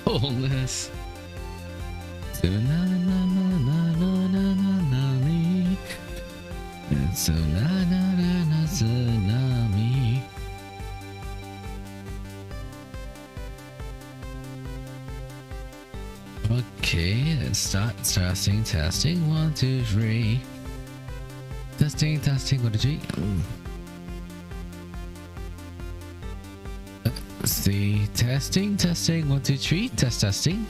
Wholeness. Tsunami. Tsunami. Okay, let's start. Testing. 1, 2, 3. Testing. 1, 2, 3. See, testing. 1, 2, 3. Testing.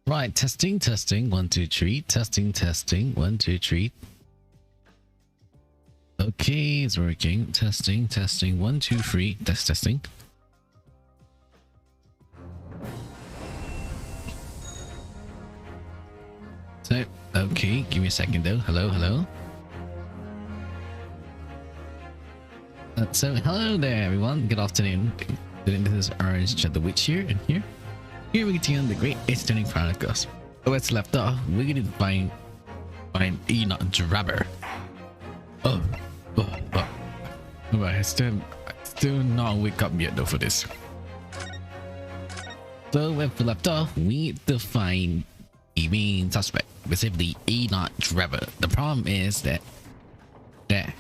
Right, testing, testing, 1, 2, 3. Testing, testing, 1, 2, 3. Okay, it's working. Testing, testing, 1, 2, 3. That's testing. So, okay, give me a second though. Hello, hello. So, hello there, everyone. Good afternoon. This is Orange the Witch here, and here we continue on the Great Eastern Chronicles. So, what's left off? We're going to find Enoch Drebber. Oh. Alright, I still not wake up yet though for this. So, where we left off, we need to find the main suspect, specifically Enoch Drebber. The problem is that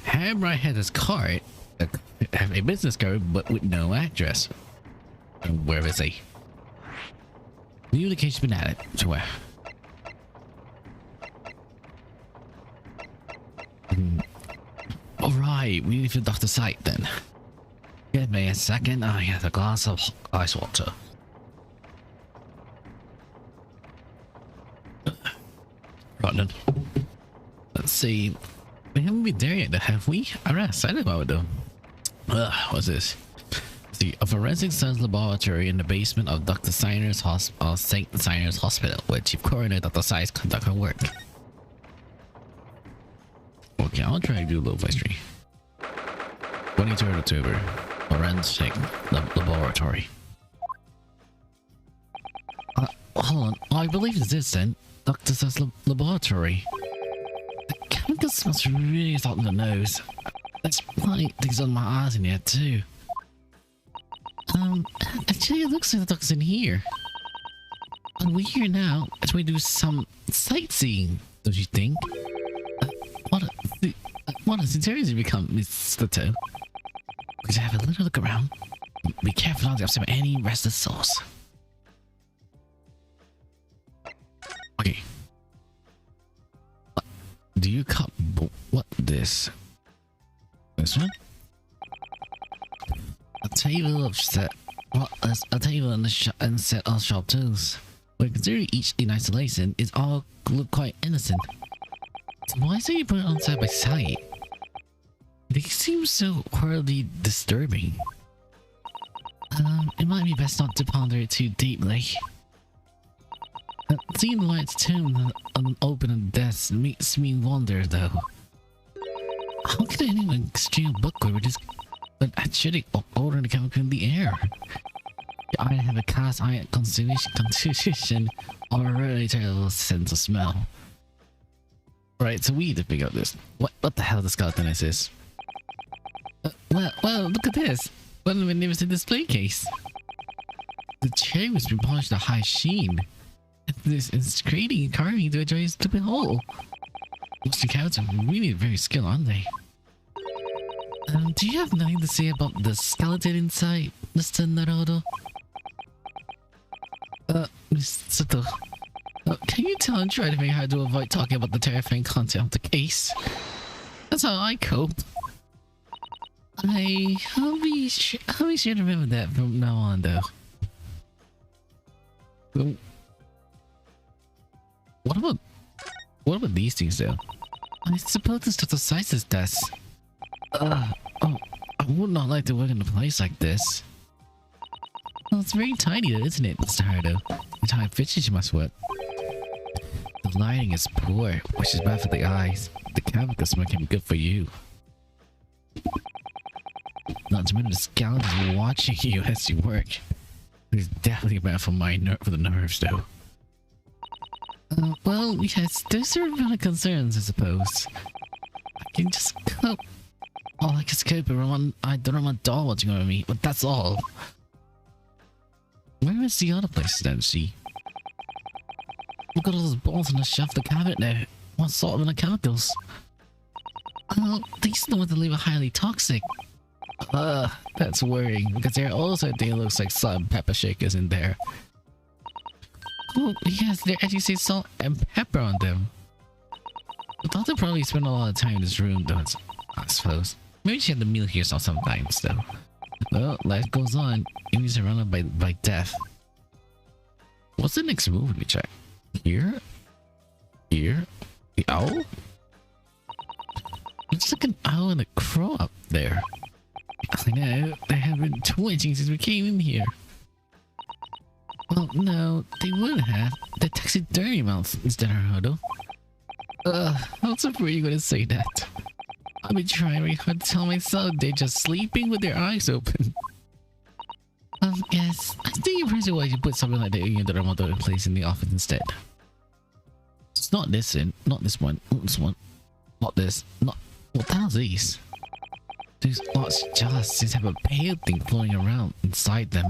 Hammer had his card, have a business card, but with no address. And where is he? New location been added to where? Alright, we need to dock the site then. Give me a second. I have a glass of ice water. Right then. Let's see. We haven't been there yet, have we? I'm not excited about it though. What's this? See, a forensic science laboratory in the basement of Dr. Siner's St. Siner's Hospital, where Chief Coroner Dr. Size conduct her work. Okay, I'll try to do low voice 3. 23rd October. Forensic laboratory. Hold on. I believe it's this then. Dr. Size laboratory. The chemical smells really hot in the nose. There's plenty of things on my eyes in here too. Actually it looks like the doctor's in here. And we're here now as we do some sightseeing, don't you think? What has seriously become Mr. Toe? We should have a little look around. Be careful not to upset any restless souls. Okay. Do you cut what this? This one? A table of set. What is a table and set of sharp tools? But considering each in isolation, it all look quite innocent. So why do you put it on side by side? They seem so horribly disturbing. It might be best not to ponder it too deeply. Seeing the lights tomb on open and death makes me wonder though. How could anyone exchange a book over this acidic odor and chemical in the air? I have a cast iron constitution or a really terrible sense of smell. Right, so we need to figure out this. What the hell the skeleton is this? Well, look at this. What a magnificent display case. The chair was been polished to high sheen. This is creating and carving to a joyous to behold. Most accounts are really very skilled, aren't they? Do you have nothing to say about the skeleton inside, Mr. Naruto? Mr. To. Can you tell and try to figure out how to avoid talking about the terrifying content of the case? That's how I cope. I'll be sure to remember that from now on, though. What about these things, though? I suppose it's just the size of this. I would not like to work in a place like this. Well, it's very tiny, though, isn't it, Mr. Hardo? The time fishes you must work. The lighting is poor, which is bad for the eyes. The chemical smell can be good for you. Not to mention the scoundrels watching you as you work. It's definitely bad for the nerves, though. Well, yes, those are valid concerns, I suppose. I can just cope. All I can cope around, I don't want my doll watching over me, but that's all. Where is the other places then, see? Look at all those balls on the shelf of the cabinet now. What sort of chemicals? These ones that leave are highly toxic. That's worrying, because there are also things that looks like salt and pepper shakers in there. Oh, yes, they actually say salt and pepper on them. The doctor probably spent a lot of time in this room, though, I suppose. Maybe she had the meal here sometimes, though. Well, life goes on. Enemies surrounded by death. What's the next move we check? Here? Here? The owl? Looks like an owl and a crow up there. I know, they have been twitching since we came in here. Well, no, they would have. They're taxidermy mounts instead of Huddle. I was afraid you were gonna say that. I've been trying very hard to tell myself they're just sleeping with their eyes open. Yes, I think you're pretty why you put something like that in your remote place in the office instead. It's not this one, not this one, not this one, not this, not... What the hell's these? These large jars seem to have a pale thing flowing around inside them.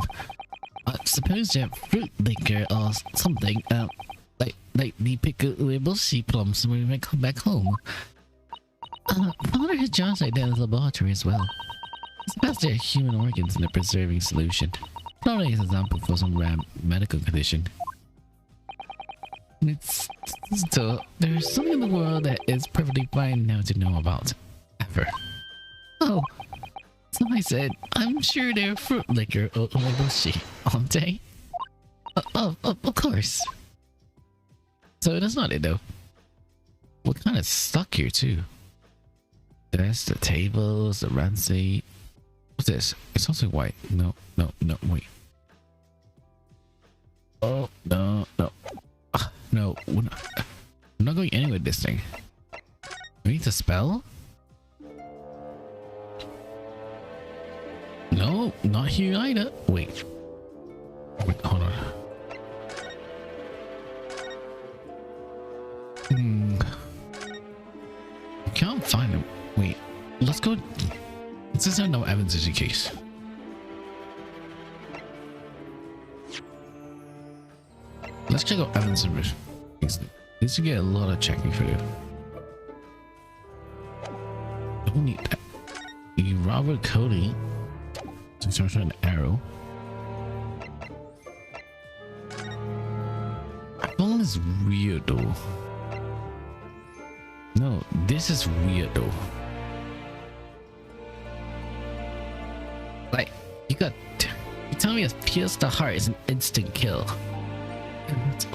I suppose they're fruit liquor or something, like the pickle-bushy plums when we come back home. Father has jars like that in the laboratory as well. I suppose they're human organs in a preserving solution. Probably an example for some rare medical condition. It's still, there's something in the world that is perfectly fine now to know about. Ever. Oh, so I said, I'm sure they're fruit liquor or omegoshi, aren't they? Of course. So that's not it though. We're kind of stuck here too. There's the tables, the rancid. What's this? It's also white. No, wait. Oh, no. No, we're not going anywhere with this thing. We need to spell? No, not here either. Wait, hold on. Can't find him. Wait, let's go. This is no Evans in case. Let's check out Evans and Rich. This will get a lot of checking for you. Don't need that. You Robert Cody. So it's an arrow. I found this weird though. No, this is weird though. Like, you tell me a pierce the heart is an instant kill.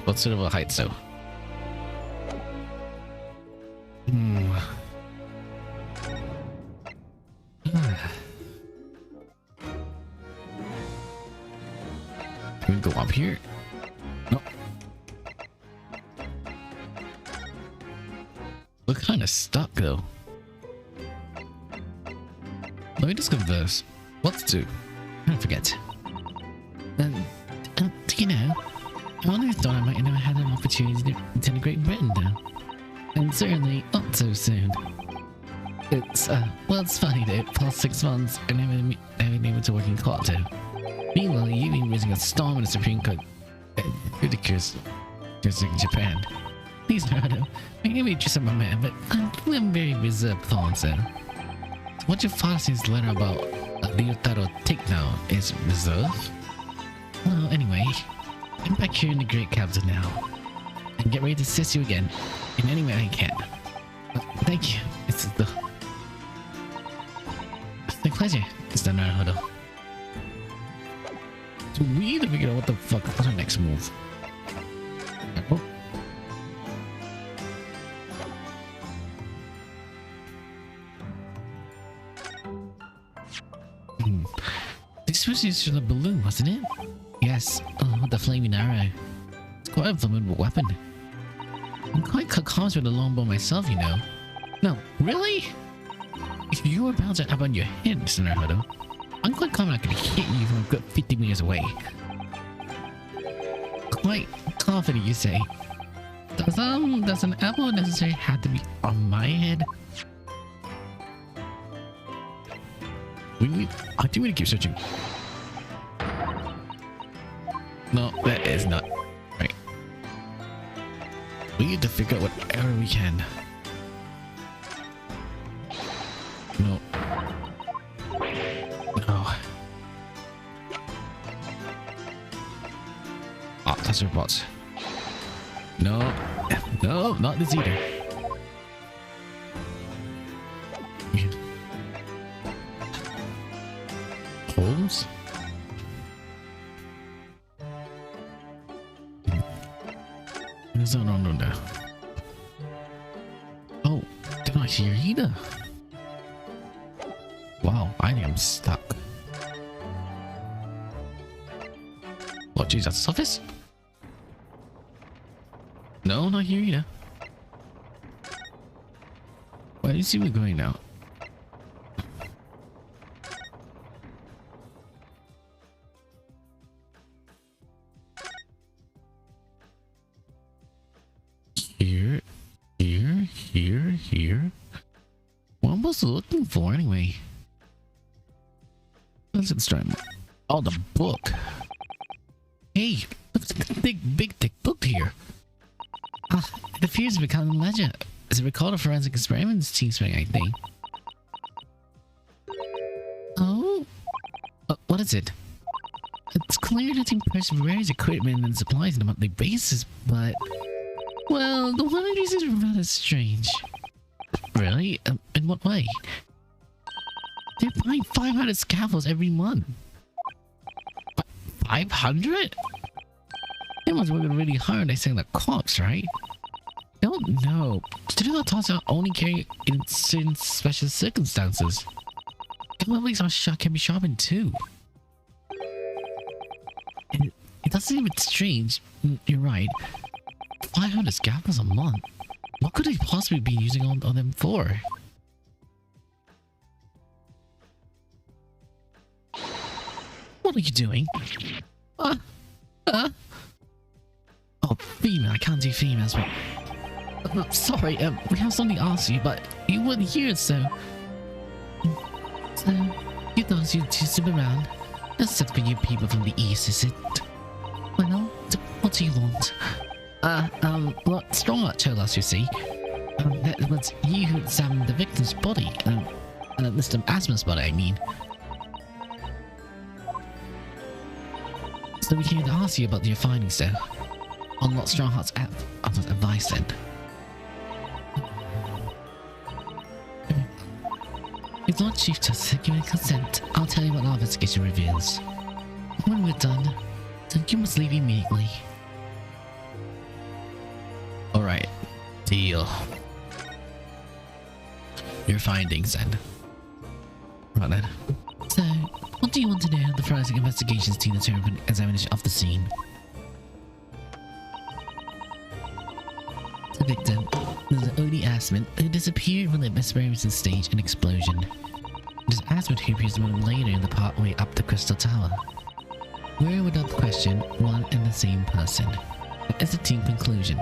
What sort of a height though? Can we go up here? No. We're kind of stuck though. Let me just converse. What to do? Don't forget. You know, I always thought I might never had an opportunity to attend Great Britain now. And certainly not so soon. It's, well, it's funny though, past 6 months, I never been able to work in court too. Meanwhile, you've been raising a storm in the Supreme Court. Ridiculous. Just like Japan. Please, Naruto, I may be just a man, but I'm very reserved thoughts there. What your father seems letter about Ryotaro take now is reserved? Well, anyway, I'm back here in the Great Capital now. And get ready to assist you again in any way I can. Thank you. It's my pleasure, Mr. Naruto. So we need to figure out what the fuck. What's our next move? Oh. This was used for the balloon, wasn't it? Yes. Oh, the flaming arrow. It's quite a formidable weapon. I'm quite confident with the longbow myself, you know. No, really? If you were about to up on your head, Mr. Naruto, I'm quite confident I could hit you from a good 50 meters away. Quite confident, you say? Does an apple necessarily have to be on my head? I think we need to keep searching. No, that is not right. We need to figure out whatever we can. No. No. Ah, that's our bots. No. No, not this either. Holes? No. Oh, they're not here either. Wow, I am stuck. What, geez, that's the office? No, not here either. Where do you see me going now? Here. What was I looking for anyway? Let's try. Oh, the book. Hey, look at the big thick book here. Ah, it appears to be becoming a ledger. It's a record of forensic experiments team spring, I think. Oh? What is it? It's clear that team purchases various equipment and supplies on a monthly basis, but... well, the one of these is rather strange. Really? In what way? They're buying 500 scaffolds every month. 500? They must work really hard to sell the corpse, right? Don't know. Do not toss out only carry in certain special circumstances. Companies can be sharpened too. And it does seem a bit strange. You're right. 500 scaffolds a month. What could they possibly be using on them for? What are you doing? Oh, female. I can't do females, but... sorry, we have something to ask you, but you wouldn't hear it, so... So, you thought you'd sit around? That's it for you people from the east, is it? Well, what do you want? Well, Strongheart told us, you see. That it was you who examined the victim's body. Mr. Asmus' body, I mean. So we came to ask you about your findings, though. On what Strongheart's advice, then. If Lord Chief Justice given consent, I'll tell you what our investigation reveals. When we're done, then you must leave immediately. Alright, deal. Your findings then. Right then. So, what do you want to know of the forensic investigations team determined examination of the scene? The victim was an Odie Asman who disappeared when the experiment stage an explosion. It is Asman who appears a moment later in the pathway up the Crystal Tower. We're without question one and the same person. That is the team conclusion.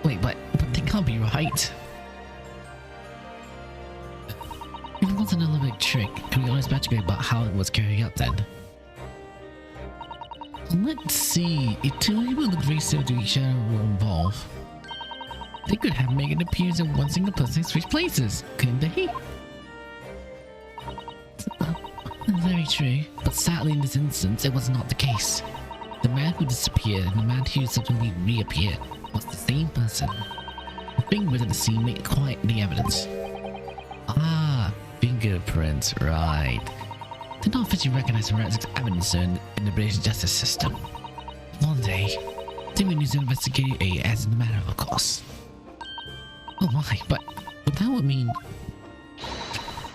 But they can't be right. If it was another big trick, can we always speculate about how it was carried out then? Let's see. If two people look very similar to each other were involved, they could have made it appear as one single person switched places, couldn't they? Very true, but sadly in this instance it was not the case. The man who disappeared and the man who subsequently reappeared was the same person. The fingerprints at the scene made quite the evidence. Ah, fingerprints, right. They're not officially recognized forensic evidence in the British justice system. One day, they will need to investigate it as a matter of course. Oh my, but that would mean...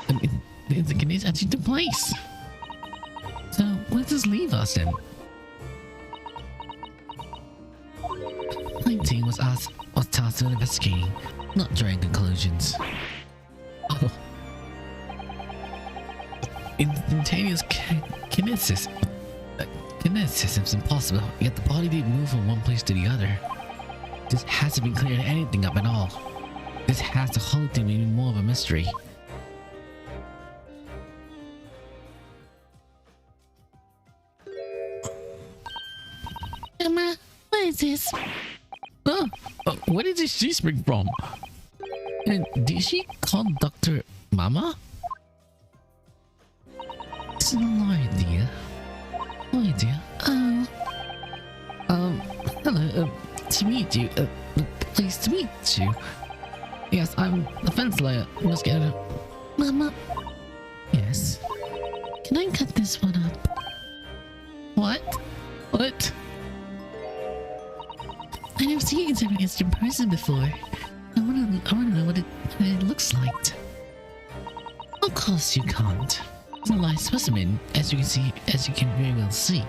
the investigation actually took place. So, where does this leave us then? My team was tasked with investigating, not drawing conclusions. Oh. Instantaneous kinesis is impossible, yet the body didn't move from one place to the other. This hasn't been cleared anything up at all. This has the whole thing even more of a mystery. Emma, what is this? Where did this she spring from? And did she call Dr. Mama? It's no idea. No idea. Hello, to meet you. Pleased to meet you. Yes, I'm the fence layer. Let's get it. Mama? Yes. Can I cut this one up? What? experienced in person before. I wanna know what it looks like. Of course you can't. It's a live specimen, as you can very well see.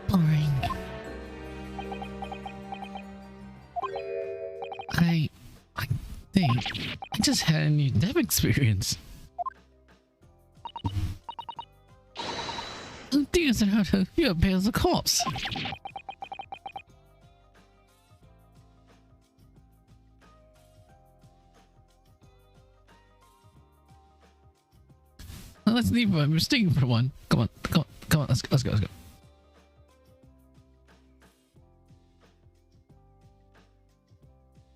Boring. I think I just had a near death experience. Oh dear, Zerhato, you're pale as a corpse. Well, let's leave. I'm mistaken for one. Come on, let's go.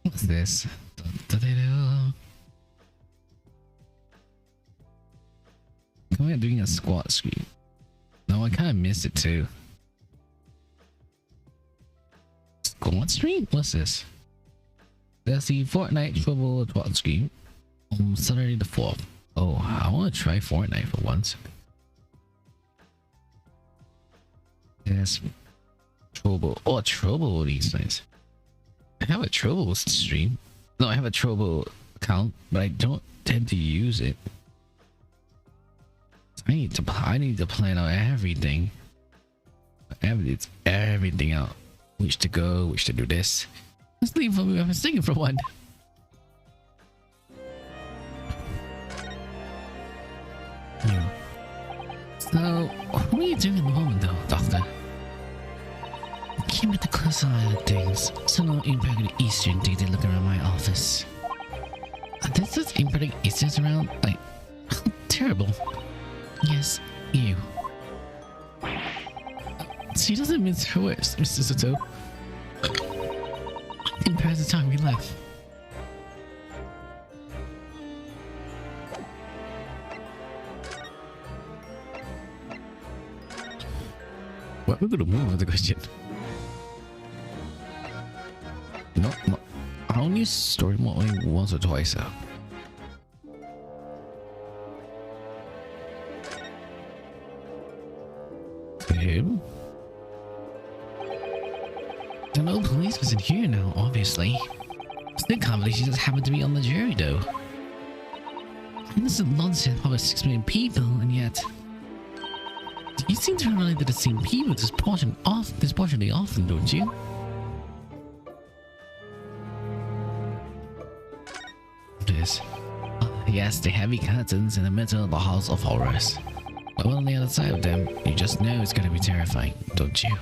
What's this? Am I doing a squat screen? No, I kind of missed it too. Squat stream? What's this? There's the Fortnite Trouble squat stream on Saturday the 4th. Oh, I want to try Fortnite for once. Yes, Trouble. Oh, Trouble these days. I have a Trouble stream. No, I have a Trouble account, but I don't tend to use it. I need to plan out everything. It's everything out. Which to go, which to do this. Let's leave. I was thinking for one. So, what are you doing at the moment, though, Doctor? Keep at the close eye of things, so no impacted Eastern data look around my office. This is impacting Easterns around? Like, how terrible. Yes, you. She doesn't mince her words, Mr. Soto. Compared to the time we left. What we're gonna move with the question. No. I only story mode only once or twice out. Him? There are no police was in here now, obviously. Still can't believe she just happened to be on the jury, though. Innocent nonsense, probably 6 million people, and yet you seem to rely to the same people disproportionately often, don't you? This. Yes, the heavy curtains in the middle of the House of Horrors. But on the other side of them, you just know it's gonna be terrifying, don't you?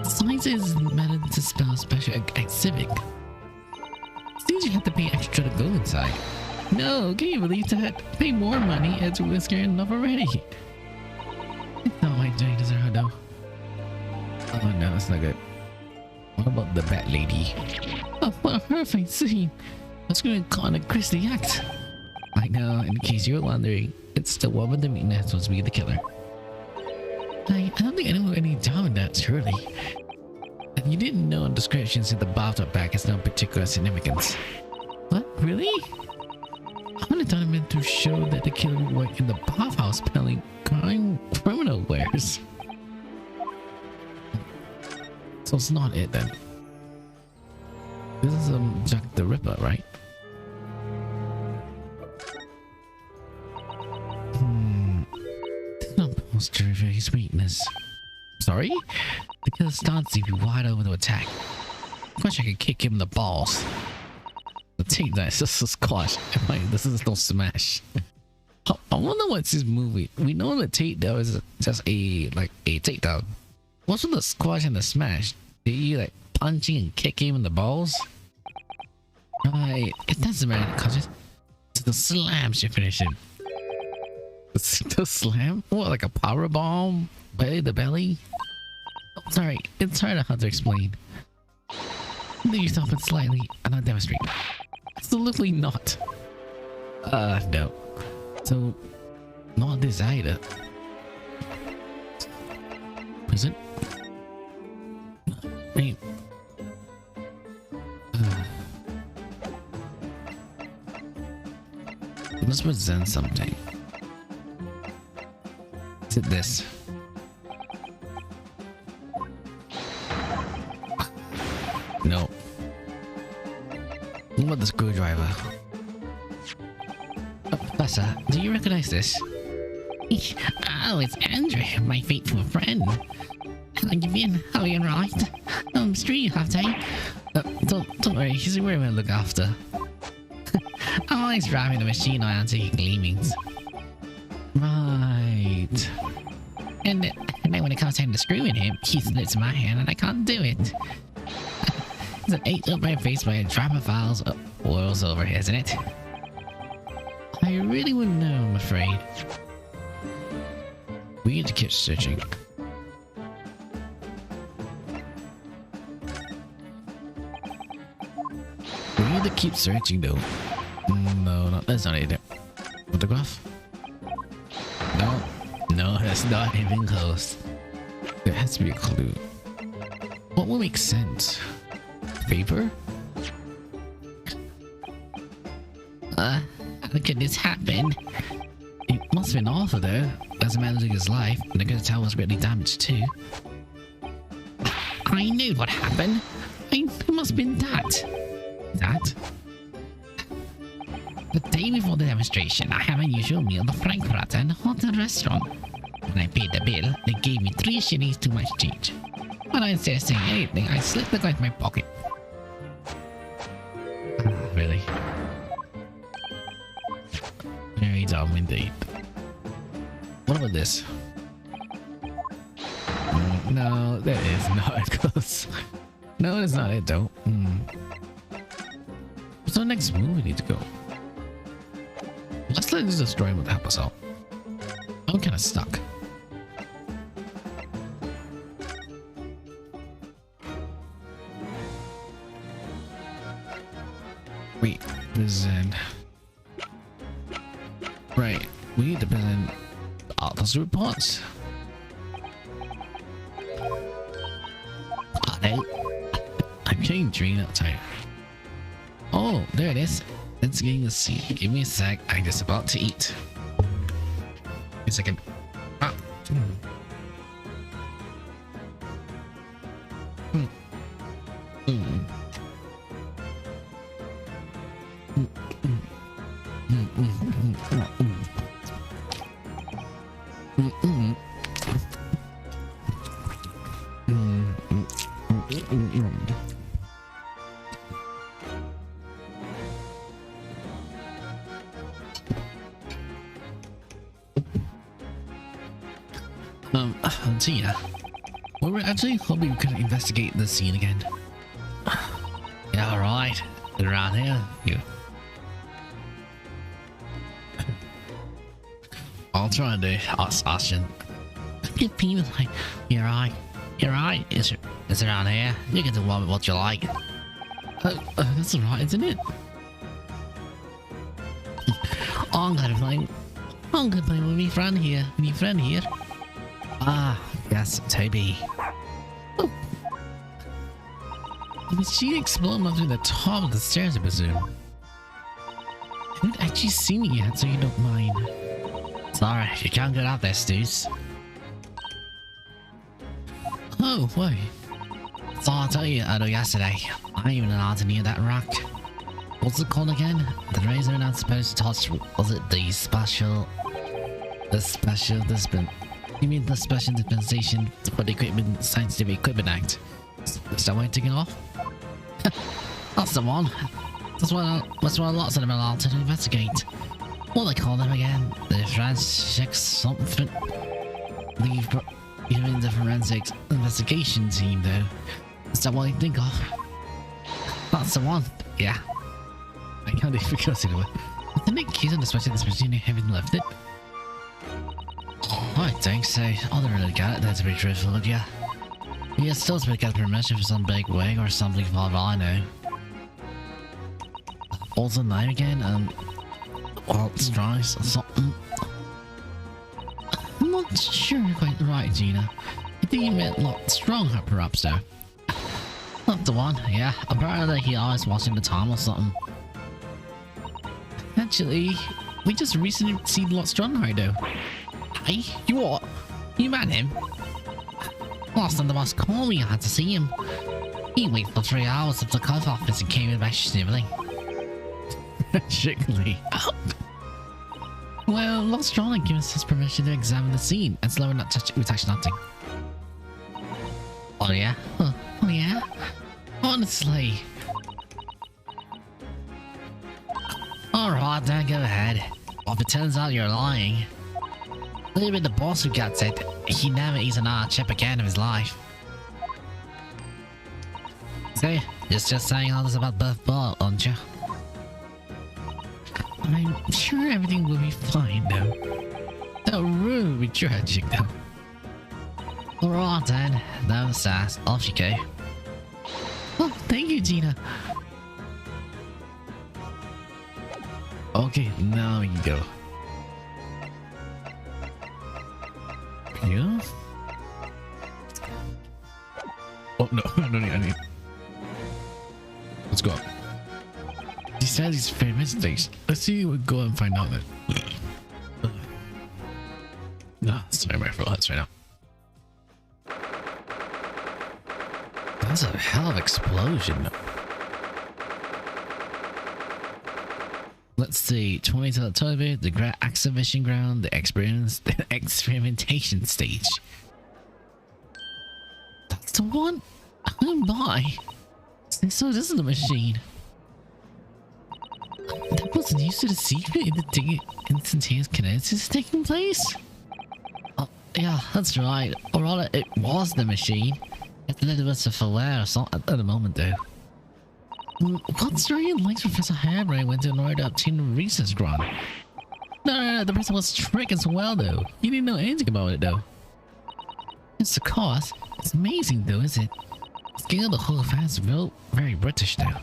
Science isn't meant to spell special exhibit. Seems you have to pay extra to go inside. No, can you believe that? Pay more money as we're scared enough already. It's not my doing this, though. Oh no, that's not good. What about the Bat Lady? Oh, what a horrifying scene! What's going to call a Christie act? I know, in case you're wondering, it's the woman the meat that's supposed to be the killer. I don't think anyone would any doubt in that, surely. And you didn't know in descriptions that the bathtub bag has no particular significance. What? Really? I would have thought it meant to show that the killer would work in the bathhouse peddling criminal wares. So it's not it then. This is Jack the Ripper, right? This is not posture of his weakness. Sorry? The killer starts to be wide open to attack. Of course I could kick him in the balls. The take that, it's just a squash. This is no smash. I wonder what's this movie. We know the takedown is just a takedown. What's with the squash and the smash? Did you like punching and kicking him in the balls? Right, it doesn't matter because it's the slams you finish him. The slam? What, like a power bomb? Belly to belly? Oh, sorry, it's hard to explain. Leave yourself in slightly and I'll demonstrate. Absolutely not. No. So, not this either. Prison? Wait. Let's present something. Is it this? What the screwdriver? Professor, do you recognize this? Oh, it's Andrew, my faithful friend. How are you right? Street you have time? Don't worry, he's very well looked after. I'm always driving the machine on antique gleamings. Right. And then when it comes time to screwing him, he slips my hand and I can't do it. It's an 8 my face by a Drebber files oils over, isn't it? I really wouldn't know, I'm afraid. We need to keep searching. We need to keep searching though. No, that's not it. Photograph? No, that's not even close. There has to be a clue. What will make sense? Paper? How could this happen? It must have been awful though. As a man losing his life, and the good towel was greatly damaged too. I knew what happened. It must have been that. That? The day before the demonstration, I had my usual meal at the Frankfurter and hotel restaurant. When I paid the bill, they gave me 3 shillings too much change. When I instead of saying anything, I slipped the guy in my pocket. Really? Very dumb indeed. What about this? No, that is not close. No, it's not it though. What's the next move we need to go? Let's let this destroy him to help us out. I'm kind of stuck. Wait, present. Right, we need to present autopsy reports. I'm getting drained outside. Oh, there it is. It's getting a seat. Give me a sec. I'm just about to eat. A second. Ah. So yeah, we were actually hoping we could investigate the scene again. Yeah, alright. Around here, you. I'll try and do Austin. Give people like, you're right. It's around here. You can do what you like. That's alright, isn't it? I'm gonna play with my friend here. Ah, yes, Toby. Oh. The machine exploded up to the top of the stairs, I presume. You haven't actually seen it yet, so you don't mind. Sorry, you can't get out there, Stews. Oh, wait. So I'll tell you, yesterday, I ain't even allowed to near that rock. What's it called again? The razor are not supposed to touch. Was it the special You mean the Special Dispensation for the Equipment Scientific Equipment Act? Is that why you're taking off? That's the one. That's what lots of them are allowed to investigate. What do they call them again? The forensic something. Even the forensics investigation team, though. Is that what you think of? That's the one. Yeah. I can't even because anyway. Didn't it keys on the Special Dispensation haven't left it? I think so. I don't really get it, that's to be truthful with you. You still to get permission for some big wig or something for all I know. What's the name again? Walt Strice or something? I'm not sure you're quite right, Gina. I think you meant Lot Stronger, perhaps, though. Not the one, yeah. Apparently he always watching the time or something. Actually, we just recently seen Lot Stronger, though. Hey, you what? You met him? Last time the boss called me, I had to see him. He waited for 3 hours at the cuff office and came in back sniveling. Strictly. Well, Lost Drawing gives us permission to examine the scene and slower not touch. We touch nothing. Oh yeah? Huh. Oh yeah? Honestly. Alright, then go ahead. Well, if it turns out you're lying, even the boss who got it, he never eats another chip again in his life. See, it's just saying all this about Buff Ball, aren't you? I'm sure everything will be fine, though. That room will be tragic, though. Alright then, no sass, off you go. Oh, thank you, Gina. Okay, now we can go. Yeah? Oh no, I need. Let's go. He says he's famous things. Let's see, we'll go and find out that. No, sorry, my thoughts right now. That's a hell of an explosion. Let's see, 20 to October, the exhibition ground, the experimentation stage. That's the one? Oh my. So this is the machine. That wasn't used to the secret in the instantaneous kinesis taking place? Oh, yeah, that's right. Or rather, it was the machine. It's a little bit of a at the moment though. What story links Professor Hammer went to in order to obtain a research grant? No, the person was tricked as well though. He didn't know anything about it though. It's the cost. It's amazing though, is it? The scale of the whole affair is very British now.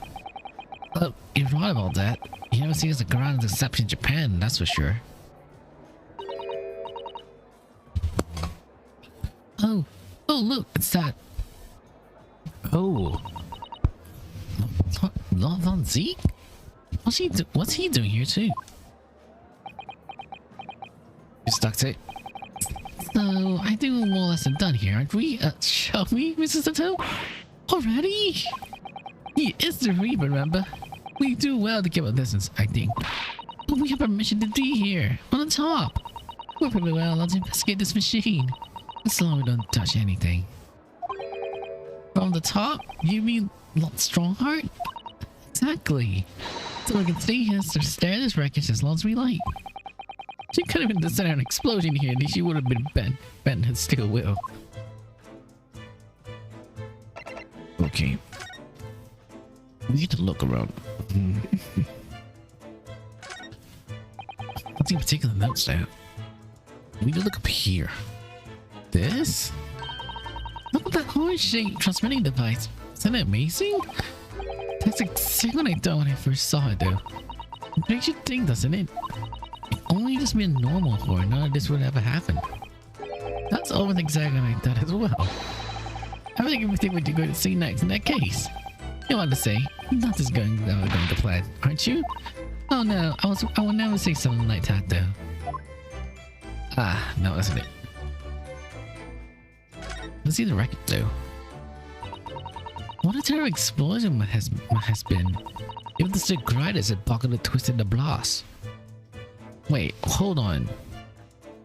Oh, you're right about that. You never see us a grand except in Japan, that's for sure. Oh, look, it's that. Oh. Lord Von Zeke? What's he doing here too? You stuck to it. So, I think we're more or less done here, aren't we? Shall we, Mrs. Sato? Already? He is the Reaper, remember? We do well to keep a distance, I think. But we have permission to be here, on the top. We're pretty well allowed to investigate this machine. As long as we don't touch anything. From the top? You mean Lord Strongheart? Exactly. So we can stay here and stare at this wreckage as long as we like. She could have been the center of an explosion here and she would have been bent and still will. Okay. We need to look around. What's in particular notes now? We need to look up here. This? Look at that horn-shaped transmitting device. Isn't it amazing? That's exactly what I thought when I first saw it though. It makes you think, doesn't it? If only just be a normal horn, none of this would ever happen. That's almost exactly what I thought as well. I think everything we're going to see next in that case. You want to say, nothing's going to plan, aren't you? Oh no, I will never say something like that though. Ah, no, isn't it? Let's see the record though. What a terrible explosion has been. Even the Stigritis had pocketed twisted the blast. Wait, hold on.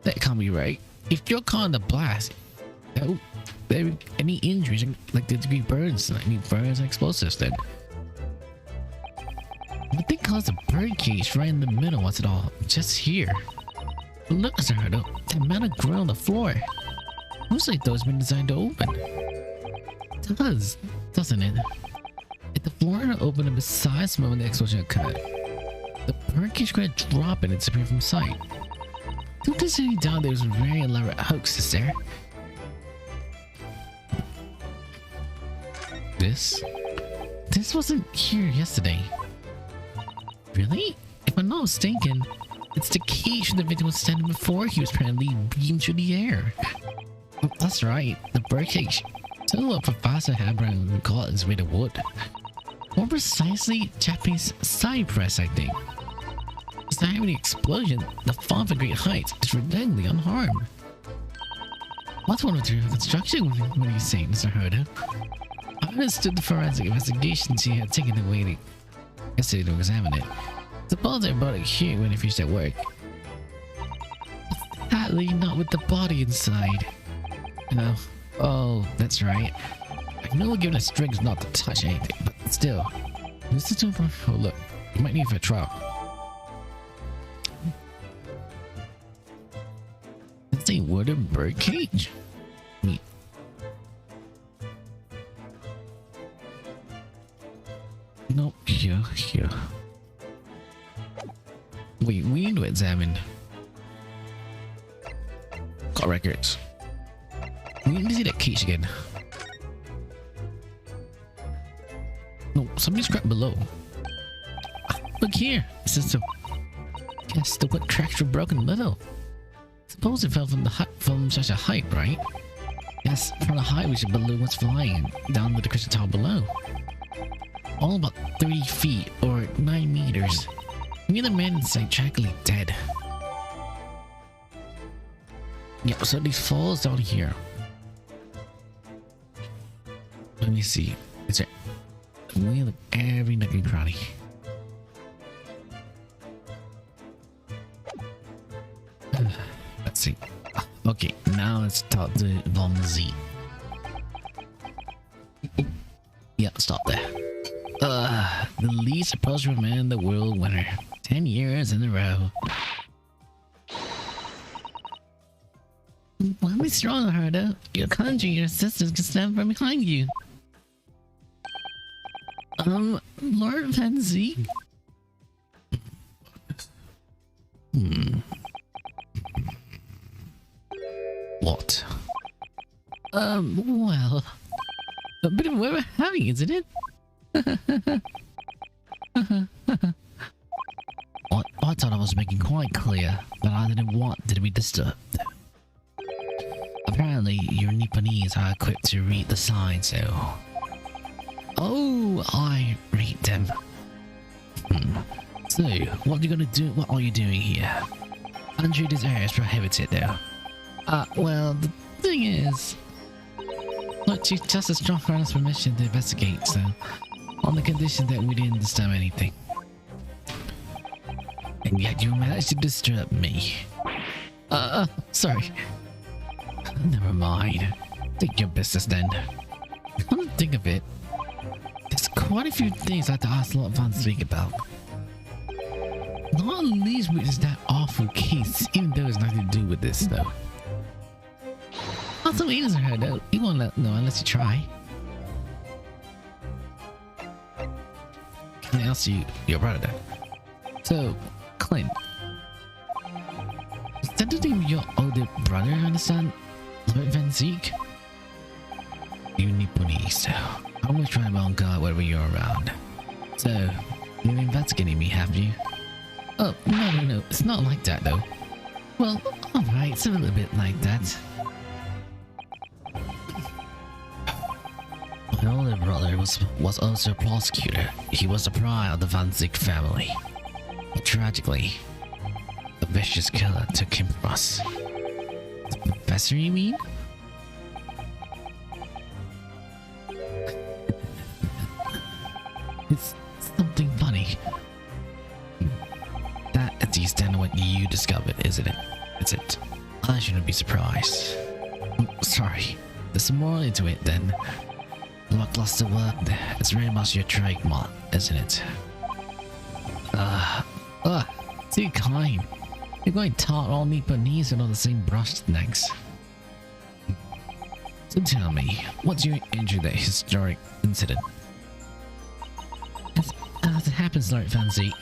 That can't be right. If you're calling the blast, any injuries like the degree burns, like burns and explosives then. But they caused a bird cage right in the middle. What's it all? Just here. Look, Mr. Hurdo, the metal grill on the floor. Looks like those been designed to open. It does, doesn't it? If the floor had opened up besides the moment the explosion occurred, the bird cage could have dropped and disappeared from sight. Don't there's any doubt there was a very elaborate hoax, is there? This wasn't here yesterday. Really? If I'm not mistaken, it's the cage the victim was standing before he was apparently beamed through the air. That's right, the birdcage. Tell what Professor Hambrand would call it is made of wood. More precisely, Japanese cypress, I think. Besides having the explosion, the fall of a great height is redundantly unharmed. What's one material of construction? What are you saying, Mr. Hoda? I understood the forensic investigation she had taken away yesterday to examine it. Suppose I brought it here when I finished at work. Sadly, not with the body inside. No. Oh, that's right. I know we're given us strings not to touch anything, but still. This is too far. Oh, look. You might need for a trial. It's a wooden bird cage. Neat. Nope, here. Wait, we need to examine. Got records. We need to see that cage again. No, something's cracked below. Look here. It's just a... Guess the wood cracks were broken a little. Suppose it fell from the hut from such a height, right? Yes, from the height which the balloon was flying down to the crystal tower below. All about 30 feet or 9 meters. Near the man inside tragically dead. Yeah, so these falls down here. Let me see. Is it? We look every nook and cranny. Let's see. Okay, now let's talk to Von Z. Yeah, stop there. The least approachable man in the world winner. 10 years in a row. Well, be strong, Hardo. Your country, your sisters can stand from behind you. Lord Van Zeke? What? Well... A bit of what we're having, isn't it? I thought I was making quite clear that I didn't want to be disturbed. Apparently, your Nipponese are equipped to read the signs, so... Oh, I read them. So, what are you gonna do? What are you doing here? Entry this area is prohibited, though. Well, the thing is... Look, Chief Justice John Farnham's permission to investigate, so... On the condition that we didn't disturb anything. And yet you managed to disturb me. Sorry. Never mind. Take your business then. Come to think of it, there's quite a few things I have to ask Lord Van Zeke about. Not least with is that awful case, even though it's nothing to do with this though. Also, he doesn't hurt though. He won't let know unless you try. Can I ask you your brother then? So, Clint. Is that the name of your older brother, I understand? Lord Van Zeke? You Nipponese. I'm always trying to be on guard wherever you're around. So, you've been investigating me, have you? Oh, no. It's not like that, though. Well, alright, it's a little bit like that. My older brother was also a prosecutor. He was the pride of the Van Zeke family. But tragically, a vicious killer took him from us. The professor, you mean? It's something funny. That is the extent of what you discovered, isn't it? Is it? I shouldn't be surprised. Sorry. There's more into it then. Lackluster work, it's very much your trademark, isn't it? Too kind. You're going to taunt all Nipponese and all the same brush next. So tell me, what's your injury that historic incident? As it happens, Lord Van Zeke,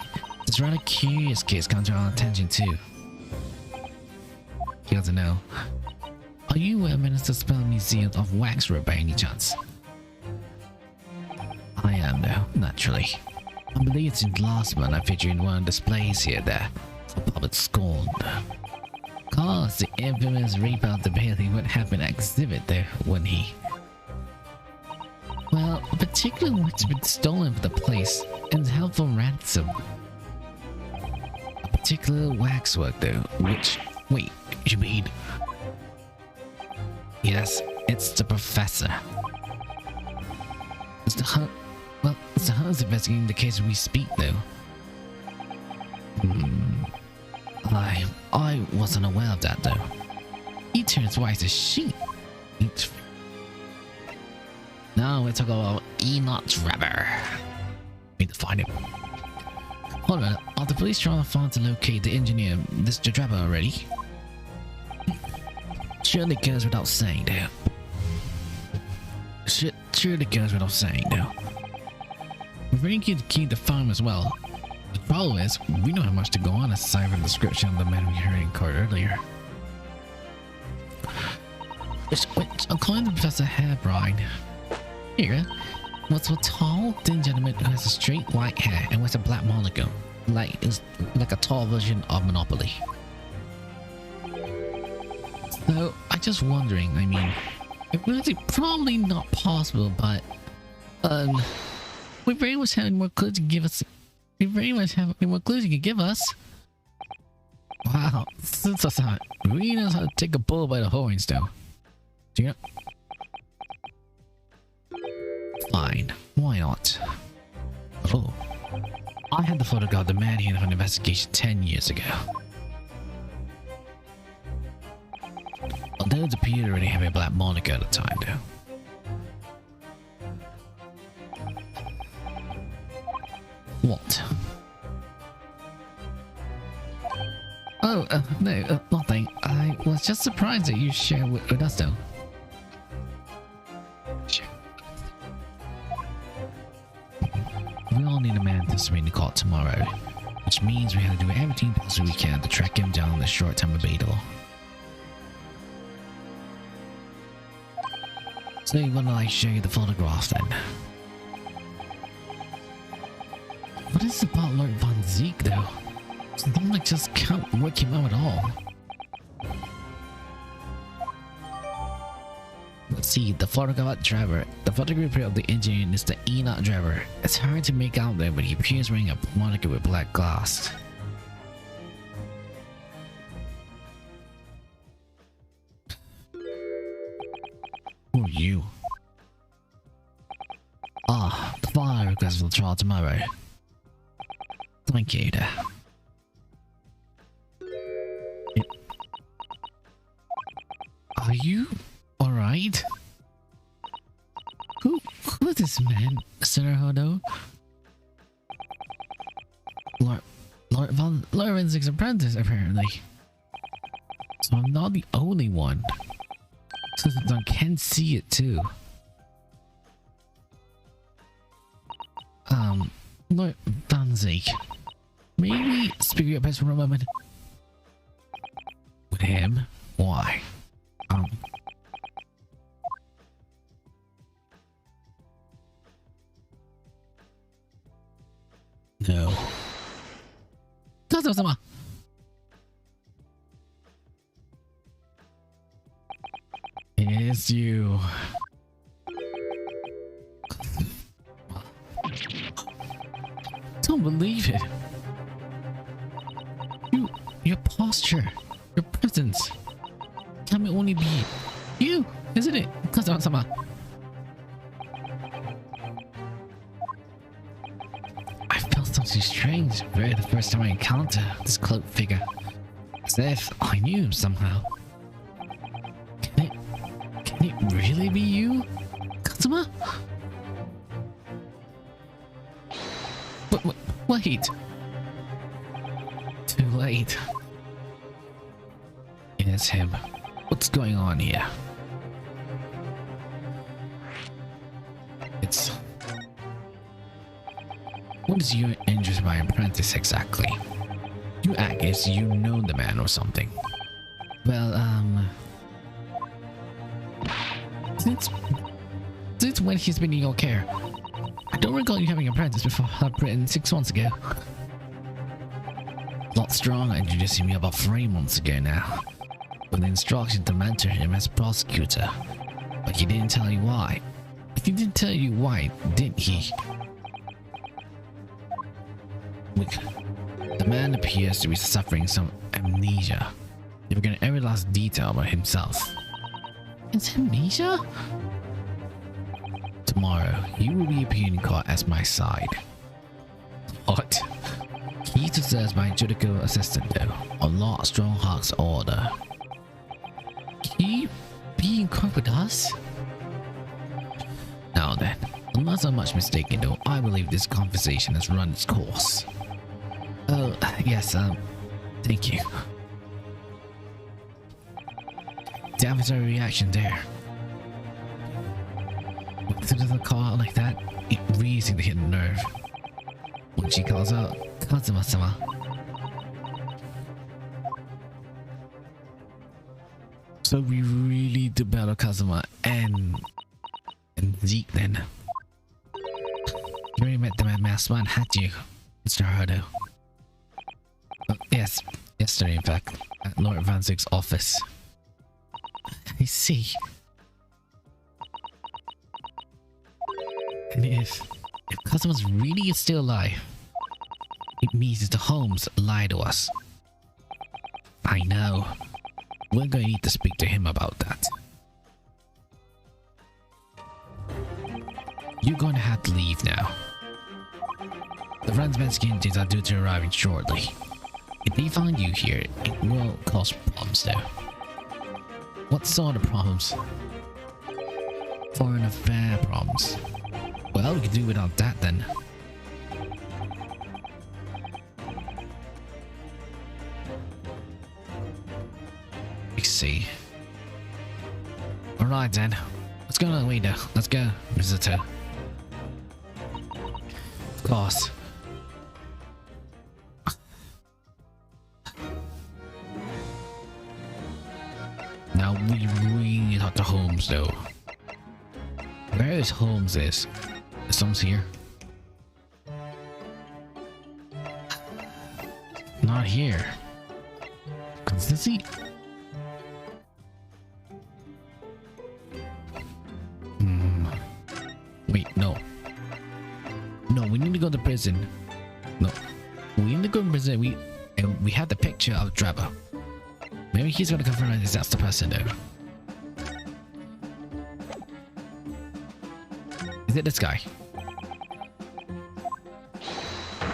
this rather curious case comes to our attention too. He doesn't know. Are you a Minister Spell Museum of Waxwork by any chance? I am though, naturally. I believe it's in last month I featured in one of the displays here there, for public scorn. Cause the infamous Reaper of the Bailey would have been exhibit there, wouldn't he? Well, a particular one's been stolen from the place and is held for ransom. A particular waxwork though, which... Wait, you mean... Yes, it's the professor. It's the hunt... Well, it's the hunt's investigating the case as we speak though. I wasn't aware of that though. He turns white as sheep. Now we're talking about Enoch Drebber. Need to find him. Hold on, are the police trying to find to locate the engineer, Mr. Drebber, already? Surely goes without saying, though. Surely goes without saying, though. We're very keen to keep the farm as well. The problem is, we don't have much to go on aside from the description of the man we heard in court earlier. Which, according to Professor Hairbrine, here, what's a tall, thin gentleman who has a straight white hair and wears a black monocle, like a tall version of Monopoly. So, I'm just wondering, I mean, it's probably not possible, but, we very much have any more clues you can give us. We very much have any more clues you can give us. Wow, since that's not, really knows how to take a bull by the horns, though. Do you know? Fine, why not? Oh, I had the photograph of the man here for an investigation 10 years ago. Although it appeared to already have a black monocle at the time, though. What? Oh, no, nothing. I was just surprised that you shared with us, though. We all need a man to submit the court tomorrow, which means we have to do everything possible we can to track him down in the short time available. So why don't I show you the photograph then? What is about Lord Von Zeke though? Something like just can't work him out at all. Let's see, the photograph of Drebber. The photograph of the engineer is the Enoch Drebber. It's hard to make out there, but he appears wearing a monocle with black glass. Who are you? Ah, the file request for the trial tomorrow. Thank you, there. Are you alright? Who is this man, Sir Hodo? Lord Von Zick's apprentice, apparently. So I'm not the only one. So I can see it too. Lord Von Zick. Maybe speak your best for a moment. With him? Why? No. It's you. Don't believe it. Your posture, your presence. Can it only be you, isn't it? Kazama. I felt something strange the first time I encountered this cloaked figure. As if I knew him somehow. Can it really be you, Kazama? Wait. Too late. It's him. What's going on here? What is your interest by apprentice exactly? You act as you know the man or something. Well, since when he's been in your care? I don't recall you having an apprentice before Britain 6 months ago. A lot strong, introducing me about 3 months ago now. With the instruction to mentor him as prosecutor. But he didn't tell you why. If he didn't tell you why, didn't he? The man appears to be suffering some amnesia. He forgot every last detail about himself. It's amnesia? Tomorrow, he will be appearing in court as my side. What? He to serve my judicial assistant though. A lot strong Hawk's order. He be in court with us? Now then, unless I'm much mistaken though, I believe this conversation has run its course. Oh, yes, thank you. Damage reaction there. With the call out like that, it really seemed to hit a nerve. When she calls out, Kazuma-sama. So we really did battle Kazuma and Zeke then. You already met the masked man, had you, Mr. Hardo? Yes, yesterday in fact, at Lord Van Ziek's office. I see. And if Kazuma's really still alive, it means that the Holmes lied to us. I know. We're going to need to speak to him about that. You're going to have to leave now. The friend's messages are due to arriving shortly. If they find you here, it will cause problems though. What sort of problems? Foreign affair problems. Well, we can do without that then. I see. Alright then. Let's go on the way now. Let's go, visitor. Of course. Now we really talk to Holmes though. Where is Holmes is? Someone's here. Not here. Does he? Wait, no. No, we need to go to prison. No. We need to go to prison. We have the picture of Drebber. Maybe he's gonna confirm that that's the person though. Is it this guy?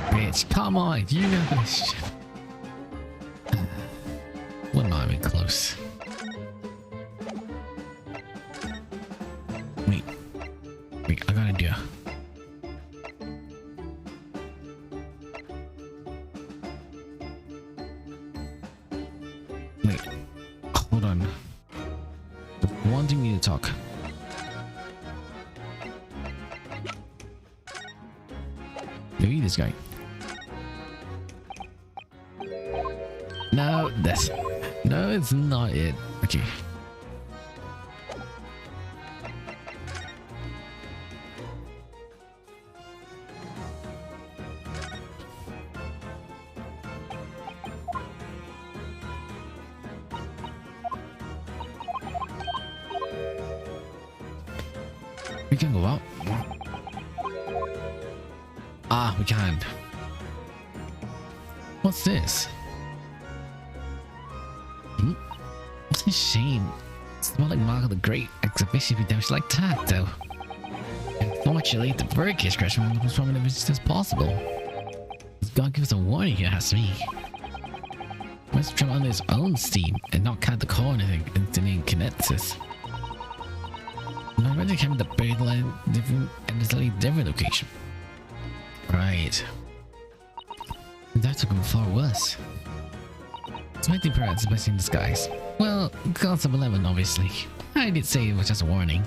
Bitch, come on, you know this shit. We're not even close. Wait, I got an idea. Wait, hold on. One thing we need to talk. Maybe this guy. No, no, it's not it. Okay. We can go out. Ah, we can. What's this? What a shame. It's not like Mark of the Great exhibition be damaged like that, though. Unfortunately, the birdcage crash was from as soon as possible. He's gotta give us a warning, you ask me. Must travel on his own steam and not count the car or anything in Kinetsis. I read it came to the Birdland different and a slightly different location. Right. That took him far worse. So I think perhaps the best in disguise. Well, Concept 11 obviously. I did say it was just a warning.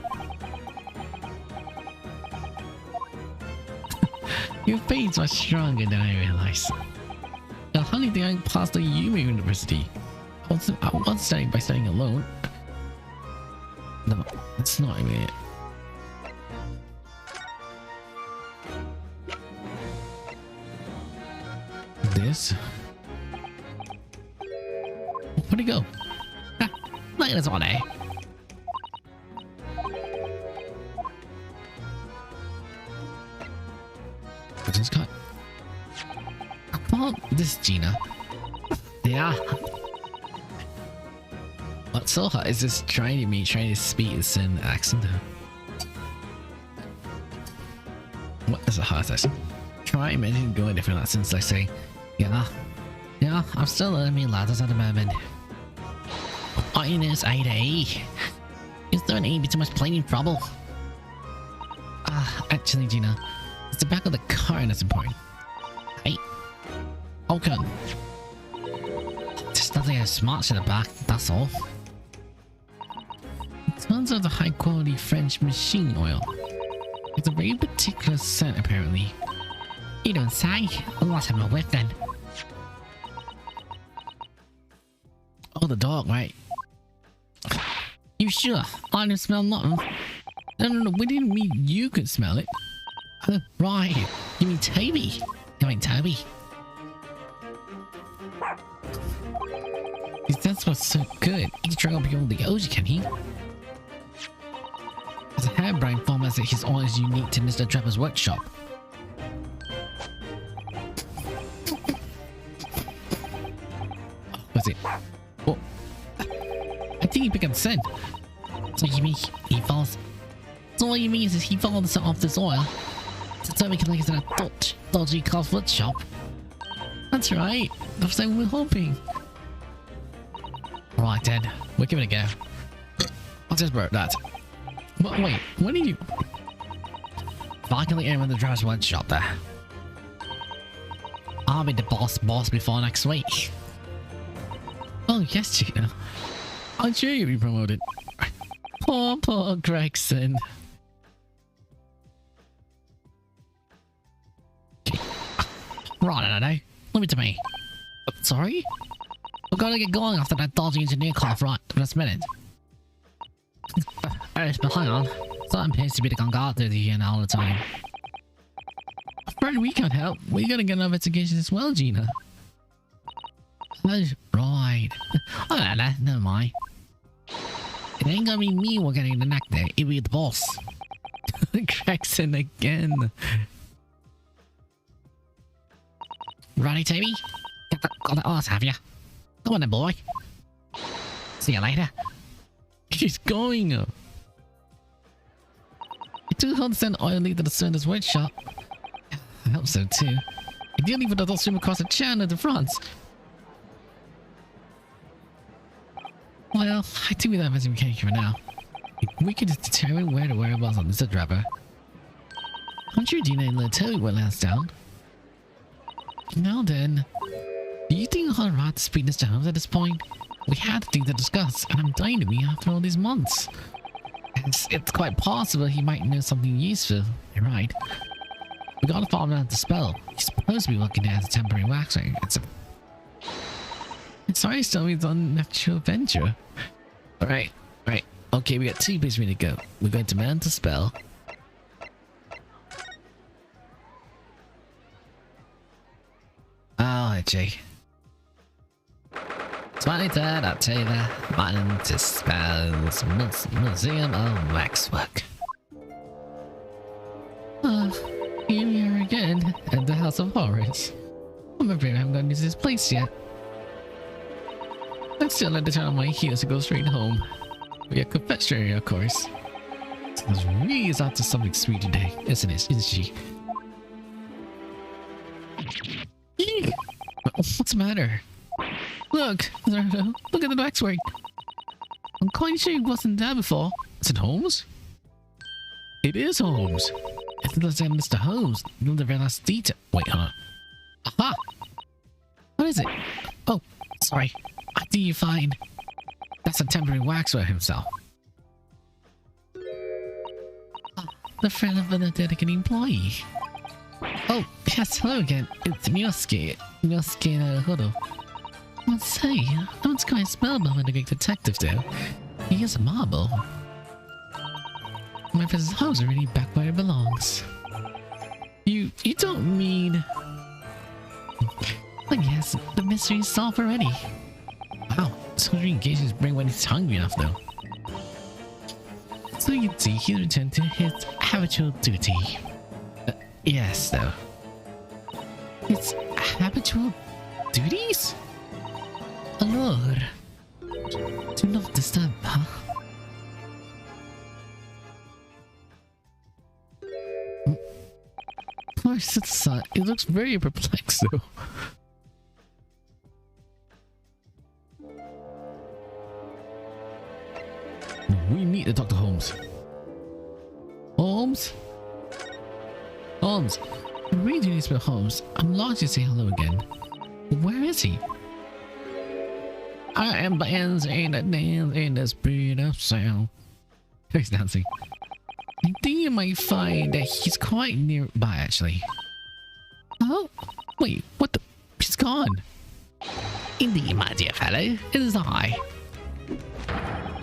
Your fate's much stronger than I realized. Now, how do you think I passed the Yuma University? I was studying by studying alone. No, that's not even it. This? Where'd he go? Ah, look at this one, eh? What's this cut? Come on, this Gina. Yeah. What's so hot is this trying to speak in an accent? What is a hot accent? Try imagining going different accents like say, Yeah, I'm still learning ladders at the moment. Minus 8A. Is there an A be too much plain trouble? Actually, Gina, it's the back of the car that's important. Hey. Okay. Just nothing as smart in the back, that's all. It turns out the high quality French machine oil. It's a very particular scent apparently. You don't say? Let's have a whiff then. Oh, the dog, right? You sure? I didn't smell nothing. No, we didn't mean you could smell it. Oh, right. You mean Toby? You mean Toby? That's what's so good. He can drink up all the ocean, can he? As a harebrained farmer said, his oil is unique to Mr. Drebber's workshop. What's it? What? I think he picked up the scent. So you mean he follows? So all you mean is he followed the scent off this oil? So Toby can like it's in a dodgy car foot shop. That's right. That's what we're hoping. Right then, we'll give it a go. I'll just broke that. But wait, when are you? If I can let anyone in the Drebber's workshop there, I'll be the boss before next week. Oh yes, Gina. I'm sure you'll be promoted. Poor Gregson. Okay. Right, I don't know. Leave it to me. Sorry? We've got to get going after that dodgy engineer cough right this minute. But hang on. Something appears to be the guard through here all the time. Afraid we can't help. We gotta get an investigation as well, Gina. That's right. Oh, no, never mind. It ain't gonna be me we're getting the neck there. It'll be the boss. Gregson again. Ready, Toby? Got the arse, have ya? Go on then, boy. See you later. He's going. I do understand oil lead to the Sunder's workshop. I hope so too. Ideally, but I'll swim across the channel at the front. Well, I do that as we can for now. We can just determine where the whereabouts on Mr. Drebber. I'm sure Gina and Lil Toby will last down. Now then, do you think I'll right to speak this to Holmes at this point? We had things to discuss, and I'm dying to be after all these months. It's quite possible he might know something useful. You're right. We gotta follow him out the spell. He's supposed to be working as a temporary waxer. It's sorry to tell me it's on an actual venture. Alright. Okay, we got 2 places ready to go. We're going to mount the spell. Oh, Jay. 23rd October, Mount to Spell's Museum of Waxwork. Here we are again at the House of Horrors. I'm afraid I haven't gotten to this place yet. I'm still at the turn on my heels to go straight home. We got confectionery, of course. This really is out to something sweet today, isn't it? Isn't she? Eek! What's the matter? Look at the waxwork. I'm quite sure he wasn't there before. Is it Holmes? It is Holmes. It looks like Mr. Holmes. The very last detail. Wait, hold on. Aha! What is it? Oh, sorry. I do you find that's a temporary waxwork himself. The friend of a dedicated employee. Oh, yes, hello again. It's Mioski Huddle. I'll say, I was quite spellbound with the great detective though. He is a marble. My friend's house are really back where it belongs. You don't mean... I guess the mystery is solved already. Wow, soldier engages bring when he's hungry enough though. So you can see he's returned to his habitual duty. Yes though. His habitual duties? Lord, do not disturb, huh? Poor son, it looks very perplexed though. We need to talk to Holmes. Holmes? Holmes. I'm reading this with Holmes. I'm longing to say hello again. Where is he? I am dancing the dance in the spirit of sound. He's dancing. I think you might find that he's quite nearby, actually. Oh, wait, what the? He's gone. Indeed, my dear fellow, it is I,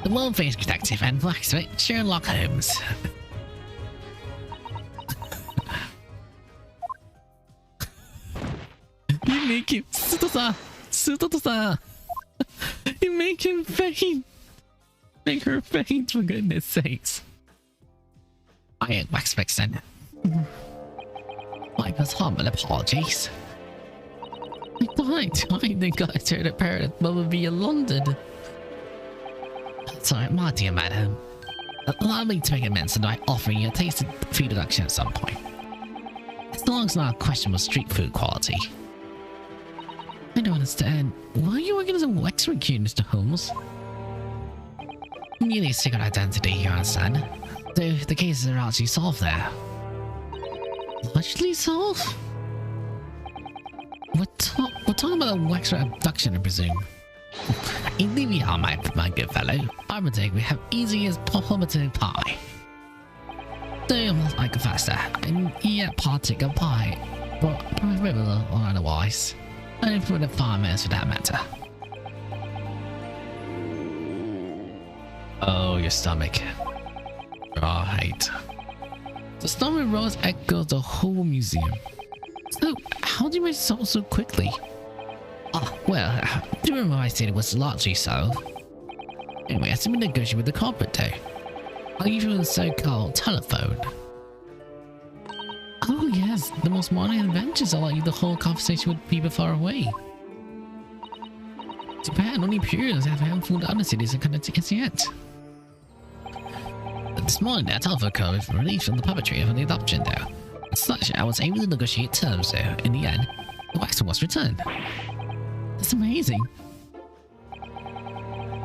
the world-famous detective and blacksmith Sherlock Holmes. You make him, Sutosa. You make him faint. Make her faint, for goodness sakes. I am Wax Vixen. My most humble apologies. I think I heard a parrot via London. Sorry, my dear madam. Allow me to make amends by offering you a tasty food deduction at some point. As long as it's not a question of street food quality. I don't understand. Why are you working as a wax recruit, Mr. Holmes? Merely a secret identity, you understand? Though the cases are actually solved there. Largely solved? We're talking about a wax abduction, I presume. Indeed we are, my good fellow. I'm a dig, we have easy as pomatum pie. Though I must like faster, and yet partake of pie. But regular or otherwise. Only for the 5 minutes for that matter. Oh, your stomach. Right. The stomach rolls echoes the whole museum. So, how do you make it so quickly? Oh, well, do you remember I said it was largely so? Anyway, I have been negotiating with the corporate though. I'll give you the so-called telephone. Oh yes, the most modern inventions allow you the whole conversation with people far away. Japan only periods have handful of other cities and connected as yet. But this morning, that telephone code was released from the perpetrator for the adoption though. As such, I was able to negotiate terms though. In the end, the wax was returned. That's amazing.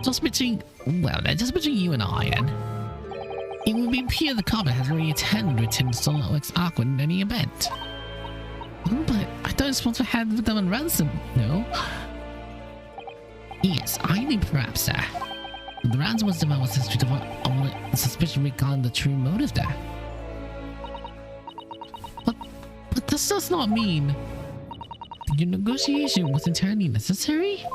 Just between you and I then. It would be appear the carpet has already attended return to Solar Wax Aqua in any event. Oh, but I don't suppose we had them on ransom, no? Yes, I think perhaps, sir. The ransom was demanded on suspicion regarding the true motive there. But this does not mean your negotiation was entirely necessary?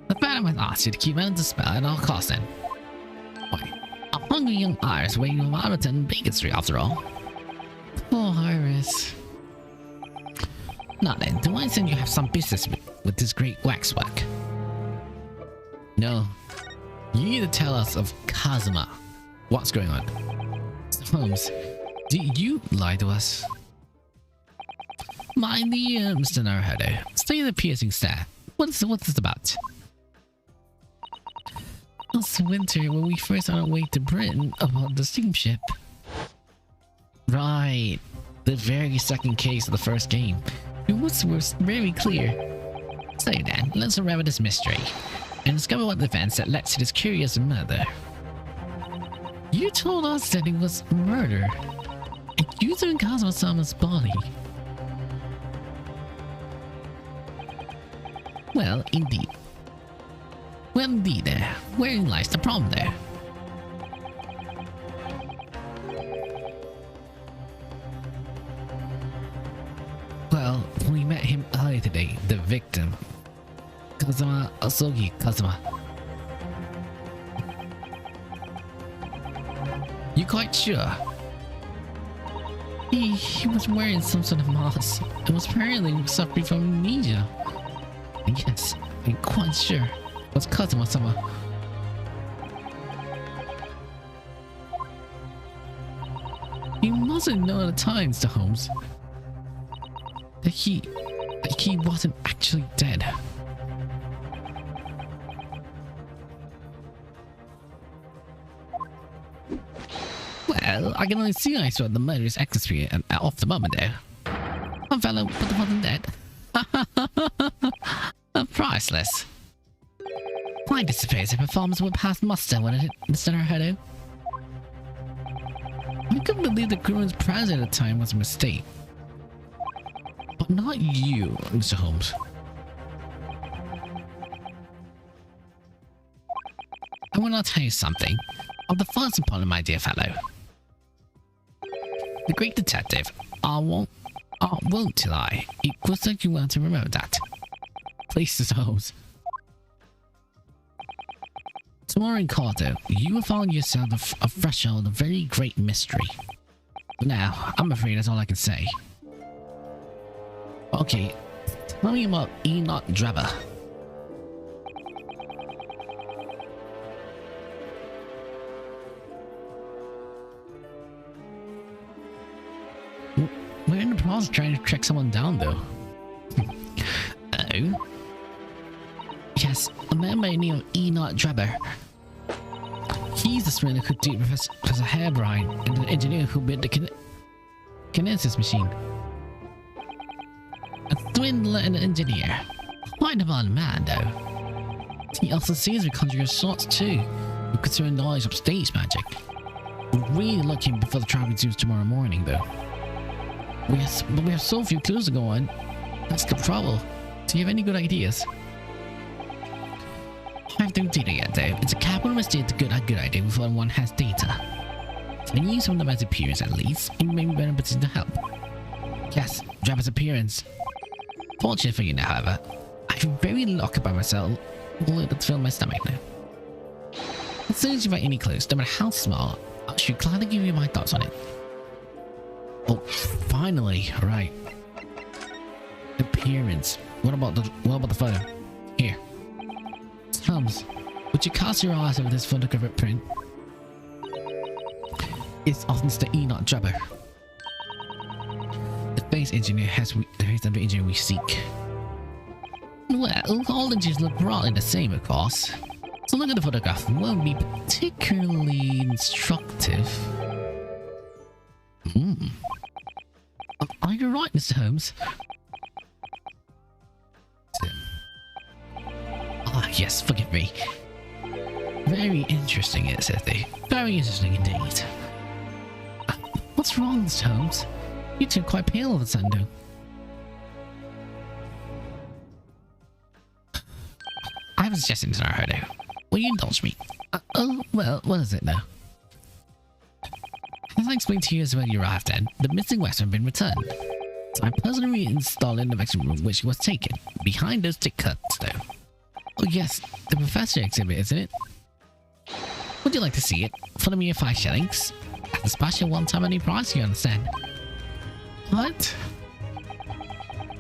The Phantom has asked you to keep under the spell at all costs then. Why, a hungry young Iris waiting on Marlton and Bacon Street after all. Poor Iris. Now then, do I understand you have some business with this great waxwork? No. You need to tell us of Kazuma. What's going on? Mr. Holmes, did you lie to us? My dear Mr. Naruhodo, stay the piercing stare. What's this about? Last winter, when we first on our way to Britain about the steamship. Right. The very second case of the first game. It was very clear. So then, let's unravel this mystery and discover what events that led to this curious murder. You told us that it was murder, and you didn't cause Osama's body. Well, indeed. Well, indeed, wherein lies the problem there? Well, we met him earlier today, the victim. Kazuma Osogi Kazuma. You quite sure? He was wearing some sort of mask and was apparently suffering from amnesia. Yes, I'm quite sure. It was Kazuma-sama. You mustn't know at the time, Mr. Holmes, that he wasn't actually dead. Well, I can only see I saw the murderous atmosphere off the moment there. One fellow, but the wasn't dead. Priceless. I suppose the performance would pass muster, wouldn't it, Mr. Naruto? I couldn't believe the crew's present at the time was a mistake. But not you, Mr. Holmes. I will not tell you something of the first upon my dear fellow. The great detective, I won't lie. It was like you want to remember that. Please, Mr. Holmes. Tomorrow in Carter, you will find yourself a threshold of very great mystery. Now, I'm afraid that's all I can say. Okay, tell me about Enoch Drebber. We're in the process of trying to track someone down, though. Oh? Yes, a man by the name of Enoch Drebber. He's the swindler who did Professor Harebrine and the engineer who built the kinesis machine. A swindler and an engineer. Quite a bad man, though. He also sees the conjurer sorts too, with concerning knowledge of stage magic. We're really looking before the trial resumes tomorrow morning, though. But we have so few clues to go on. That's the trouble. Do you have any good ideas? I haven't data yet, though. It's a capital mistake to get a good idea before one has data. If I use some of the appearance at least, it may be better in position to help. Yes, Drebber's appearance. Fortunate for you now, however, I feel very lucky by myself. Let's fill my stomach now. As soon as you find any clues, no matter how small, I should gladly give you my thoughts on it. Oh, finally, right. Appearance. What about the photo? Here. Holmes, would you cast your eyes over this photographic print? It's of Mr. Enoch Drebber. The base engineer has the engineer we seek. Well, all engineers look broadly the same, of course. So look at the photograph. It won't be particularly instructive. Are you right, Mr. Holmes? Ah, yes, forgive me. Very interesting, isn't it? Very interesting indeed. What's wrong, Mr. Holmes? You turn quite pale all of a sudden, though. I have a suggestion, Mr. Naruto. Will you indulge me? Well, what is it now? As I explained to you as well you arrived then, the missing weapon had been returned. So I personally reinstalled in the vaccine room which was taken. Behind those thick curtains, though. Oh yes, the professor exhibit, isn't it? Would you like to see it? Follow me at 5 shillings. At a special one-time only price, you understand? What?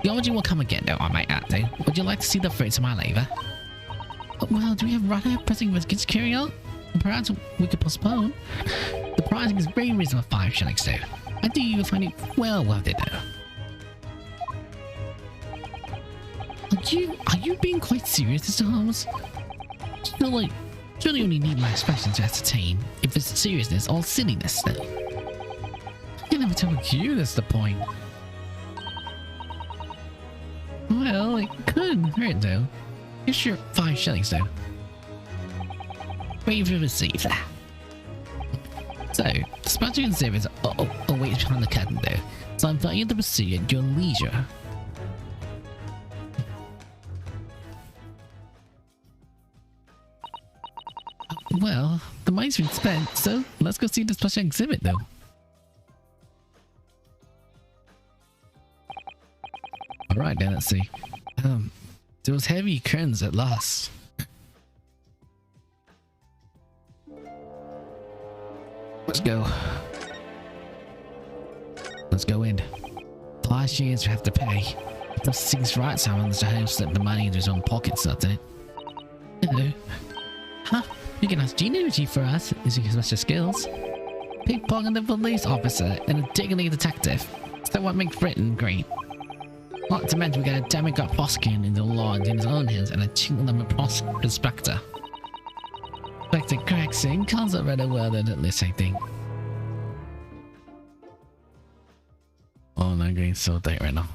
The origin will come again, though, I might add, though. Would you like to see the fruits of my labor? Well, do we have rather pressing investigations to carry out? Perhaps we could postpone. The pricing is very reasonable, 5 shillings, though. I think you will find it well worth it, though. Are you being quite serious, Mr. Holmes? Surely only need my expression to ascertain if it's seriousness or silliness, though. I can never tell you that's the point. Well, it couldn't hurt, though. Here's your 5 shillings, though. Wait for receipt. So, the special exhibits awaits behind the curtain, though. So I invite you to proceed at your leisure. Well, the money's been spent, so let's go see the special exhibit, though. Alright then, let's see. Those heavy curtains at last. Let's go. Let's go in. 5 shillings we have to pay. If those things right, someone Mr. Holmes slipped the money into his own pockets, doesn't it? Hello. Huh? You can ask Genealogy for us, using his special skills. Pickpocketing the police officer and a digging detective. Is that what makes Britain great? Not to mention we got a demigod prosecutor in the law in his own hands and a chink-number inspector. Inspector Gregson comes up rather well than at least, I think. Oh, I'm getting so tight right now.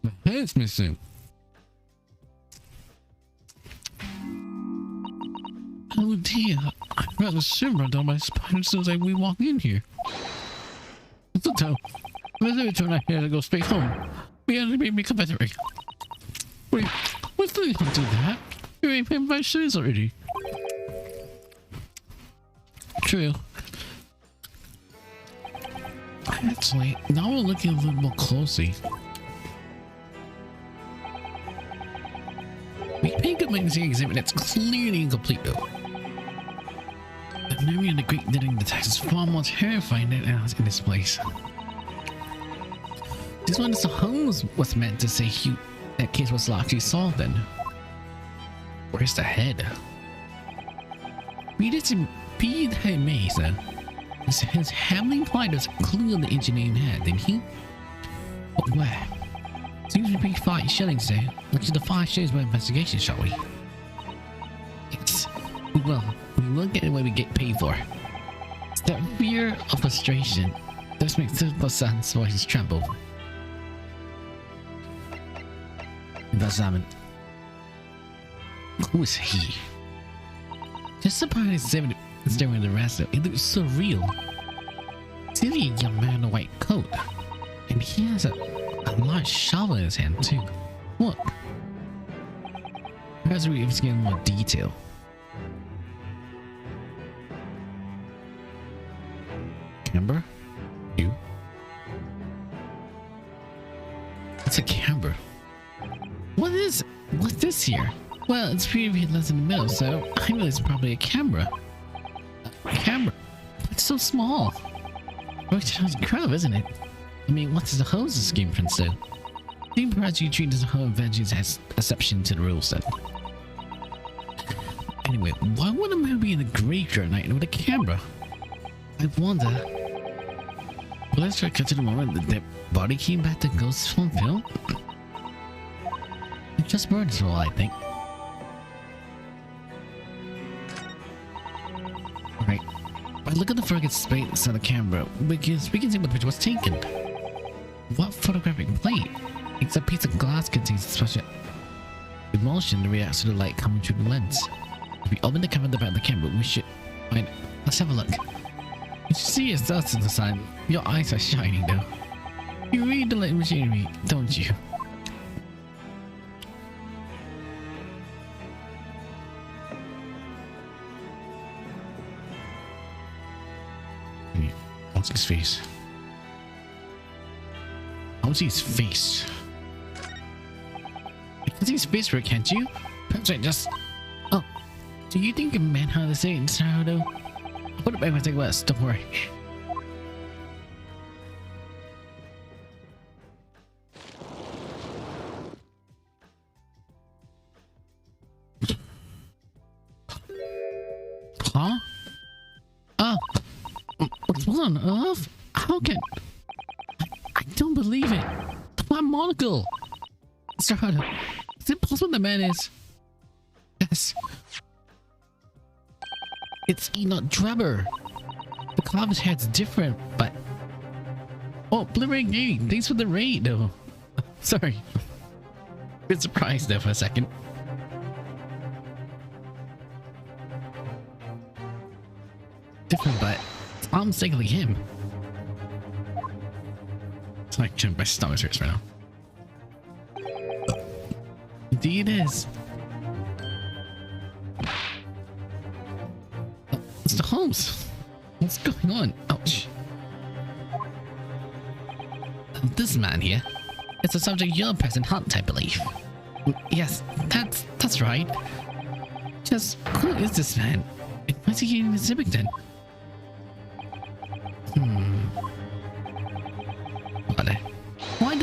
The head's missing. Oh dear, I felt a shiver down my spine as soon as we walked in here. So tell, let's return out here to go straight home. We had to make me confederate. Wait, what's the hell do that? You ain't paying my shoes already. True. Actually, now we're looking a little more closely. We pick up the exhibit that's clearly incomplete though. The memory of the great knitting attack is far more terrifying than else in this place. This one is the Holmes was meant to say that case was largely solved then. Where's the head? Be that it may, sir. His heavily implied was a clue on the engineering head, didn't he? But where? Seems to be 5 shillings there. Let's do the 5 shillings by investigation, shall we? Yes. We will get what we get paid for. It's that fear of frustration that makes the son's voices tremble. Simon. Who is he? Just surprised staring at the rest of it. It looks so real. It's really a young man in a white coat. And he has a large shovel in his hand too. Look. Perhaps we have to get more detail. Camber? You? It's a camber. What's this here? Well, it's pretty less in the middle, so I know it's probably a camera. A camera? It's so small. It's incredible, isn't it? I mean, what's the hose scheme, Prince, though? I think perhaps you treat this whole invention as exception to the rules, then. Anyway, why would a man be in the graveyard at night with a camera? I wonder. Well, let's try to cut to the moment that the body came back to ghost from film. It just burns all, I think. Alright. By looking at the focus space on the camera, we can see what the picture was taken. What photographic plate? It's a piece of glass contains a special emulsion that reacts to the light coming through the lens. If we open the cover at the back of the camera, we should find. Let's have a look. You see it's dust in the sun. Your eyes are shining though. You read the light machinery, don't you? What's his face? I want to see his face. I can see his face for it, can't you? Perhaps I just... Oh, do you think a man how to say it in Sarado? I'll put it back when I take a list, don't worry. Huh? Oh, what on earth? How can... I don't believe it. My monocle. Sarado, is it possible the man is... Yes. It's Enoch Drebber. The color of his hair's different, but... Oh, Blimmering Gaming, thanks for the raid, though. Sorry. Bit surprised there for a second. Different, but I'm mistakenly him. It's like my stomach hurts right now. Indeed it is. Oh, Mr. Holmes, what's going on? Ouch. This man here, it's a subject you're present hunt, I believe. Yes, that's right. Just who is this man? Why is he here in the exhibit then? Why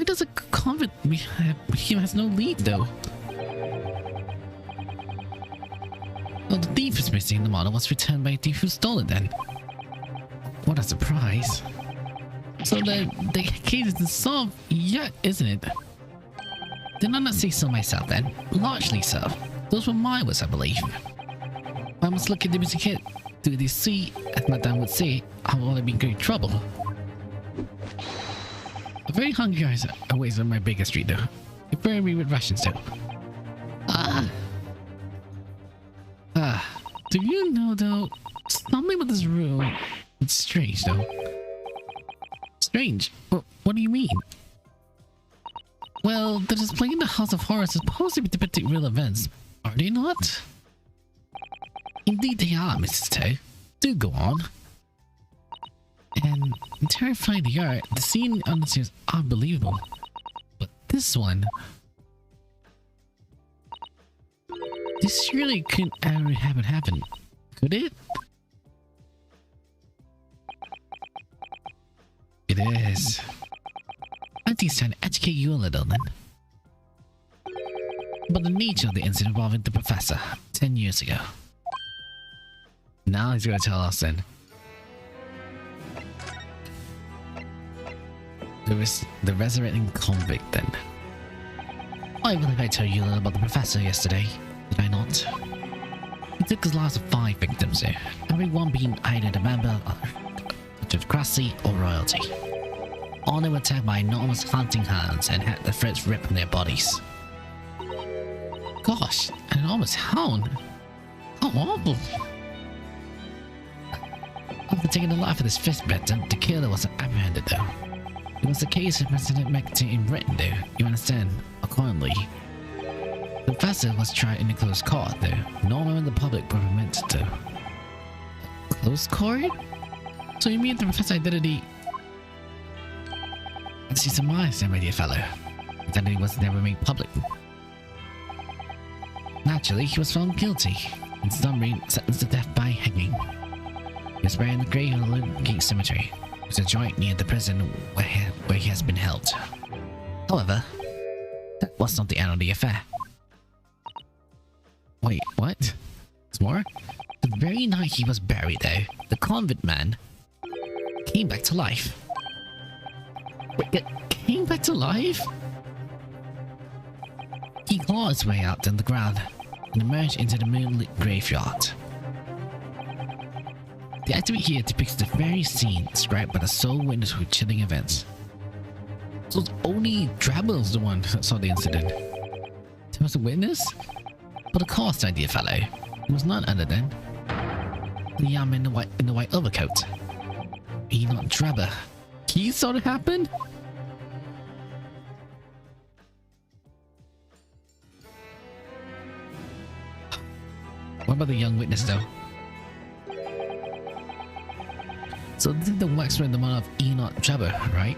does a convent he has no lead though? Well, the thief is missing. The model was returned by a thief who stole it then. What a surprise. So the case isn't solved yet, isn't it? Did I not say so myself then? Largely so. Those were my words, I believe. I must look at the missing kid. Do they see, as Madame would say, I will be in great trouble. A very hungry eyes awaits on my baker street though. Preparing me with rations too. Do you know though, something about this room, it's strange though. Strange? What do you mean? Well, the display in the House of Horrors is supposed to be depicting real events, are they not? Indeed they are, Mrs. Toe. Do go on. And terrifying they are, the scene on the scene is unbelievable. But this one... This surely couldn't ever happen, could it? It is. I think it's time to educate you a little then. About the nature of the incident involving the professor 10 years ago. Now he's going to tell us then. The resurrecting convict then. I believe I told you a little about the professor yesterday, did I not? He took his lives of 5 victims there, every one being either a member of aristocracy or royalty. All they were attacked by enormous hunting hounds and had their throats ripped from their bodies. Gosh, an enormous hound? How awful! After taking the life of this fifth victim, the killer was apprehended though. It was the case of President McT in Britain though, you understand, accordingly. The professor was tried in a closed court though, no one in the public were permitted to. Closed court? So you mean the professor's identity... As you surmised then, my dear fellow, his identity was never made public. Naturally, he was found guilty, and summary sentenced to death by hanging. He was buried in the grave of the Lone Gate Cemetery, which is a joint near the prison where he has been held. However, that was not the end of the affair. Wait, what? There's more? The very night he was buried though, the convict man came back to life. Wait, came back to life? He clawed his way out on the ground and emerged into the moonlit graveyard. The activity here depicts the very scene described by the sole witness with chilling events. So it's only Drebber was the one that saw the incident. There was a witness? But of course, my dear fellow, it was none other than the young man in the white overcoat. Enoch Drebber. He saw it happen? What about the young witness though? So this is the wax ring the mother of Enoch Drebber, right?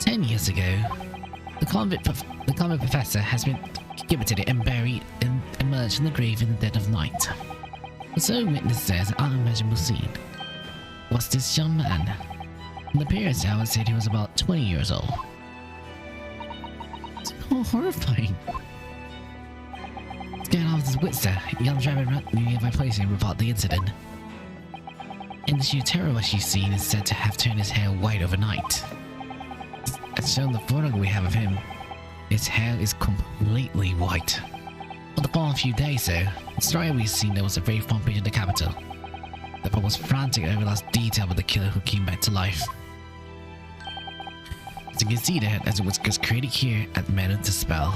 10 years ago, the convict professor has been gibbetted and buried and emerged from the grave in the dead of night. The sole witness says an unimaginable scene. Was this young man? In the appearance, I would say he was about 20 years old. It's so horrifying. Scared off his wits there, young Drebber ran to the nearby place and reported the incident. And the sheer terror she's seen is said to have turned his hair white overnight. As shown the photo we have of him, his hair is completely white. For the following few days though, the story we've seen there was a very front page of the capital. The pub was frantic over last detail with the killer who came back to life. As you can see that, as it was just created here at Man with the Spell.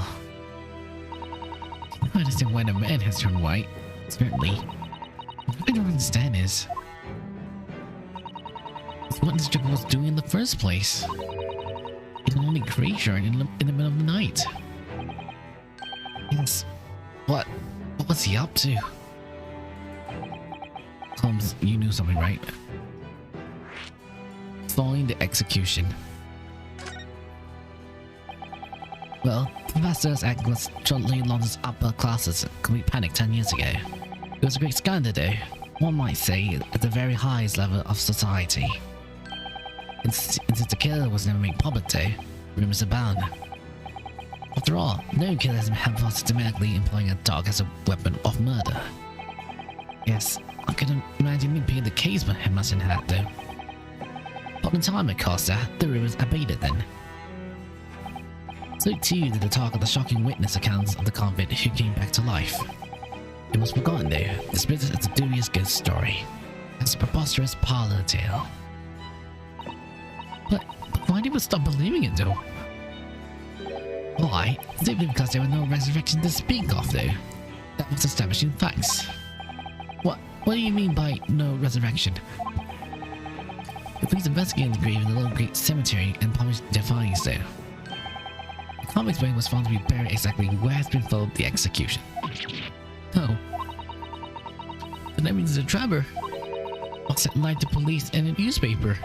I understand why the man has turned white, certainly. What I don't understand is what this Drebber was doing in the first place. In an only graveyard in the middle of the night. Yes. What was he up to? Holmes, you knew something, right? Following the execution. Well, the professor's act was shortly London's upper classes complete panic 10 years ago. It was a great scandal though, one might say at the very highest level of society. And since the killer was never made public though, rumors abound. After all, no killer has been systematically employing a dog as a weapon of murder. Yes, I can imagine him being the case but he mustn't have though. But the time it cost that, the rumors abated then. So too did the talk of the shocking witness accounts of the convict who came back to life. It was forgotten though, dismissed as a dubious ghost story, as a preposterous parlor tale. But why did people stop believing it though? Why? Simply because there was no resurrection to speak of though. That was establishing facts. What do you mean by no resurrection? The police investigated the grave in the local Great Cemetery and published their findings there. The convict's body was found to be buried exactly where it's been followed the execution. Oh. Then that means the Drebber was set light to police and a newspaper.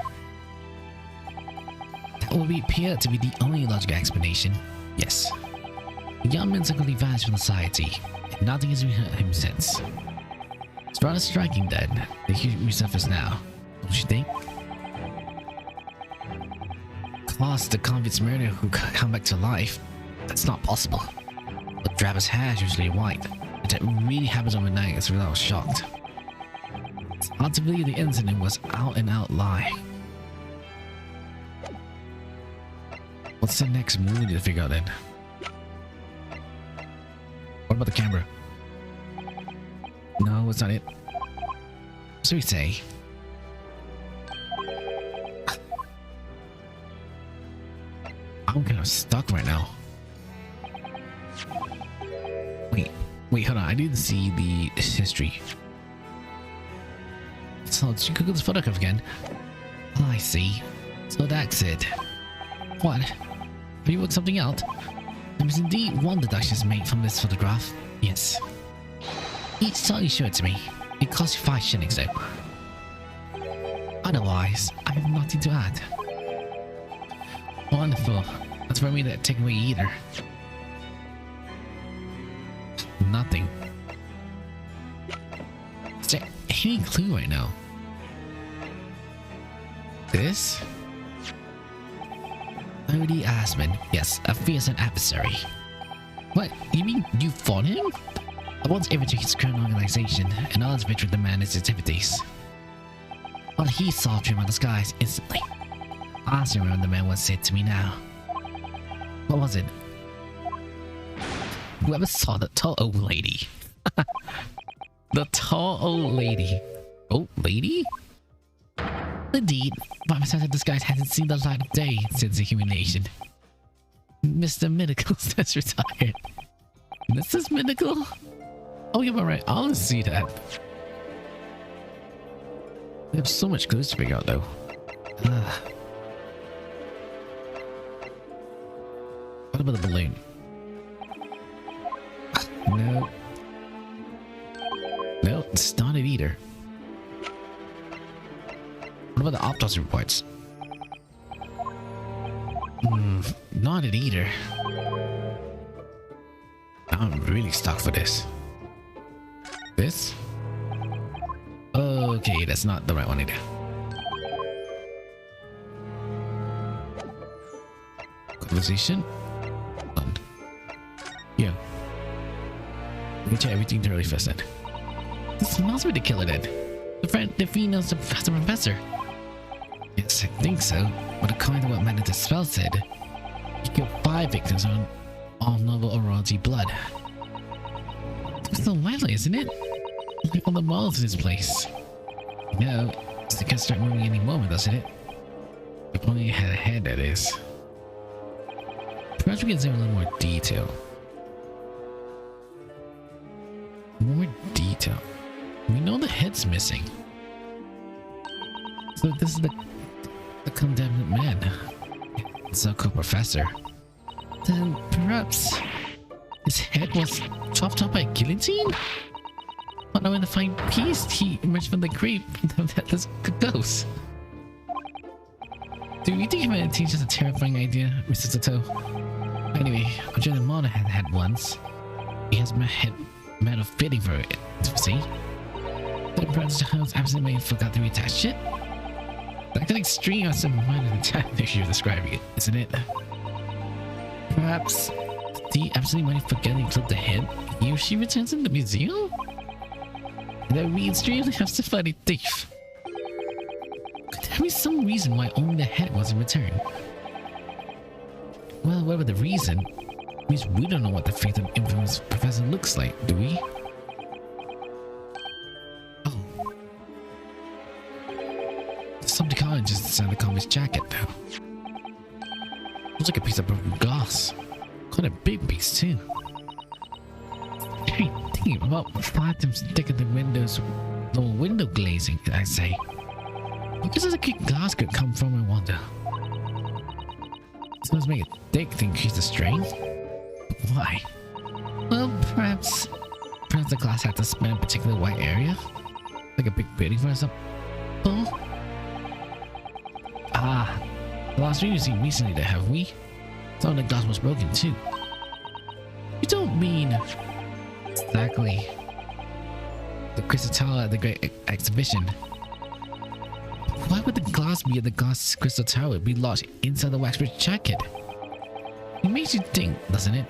That would appear to be the only logical explanation. Yes. The young man suddenly vanished from society, and nothing has been heard of him since. It's rather striking then that he resurfaced now, don't you think? Cause the convict's murderer who come back to life, that's not possible. But Drebber's hair is usually white, and that really happens overnight is without shocked. It's hard to believe the incident was out and out lie. What's the next move we need to figure out then? What about the camera? No, it's not it. So we say. I'm kind of stuck right now. Wait, hold on. I need to see the history. So let's Google this photograph again. Oh, I see. So that's it. What? Have you worked something out? There is indeed one deduction made from this photograph. Yes. Each time you show it to me, it costs you 5 shillings though. Otherwise, I have nothing to add. Wonderful. That's for me that take away either. Nothing. Is there any clue right now? This? Odie Asman. Yes, a fearsome adversary. What? You mean you fought him? I once infiltrated his current organization, and others betrayed the man his activities. But he saw through my disguise instantly. I still remember the man once said to me now. What was it? Whoever saw the tall old lady. The tall old lady. Old lady? Indeed, but my sense of disguise hasn't seen the light of day since the humiliation. Mr. Minicles has retired. Mrs. Minicle? Oh, yeah, all right. I'll see that. There's so much clues to figure out, though. What about the balloon? No. No, it's not it either. What about the autopsy reports? Not it either. I'm really stuck for this. This? Okay, that's not the right one either. Conversation? None. Yeah. Let me check everything thoroughly first then. This must be the killer then. The female's the professor. Yes, I think so. But according to what Manager's spell said, he killed 5 victims on all noble or royalty blood. It's so lively, isn't it? Like all the walls in this place. You know, it's not gonna start moving any moment, doesn't it? If only it had a head, that is. Perhaps we can see a little more detail. More detail. We know the head's missing. So this is the condemned man. So-called professor. Then perhaps his head was chopped up by a guillotine? But now in the fine piece, he emerged from the grave of the headless ghost. Do you think humanity is just a terrifying idea, Mr. Sato? Anyway, a General Mona had once. He has my head made of fitting for it, see? But perhaps the house absolutely forgot to reattach it? Like an extreme of some minor attack if you're describing it, isn't it? Perhaps Do you absolutely mind forgetting to clip the head? He or she returns in the museum? That means extremely justified thief. Could there be some reason why only the head wasn't returned? Well, whatever the reason, it means we don't know what the fate of infamous professor looks like, do we? Oh. There's some just inside the comics jacket, though. Looks like a piece of broken glass. Quite a big piece, too. Hey, thinking about 5 times thicker than the window glazing, I say. Where does a thick glass could come from, I wonder? It's supposed to make it thick to increase the strength? But why? Well, perhaps the glass had to span a particular white area? Like a big building for example? Ah, the last video we've seen recently there, have we? Some of the glass was broken too. You don't mean exactly the crystal tower at the Great Exhibition? Why would the glass be at the glass crystal tower be lodged inside the waxbridge jacket? It makes you think, doesn't it?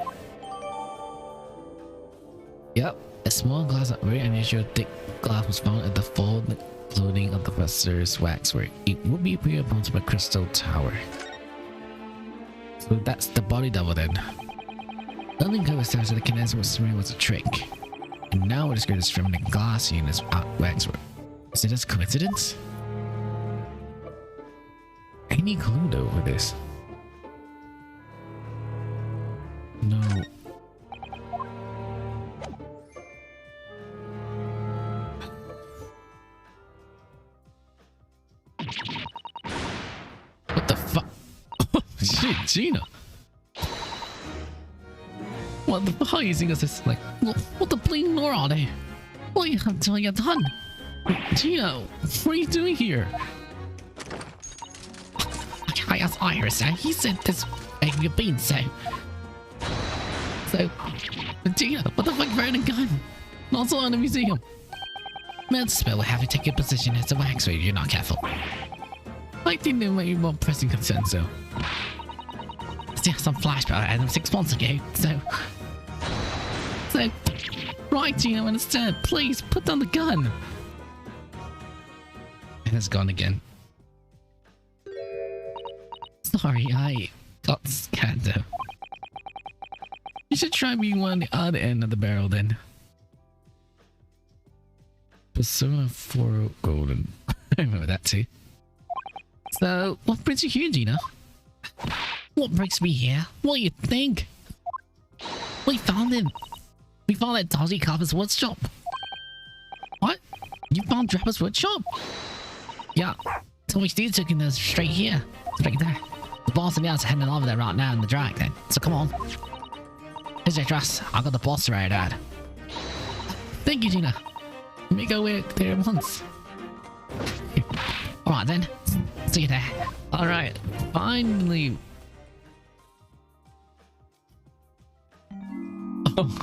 Yep, a small glass of very unusual thick glass was found at the fold clothing of the professor's waxwork. It would be appeared upon the crystal tower. So that's the body double then. Early cover established that the condenser was a trick, and now it is going to stream the glass units out waxwork. Is it just coincidence? Any clue though with this? No. What the fuck? Shit, Gina. What the fuck is this? Like, what the bleeding lore are they? What until you're done? Gina, what are you doing here? I asked Iris, he said this you've been so. Gina, what the fuck, wearing a gun? Also in the museum. Spell will have you take your position as a wax if you're not careful. I think there might be more pressing concerns though. Still some flashback I had them 6 months ago, so. Right, Gina, understand. Please put down the gun. And it's gone again. Sorry, I got scared though. You should try being on the other end of the barrel then. Persona 4 Golden. I remember that too. So, what brings you here, Gina? What brings me here? What do you think? We found him. We found that dodgy Carpenter's woodshop. What? You found Drebber's woodshop? Yeah. So we still took him straight here. Straight there. The boss and the others are heading over there right now in the drag then. So come on. Here's your address. I got the boss right out. Thank you, Gina. Let me go there once. Alright then. See you there. Alright. Finally. Oh,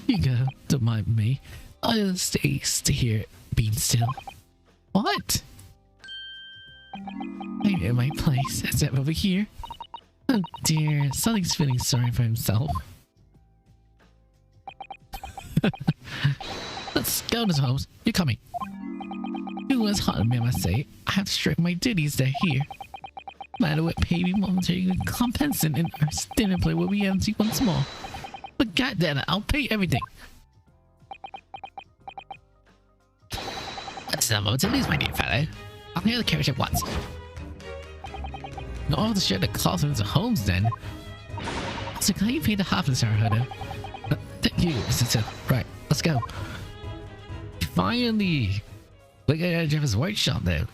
you go. Don't mind me. I'll stay here being still. What? I know my place. Is that over here? Oh dear. Sully's feeling sorry for himself. Let's go to homes. You're coming. It was hard on me, I must say. I have to strike my duties there here. No matter what, pay me momentarily compensate and our dinner plate will be empty once more. But goddamn it, I'll pay everything. That's not moment to lose, my dear fellow. I'll hear the carriage at once. Not all to share the cost of his homes then. So can you pay the half of this, Hodo? Thank you, Mr. Till. Right, let's go. Finally! Look at Jeff's workshop though.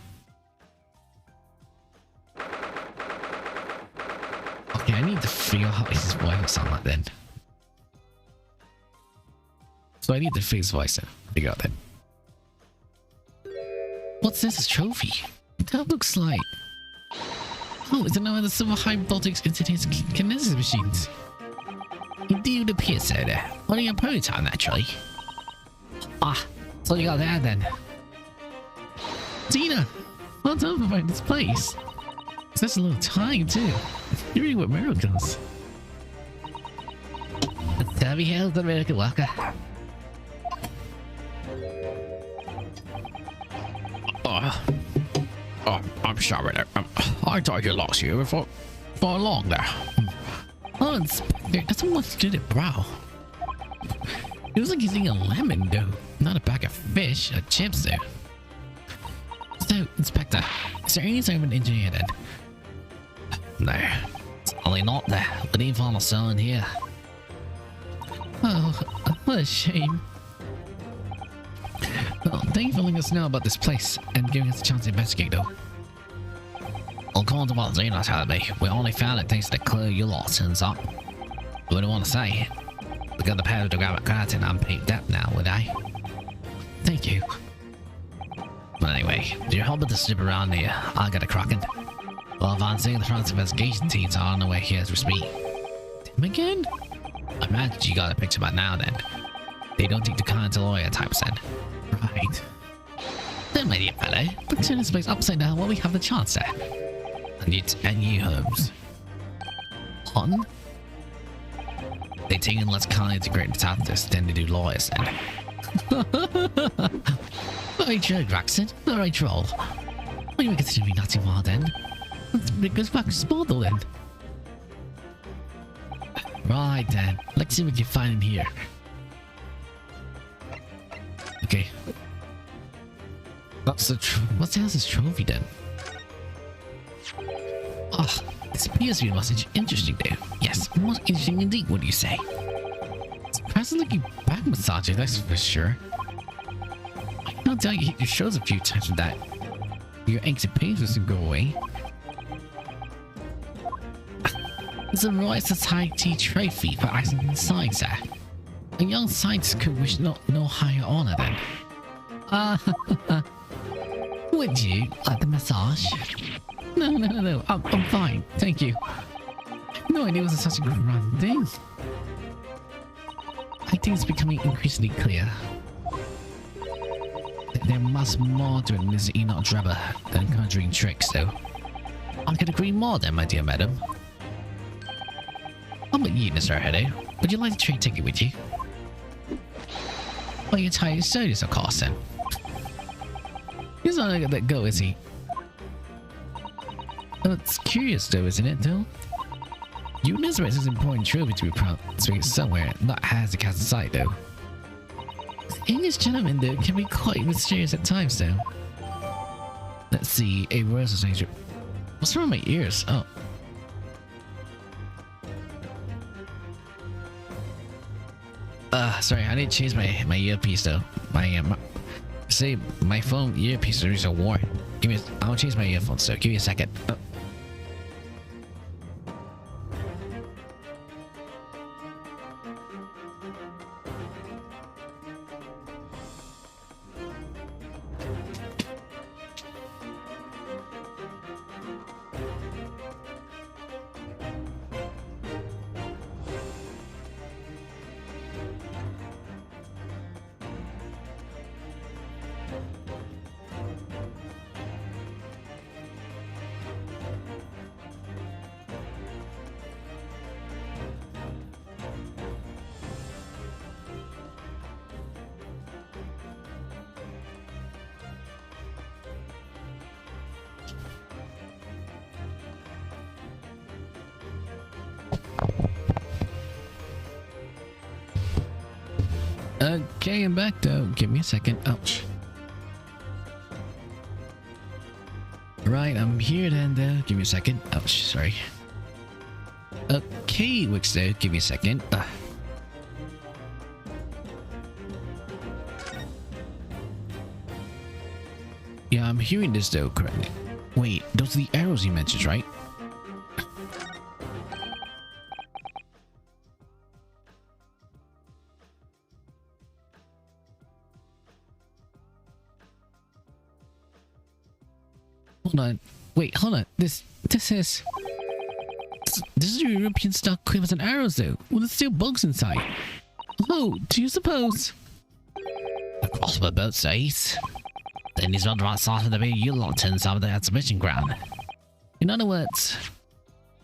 Okay, I need to figure out how his voice will sound like then. So I need to fix his voice and figure out that. What's this? A trophy? That looks like. Oh, is it another silver high voltage instantaneous kinesis machines? Indeed, it appears so there. Running a prototype, naturally. Ah, so you got that then. Tina, well done for finding this place. That's a little time too. You're really what miracles. Have you held the miracle worker? I'm sorry there. I thought you lost you for long there. Oh, Inspector, that's almost did it, bro. It was like he's eating a lemon, though. Not a bag of fish, or chips, though. So, Inspector, is there any sign of an engineer then? No, it's only not there. We didn't find a cell in here. Oh, what a shame. Well, thank you for letting us know about this place and giving us a chance to investigate, though. According to what Xena told me, we only found it thanks to the clue you lot turns up. What do you want to say? We got the power to grab a curtain and peeked up now, would I? Thank you. But anyway, do you help with the slip around here? I got a cracking. Well, if I'm seeing the front investigation teams are on the way here as we speak. Him again? I imagine you got a picture by now then. They don't take the kind to lawyer types then. Right. Then, my dear fellow, let's turn this place upside down while we have the chance there. And you, Holmes. On? They take in less kindly to great detectives than they do lawyers then. Very true, Gregson. Very troll. What do you consider me nothing more then? It goes back to Smallville then. Right then. Let's see what you find in here. Okay. That's the what's the hell's trophy then? Oh, this appears to be most interesting though. Yes, most interesting indeed, what do you say? It's impressive looking back massager, that's for sure. I can't tell you hit your shows a few times with that. Your aches and pains doesn't go away. It's a Royal Society trophy for excellent science there. A young scientist could wish no higher honor then. Would you like the massage? No, I'm fine, thank you. I had no idea it was such a grand thing. I think it's becoming increasingly clear that there must more to it than this Enoch Drebber than conjuring tricks, though. I could agree more then, my dear madam. How about you, Mr. Hedo? Would you like a train ticket with you? Well, you're tired of studies, of course, then. He's not gonna let go, is he? Oh, it's curious, though, isn't it, though? You Nazareth is an important trophy to be proud somewhere, not has the cast aside, though. English gentlemen, though, can be quite mysterious at times, though. Let's see, a Royal Society. What's wrong with my ears? Oh. Sorry, I need to change my earpiece, though. My phone earpiece is a war. I'll change my earphones, so give me a second. Oh. Okay, I'm back though. Give me a second. Ouch. Right, I'm here then though. Give me a second. Ouch, sorry. Okay, Wix though. Give me a second. Yeah, I'm hearing this though correctly. Wait, those are the arrows you mentioned, right? Hold on. Wait, hold on. This is European style quivers and arrows though. Well, there's still bugs inside. Oh, do you suppose? The crossbow boat says. Then he's on the right side of the bay you lot turns over the exhibition ground. In other words.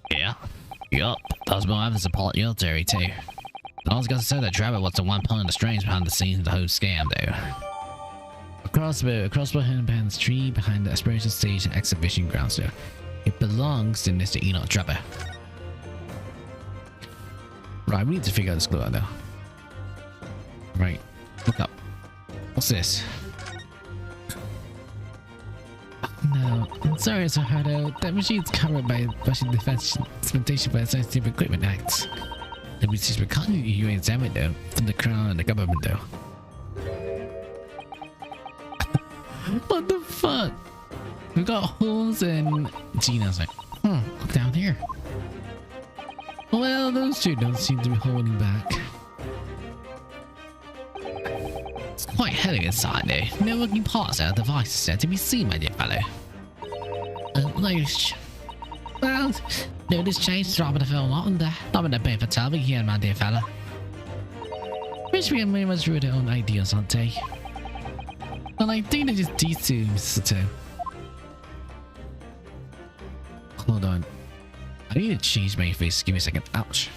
Yeah. Yup. Those more evidence support your theory too. I was gonna say that Drebber was the one pulling the strings behind the scenes of the whole scam, though. A crossbow hidden behind the tree behind the aspiration stage and exhibition grounds, though. It belongs to Mr. Enoch Drebber. Right, we need to figure out this clue out, though. Right, look up. What's this? No, I'm sorry, Sir Hardo. That machine's covered by Russian Defense Instrumentation by the Scientific Equipment Act. The British were calling you examined, though, from the Crown and the government, though. What the fuck? We got holes in... Gina's like, look down here. Well, those two don't seem to be holding back. It's quite heavy inside there. No working parts and devices are to be seen, my dear fellow. Well, no, this change dropping the film not in the paper tell me here, my dear fellow. Wish we had made much through their own ideas, aren't they? Well, I think they're just these two, Mr. Toe. Hold on. I need to change my face. Give me a second. Ouch.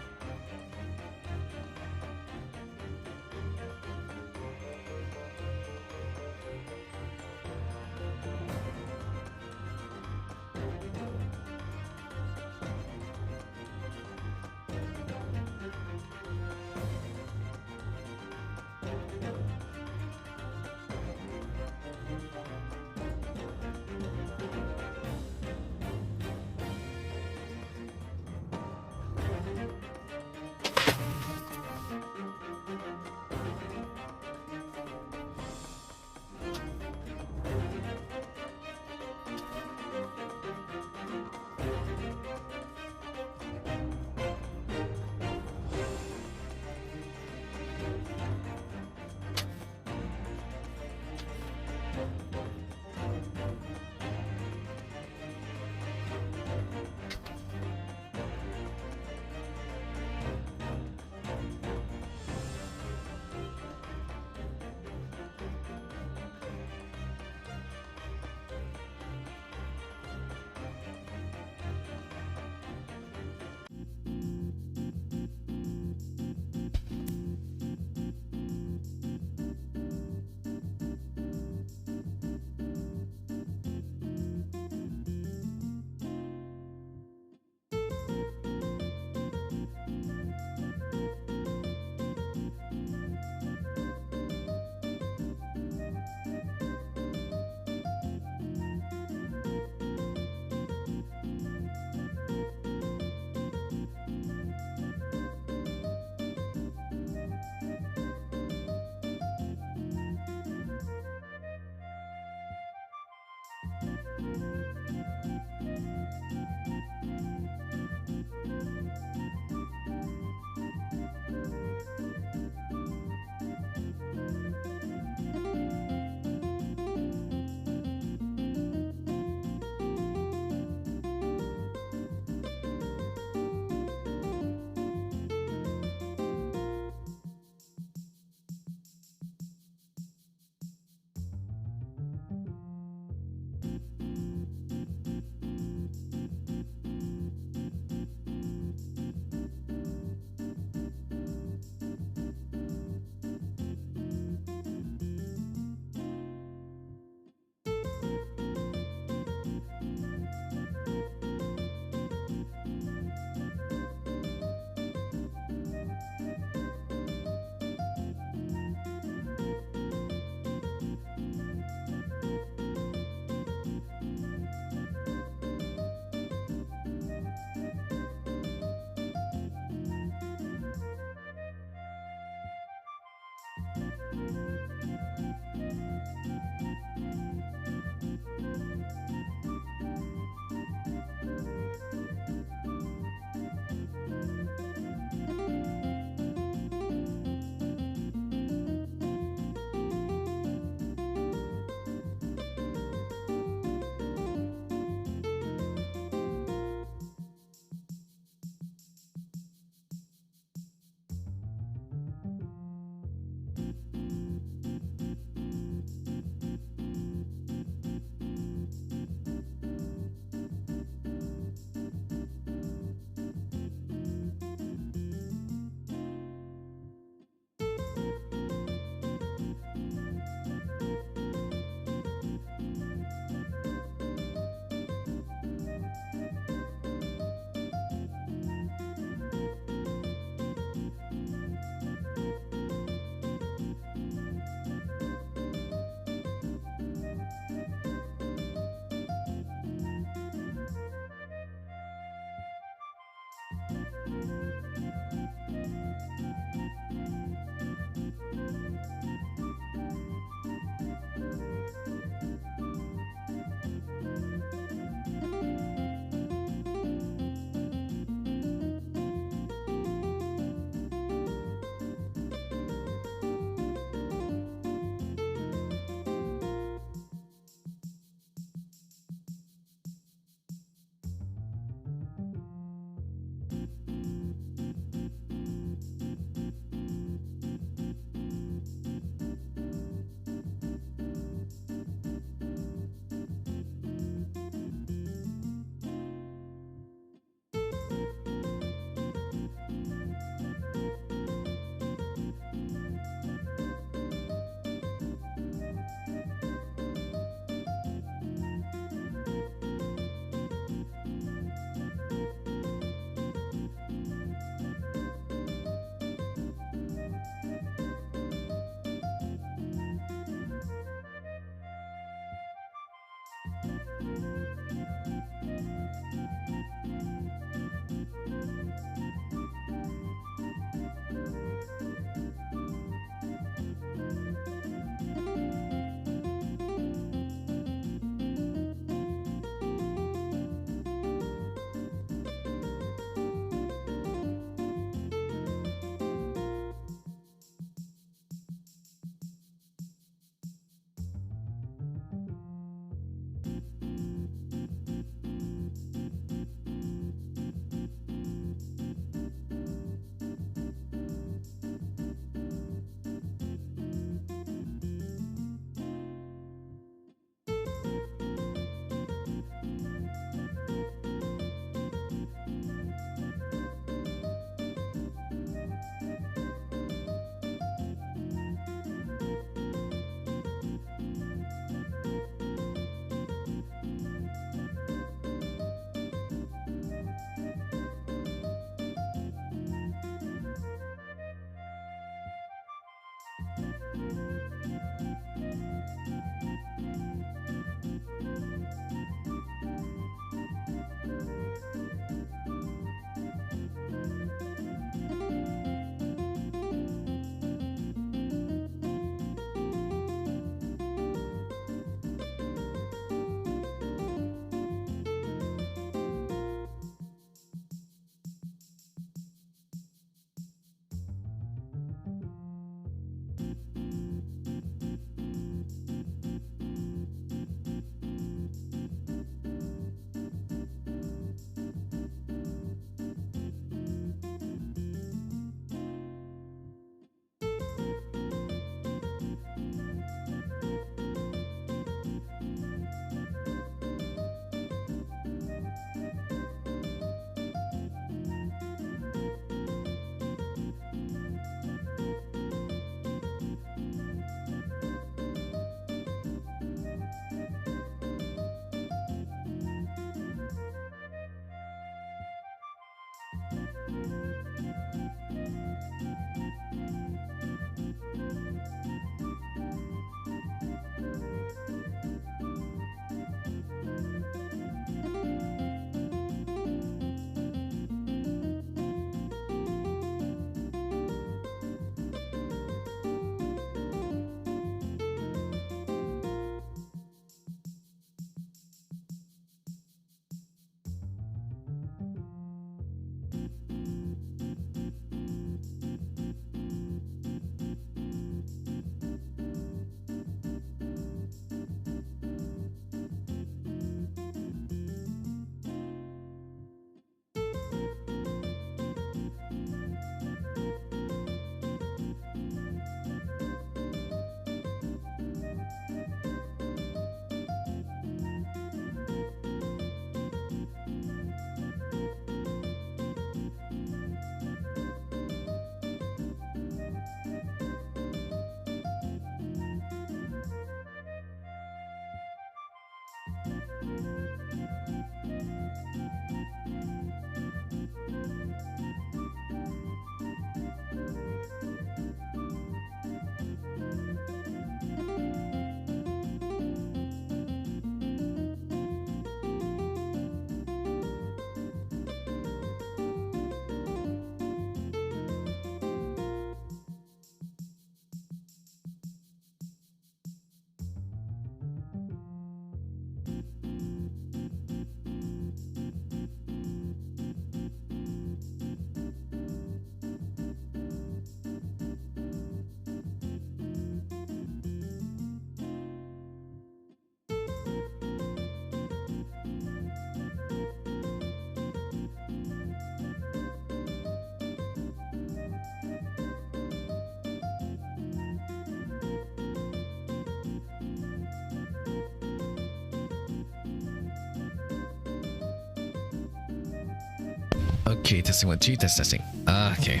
Okay, testing 1, 2, testing. Okay.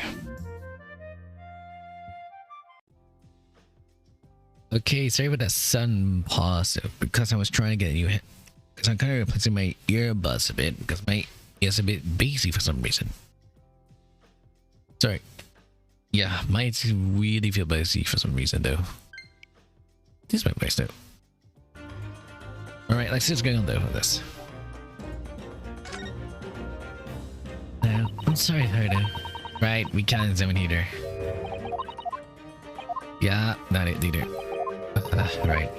Okay, sorry about that sudden pause because I was trying to get a new hit. Because I'm kind of replacing my earbuds a bit because my ears a bit bassy for some reason. Sorry. Yeah, mine really feel bassy for some reason though. This is my voice though. Alright, let's see what's going on though with this. No, I'm sorry, Hardo. Right, we can't examine heater. Yeah, not it either. Right.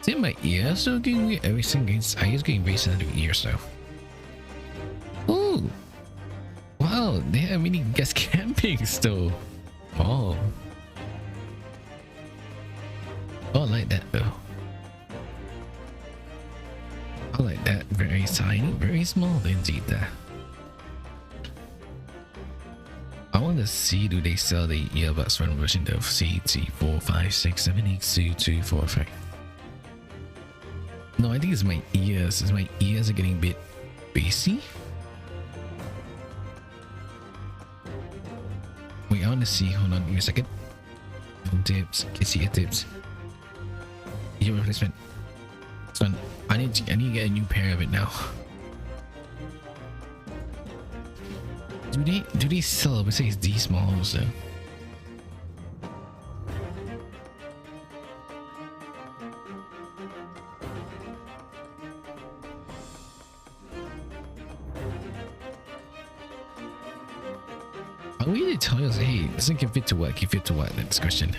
See my ears still getting everything against I is getting very sensitive ears though. Ooh. Wow, they have many guest camping still. Oh. Oh, I like that though. I like that. Very tiny, very small indeed there. I want to see, do they sell the earbuds run version of CT4, 5, 6, 7, 8, 2, 2, 4, 5. No, I think it's my ears. My ears are getting a bit bassy. Wait, I want to see. Hold on, give me a second. Tips. Can see your tips. Ear replacement. So I need to get a new pair of it now. Do they sell besides these models though? Are we to tell us, hey, this thing can fit to what? Can fit to what? Next question.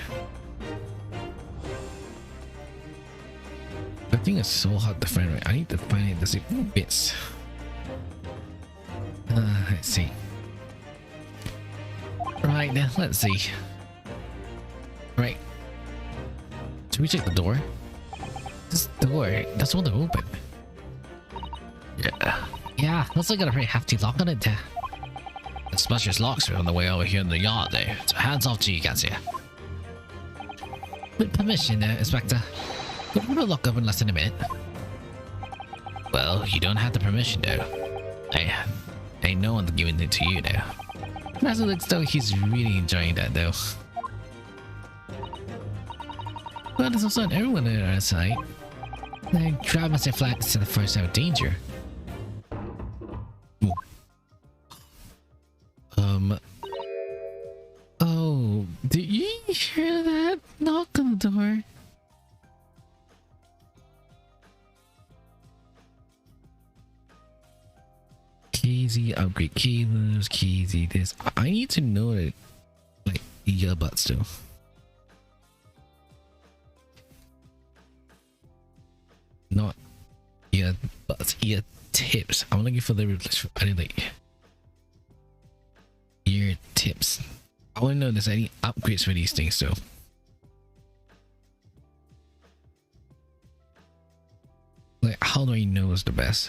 The thing is so hard to find, right? I need to find it. Does it fits? Let's see. Right now, let's see. Right. Should we check the door? This door doesn't want to open. Yeah, looks like I got a very hefty lock on it. It smashes locks on the way over here in the yard there. So hands off to you guys here. With permission, Inspector. Could we lock up in less than a minute? Well, you don't have the permission though. Ain't no one giving it to you now. As it looks though, he's really enjoying that though. Well, there's also everyone on our side. They grab us and flags to the first sign of danger. Ooh. Oh, did you hear that knock on the door? KZ upgrade cables, KZ this. I need to know it, like earbuds though. Not earbuds, ear tips. I'm looking for the replacement. I need like ear tips. I want to know if there's any upgrades for these things though. Like, how do I know is the best?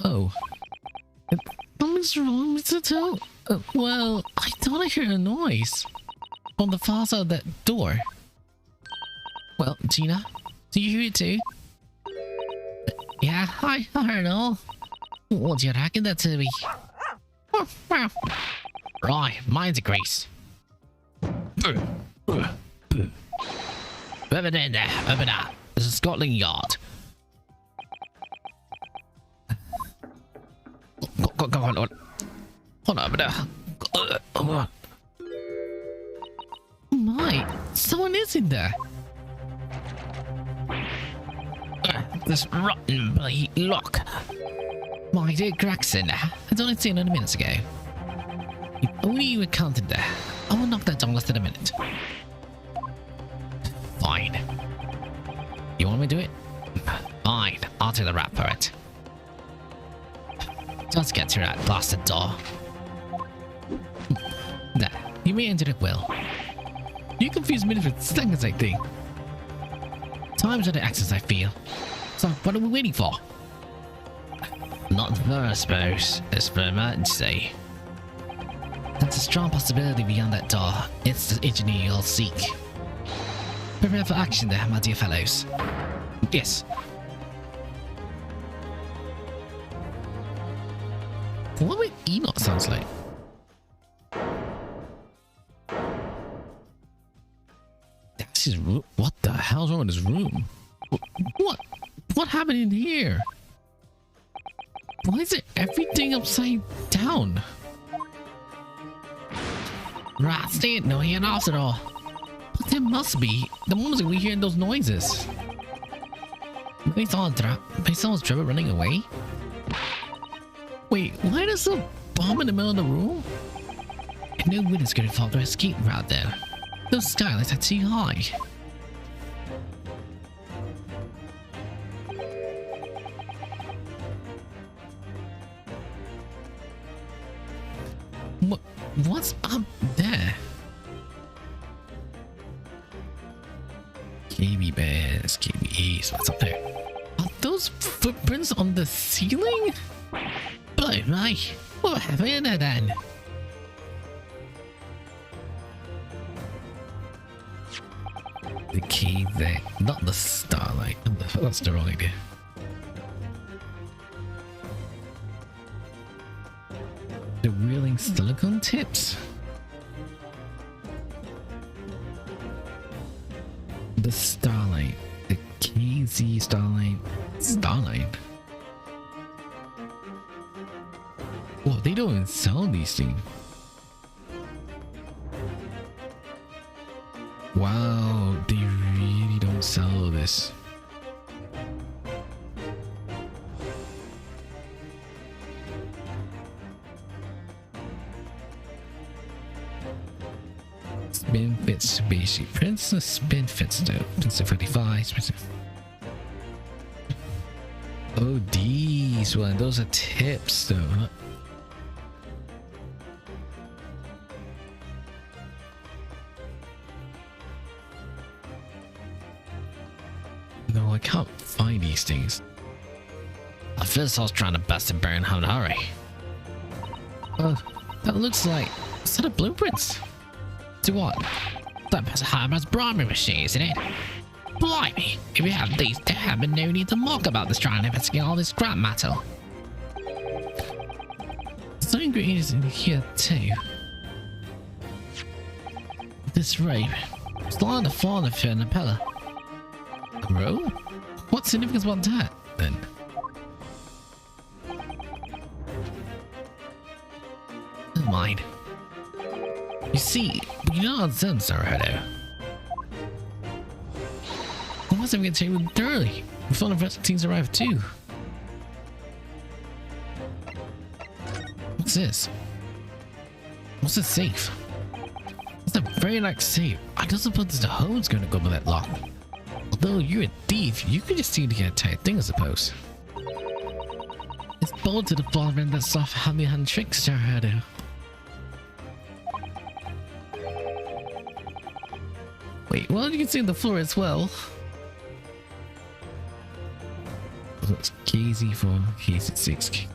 Oh. Something's wrong, Mr. Toe. Well, I thought I heard a noise from the far side of that door. Well, Gina, do you hear it too? Yeah, I heard it all. What do you reckon that to be? Right, mine's a grace. Over there, over there. This is Scotland Yard. Go on. Hold on over there. Hold on. My, someone is in there. This rotten bloody lock. My dear Gregson, I'd only seen it a minute ago. If only you had counted there, I will knock that down less than a minute. Fine. You want me to do it? Fine, I'll take the rap for it. Let's get through that blasted door. There, you may enter it well. You confuse minutes with seconds, I think. Times are the actions I feel. So, what are we waiting for? Not for, I suppose. It's for emergency. That's a strong possibility beyond that door. It's the engineer you'll seek. Prepare for action there, my dear fellows. Yes. What would Enoch sounds like? That's his room. What the hell's wrong with his room? What happened in here? Why is it everything upside down? Right, stay it, no hand off at all. But there must be. The moment we hear those noises. Maybe someone's Drebber running away? Wait, why does a bomb in the middle of the room? And no witness could have followed the escape route there. Those skylights are too high. What's up there? KB bears, KBEs, what's up there? Are those footprints on the ceiling? Bloody my, what have we in there then? The cave there, not the starlight. That's the wrong idea. The reeling silicone tips. The starlight. The KZ starlight. Starlight? Whoa, they don't even sell these things. Wow, they really don't sell this. Spin fits basic princess, spin fits though. Princess 55, princess. Oh, these one, those are tips though. Huh? No, I can't find these things. At first I was trying to bust a burn in a hurry. Oh, that looks like a set of blueprints. To what? That's a high-mass bribery machine, isn't it? Blimey! If we had these, there had been no need to mock about this trying to investigate all this scrap metal. Some ingredients in here too. This rope. It's lying on the floor on the field and pillar. A rope? What's significance about that, then? Never mind. You see, you know how sense are Hello. Why must I get taken thoroughly? Before the rest of the teams arrive too. What's this? What's this safe? It's a very nice safe. I don't suppose the home's gonna go with that lock. Although you're a thief, you could just seem to get a tight thing, I suppose. It's bold to the fall around that soft hand tricks, Jarado. Wait, well, you can see on the floor as well. So it's KZ4, KZ6.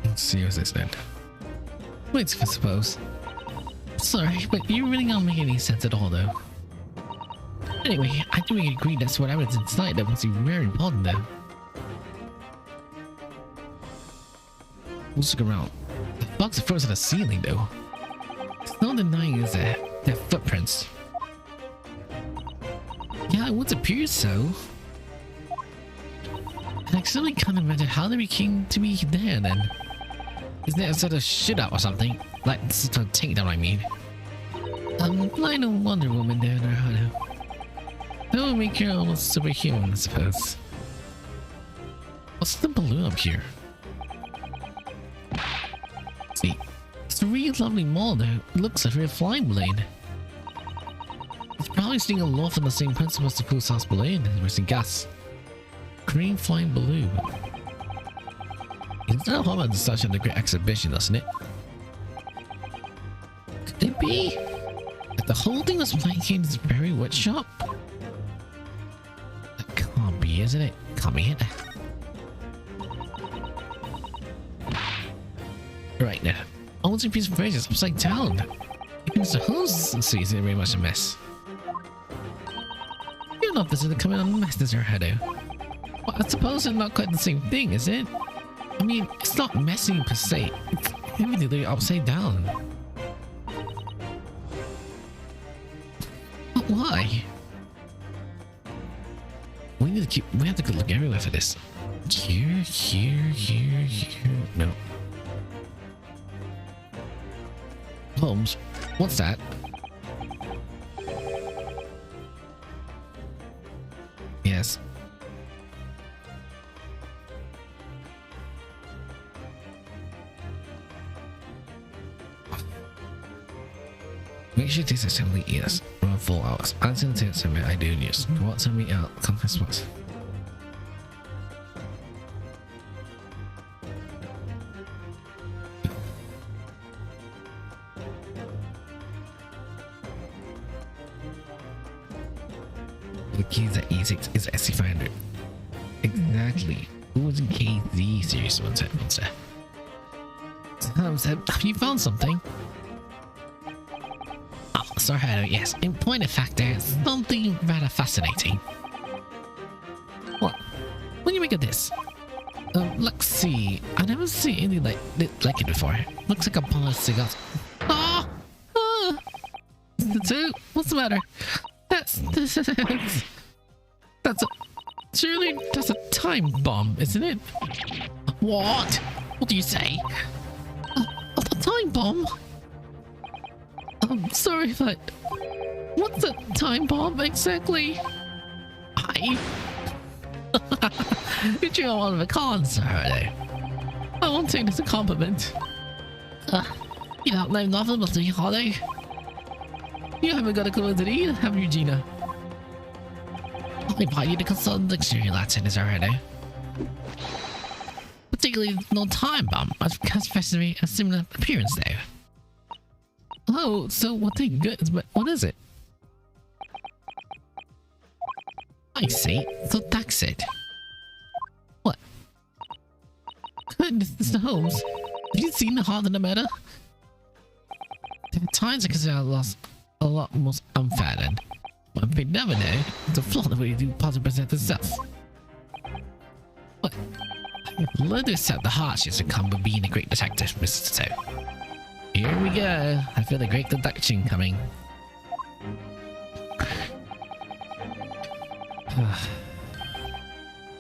Let's see what's this then. Wait, I suppose. Sorry, but you really don't make any sense at all, though. Anyway, I think we can agree that's whatever's inside that must be very important, though. Let's look around. The box is frozen to the ceiling, though. There's no denying is that they're footprints. Yeah, it would appear so. And I actually can't imagine how they came to be there then. Is there a sort of shootout or something? Like, this is a takedown, I mean. Like no Wonder Woman there in her huddle. That would make her almost superhuman, I suppose. What's the balloon up here? See, it's a really lovely mall though. It looks like a real flying balloon. It's probably sitting aloft on the same principle as the cool sauce balloon and racing gas. Green flying balloon. It's not home at such a great exhibition, doesn't it? Could it be that the whole thing was playing in this very wood shop? That can't be, isn't it? Can't be it. Right now. Almost a piece of furniture is upside down. Even Mr. Holmes sees it very much a mess. You're not visitor coming on a mess, Mr. Hadow. Well, I suppose it's not quite the same thing, is it? I mean, it's not messy per se. It's everything upside down. But why? We have to go look everywhere for this. Here. No. Holmes, what's that? Yes. Make sure this assembly is around 4 hours. Answer the test submit I do news. What's on me out? Conference was. The keys at E6 is SC500. Exactly. Who was in KZ series one set? Sam said, have you found something? Oh, sorry, yes. In point of fact, there's something rather fascinating. What? What do you make of this? Let's see. I never seen anything like it before. Looks like a bundle of cigars. Ah! So, what's the matter? Surely that's a time bomb, isn't it? What? What do you say? A time bomb? I'm sorry, but what's a time bomb exactly? You're one of a con, sir. I won't take this as a compliment. You don't know nothing about the holiday. You haven't got a clue to either, have you, Gina? I invite you to consult the dictionary Latin is already. Particularly no time bomb, as specifically a similar appearance there. Oh, so what they good, but what is it? I see, so that's it. What? Goodness, Mr. Holmes, have you seen the heart of the matter? There are times I consider I lost a lot most unfattened. But we never know, it's a flaw the way you do positive present itself. What? I've learned to accept the hardships that come with being a great detective, Mr. Toe. Here we go. I feel the great deduction coming.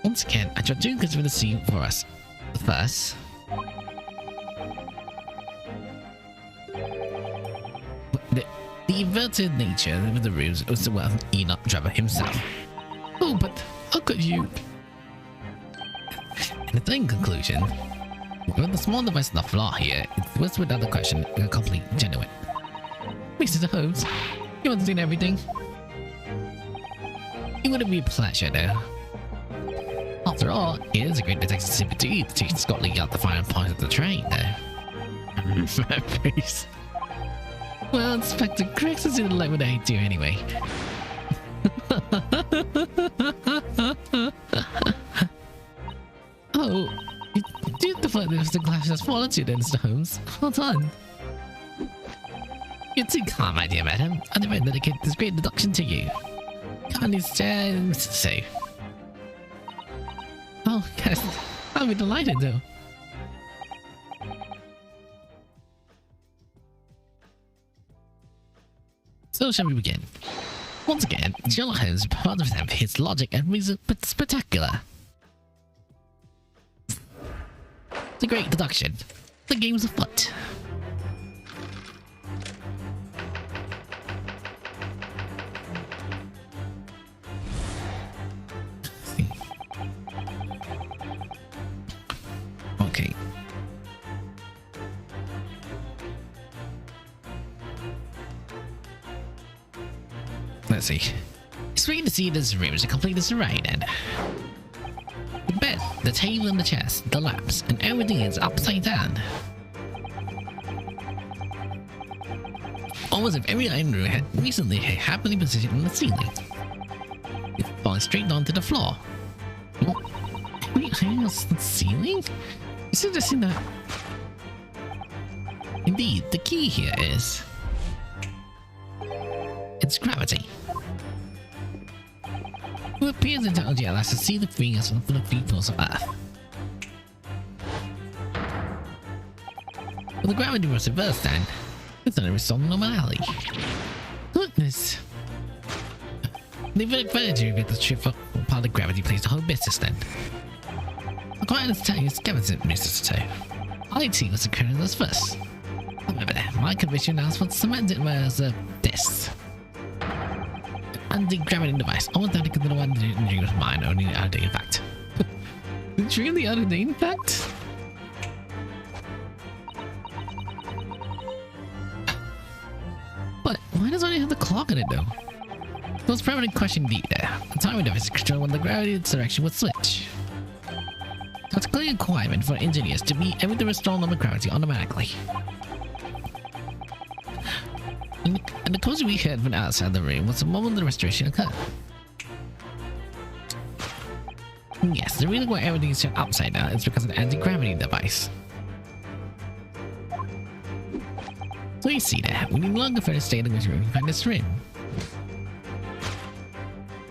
Once again, I tried to consider the scene for us. First, the inverted nature of the rooms was the work of Enoch Drebber himself. Oh, but how could you? In the conclusion, with the small device of the flaw here, it was without a question completely genuine. Mr. Holmes, you want to do everything? It wouldn't be a pleasure, though. After all, it is a great detective sympathy to teach Scotland out the final point of the train, though. Please. Well, Inspector Griggs is in the light with I do anyway. Oh, you did the fact that Mr. Glass has followed you then, Mr. Holmes. Well done. You're too calm, my dear madam. I never dedicate this great deduction to you. Kindly stand, Mr. Safe. Oh, yes. I'll be delighted, though. So shall we begin? Once again, Sherlock Holmes proud of them for his logic and reason but spectacular. The great deduction. The game's afoot. Okay. Let's see. It's great to see this room is a complete disarray then. The bed, the table and the chest, the lamps, and everything is upside down. Almost if every item room had recently happily positioned on the ceiling. It's falling straight onto the floor. What? Every item was on the ceiling? You suggesting that Indeed, the key here is... it's gravity. Who appears in technology allows us to see the fingers of the peoples of Earth. Well, the gravity was reversed then. It's not a restored normality. Goodness. The verity of the shift of part of gravity plays the whole business then. I quite understand your skepticism, Mr. Sato. IT was occurring as first. However, my conviction announcement cemented as this. Anti-gravity device. I want that to consider one dream of mine, only the other day in fact. The dream the other day in fact? But why does it only have the clock in it though? It was permanent question indeed there. The timing device is control when the gravity direction would switch. That's a clear requirement for engineers to be able to restore normal gravity automatically. And the closing we heard from outside the room was the moment the restoration occurred. Yes, the reason why everything is turned upside down is because of the anti-gravity device. So you see there, we no longer further state in which room we find this room.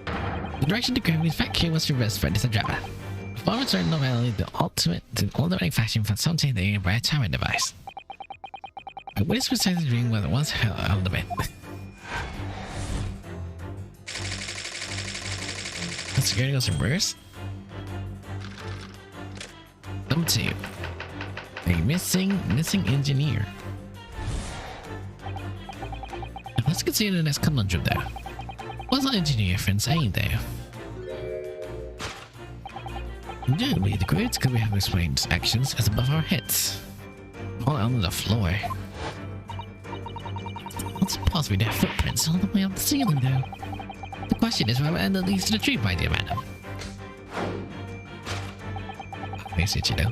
The direction of gravity vacuum was reversed by this Drebber. Before returning normality, the automatic fashion for something they by a timing device. I witnessed precisely the dream where it once held on the bed. The security was reversed. Number 2. A missing engineer. Let's consider the next conundrum though. What's our engineer friend saying there? Indubitably, the grids could we have explained actions as above our heads. All on the floor. What's possibly their footprints all the way up the ceiling though? The question is whether end that leads to the truth, my dear madam. Face it, you know.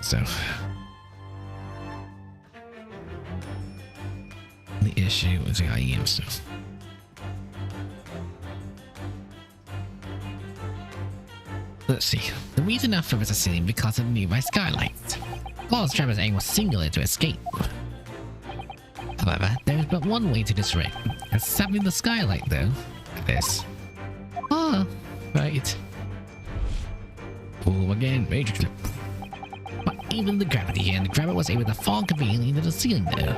So the issue is the IEM stuff. Let's see. The reason after was a ceiling because of the nearby skylights. Whilst Drebber's aim was singular to escape. However, there is but one way to this ring. It's sapping the skylight though. Like this. Ah, right. Oh, again, major clip. But even the gravity and the Drebber was able to fall conveniently into the ceiling there,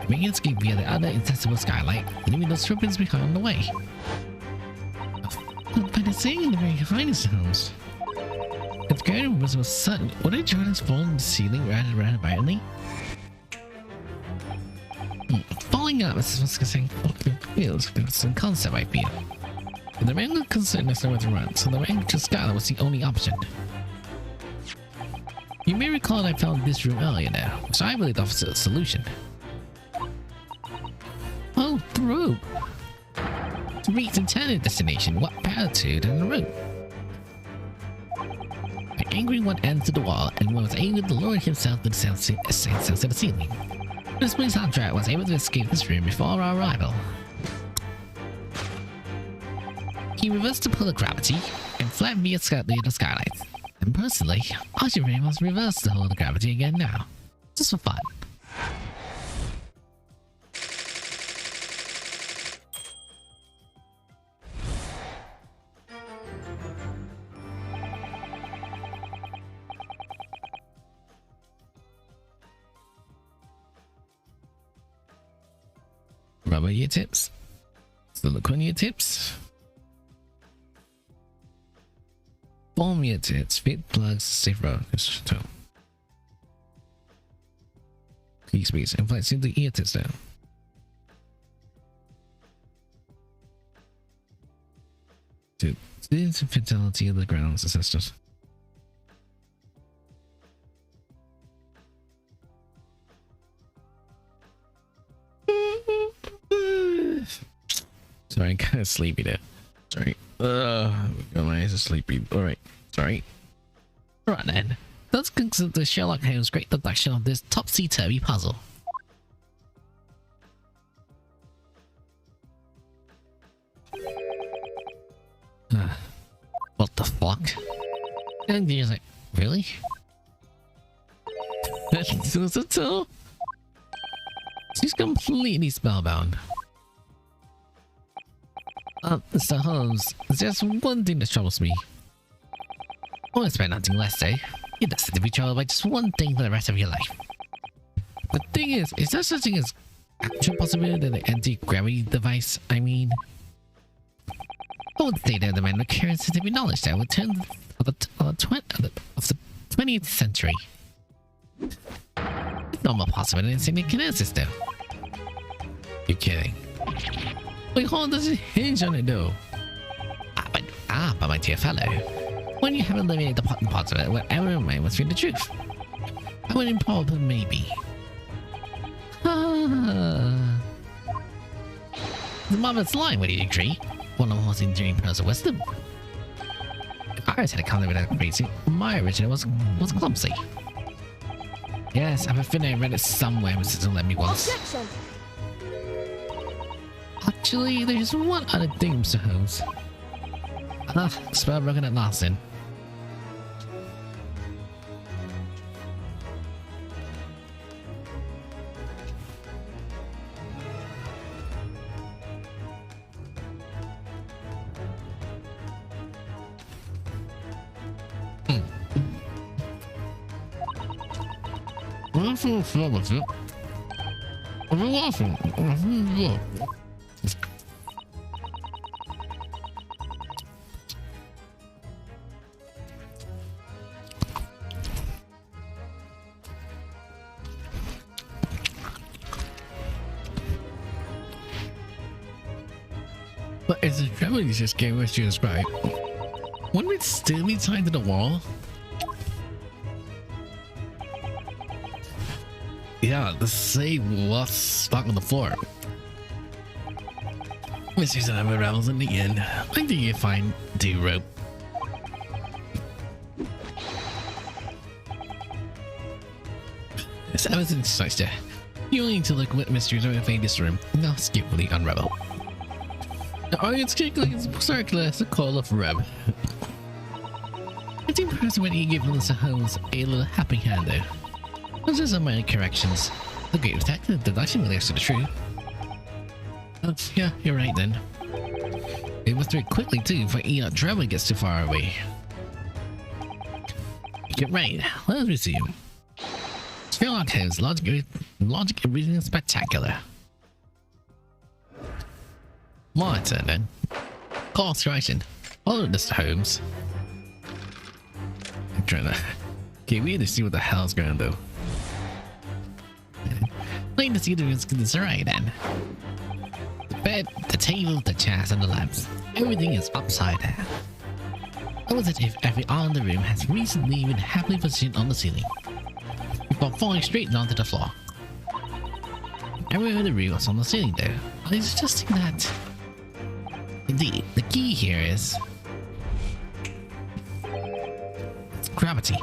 making it escape via the other inaccessible skylight, leaving those footprints behind on the way. But it's saying in the very finest homes. If gravity was sudden, would it Jordan's fall in the ceiling rather violently? Falling out is saying feels some concept I feel. But the man concerned is nowhere to run, so the range to skylight was the only option. You may recall that I found this room earlier now, so I believe offers a solution. Oh, the rope! To reach the intended destination, what better to than the rope? By anchoring one end to the wall, and one was able to lower himself to the ceiling. This means how Drat was able to escape this room before our arrival. He reversed the pull of gravity and fled via the skylight. And personally, I should very much reverse the whole of gravity again now. Just for fun. Rubber ear tips. Silicone ear tips. Foam ear tips. Fit plugs. Safe road. Key space. And placing the ear tips down. Dude, this is fatality of the ground's ancestors. Sorry, I'm kind of sleepy there. Sorry. My eyes are sleepy. Alright. Sorry. Alright then. Let's consider Sherlock Holmes' great deduction of this topsy-turvy puzzle. What the fuck? And he's like, really? So she's completely spellbound. Mr. Holmes, there's one thing that troubles me. I expect nothing less, eh? You don't have to be troubled by just one thing for the rest of your life. The thing is there such thing as actual possibility that the anti-gravity device, I mean? I would say that the man carries scientific knowledge that would turn of the 20th century. It's normal possibility in kinesis, though. You're kidding. Wait, how does it hinge on it, though? But my dear fellow, when you have eliminated the parts of it, whatever remains must be the truth. How improbable it may be. The moment's line, would you agree? One of the most enduring pearls of wisdom. If ours had a concept without crazy, my original was clumsy. Yes, I have a feeling I read it somewhere, but it let me once. Objection. Actually, there's one other thing, Mr. Holmes. Spell broken at last then. But it's a Drebber just game which you describe. Wouldn't it still be tied to the wall? Yeah, the safe was stuck on the floor. Mysteries and unravels in the end. I think you find the rope. As I was inside there, you only need to look what mysteries are in this room. Now skillfully unravel. The audience quickly circular as the call of Reb. I think perhaps when he gave Melissa Holmes a little happy hand though. Those are some minor corrections. The great detective deduction relates to the truth. Oh, yeah, you're right then. It must do it quickly too, before Enoch Drebber gets too far away. Get right, let's resume. Sherlock Holmes, logic and reasoning spectacular. My turn then. Course correction. Follow Mr. Holmes. I'm trying to. Okay, we need to see what the hell's going on though. Plain to see the risk is right then. The bed, the table, the chairs, and the lamps. Everything is upside down. It was as if every arm in the room has recently been happily positioned on the ceiling, before falling straight down to the floor. Everywhere in the room was on the ceiling though. I was suggesting that. Indeed, the key here is gravity.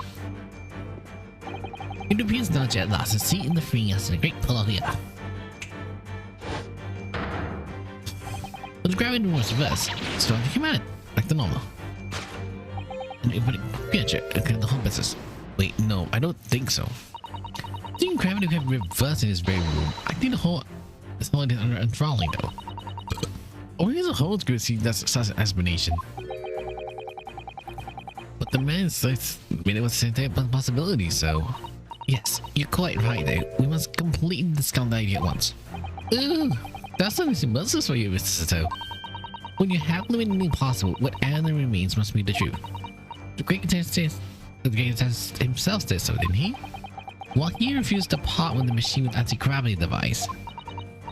It appears now jet lost a seat in the freeing us in a great pull of the air. But the gravity was reversed, starting to come at it like the normal. And it would the whole business. Wait, no, I don't think so. I think gravity could reverse in this very room. I think the whole is only under enthralling though. Or is a whole good see that's such an explanation. But the man says it was a possibility, so yes, you're quite right though. We must completely discount the idea at once. Ooh, that's not easy business for you, Mr. Sato. When you have limited possible, whatever remains must be the truth. The great detective himself did so, didn't he? While he refused to part with the machine with anti-gravity device.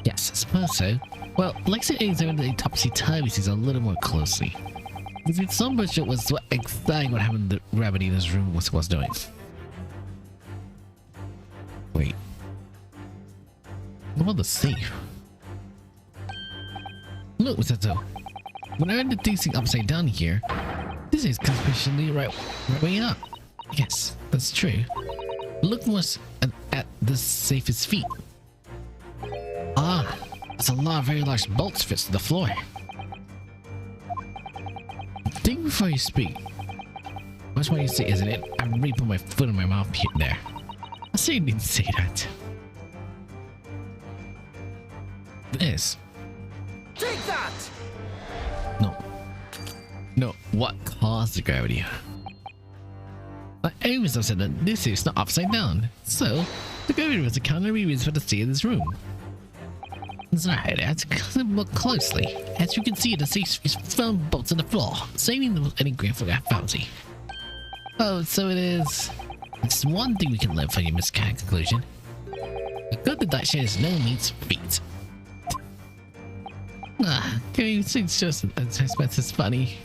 Yes, I suppose so. Well, let's examine the topsy-turvy a little more closely. If it's so much it was exactly what happened to the gravity in this room was doing. Wait. What about the safe? Look, Mr. Sato. When I read the thing upside down here, this is conspicuously right way up. Yes, that's true. Look more at the safe's feet. Ah, there's a lot of very large bolts fits to the floor. Think before you speak. Much more you say, isn't it? I really put my foot in my mouth here there. I say you didn't say that. This. Take that! No. No, what caused the gravity? Like Amos said that this is not upside down. So, the gravity was the counter reasons for the state of this room. That's right, let's look closely. As you can see, the safe is firm bolts on the floor, saving any grave for that fallacy. Oh, so it is. It's one thing we can learn from your misguided conclusion. A good deduction is no means feet. Ah, can you think it's just it's funny?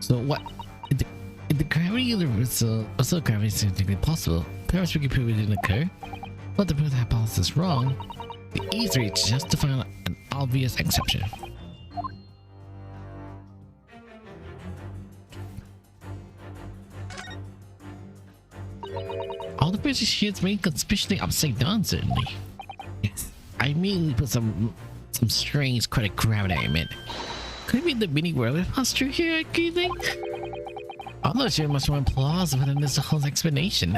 So what? If the gravity of the Russell gravity is technically possible, perhaps we could prove it didn't occur. But to prove the hypothesis wrong, the E3 is just to find an obvious exception. All the British shields remain conspicuously upside down, certainly. Yes, I immediately put some strange credit gravity I meant. Could it be the mini world posture here, do you think? I'm not sure much more plausible than this whole explanation.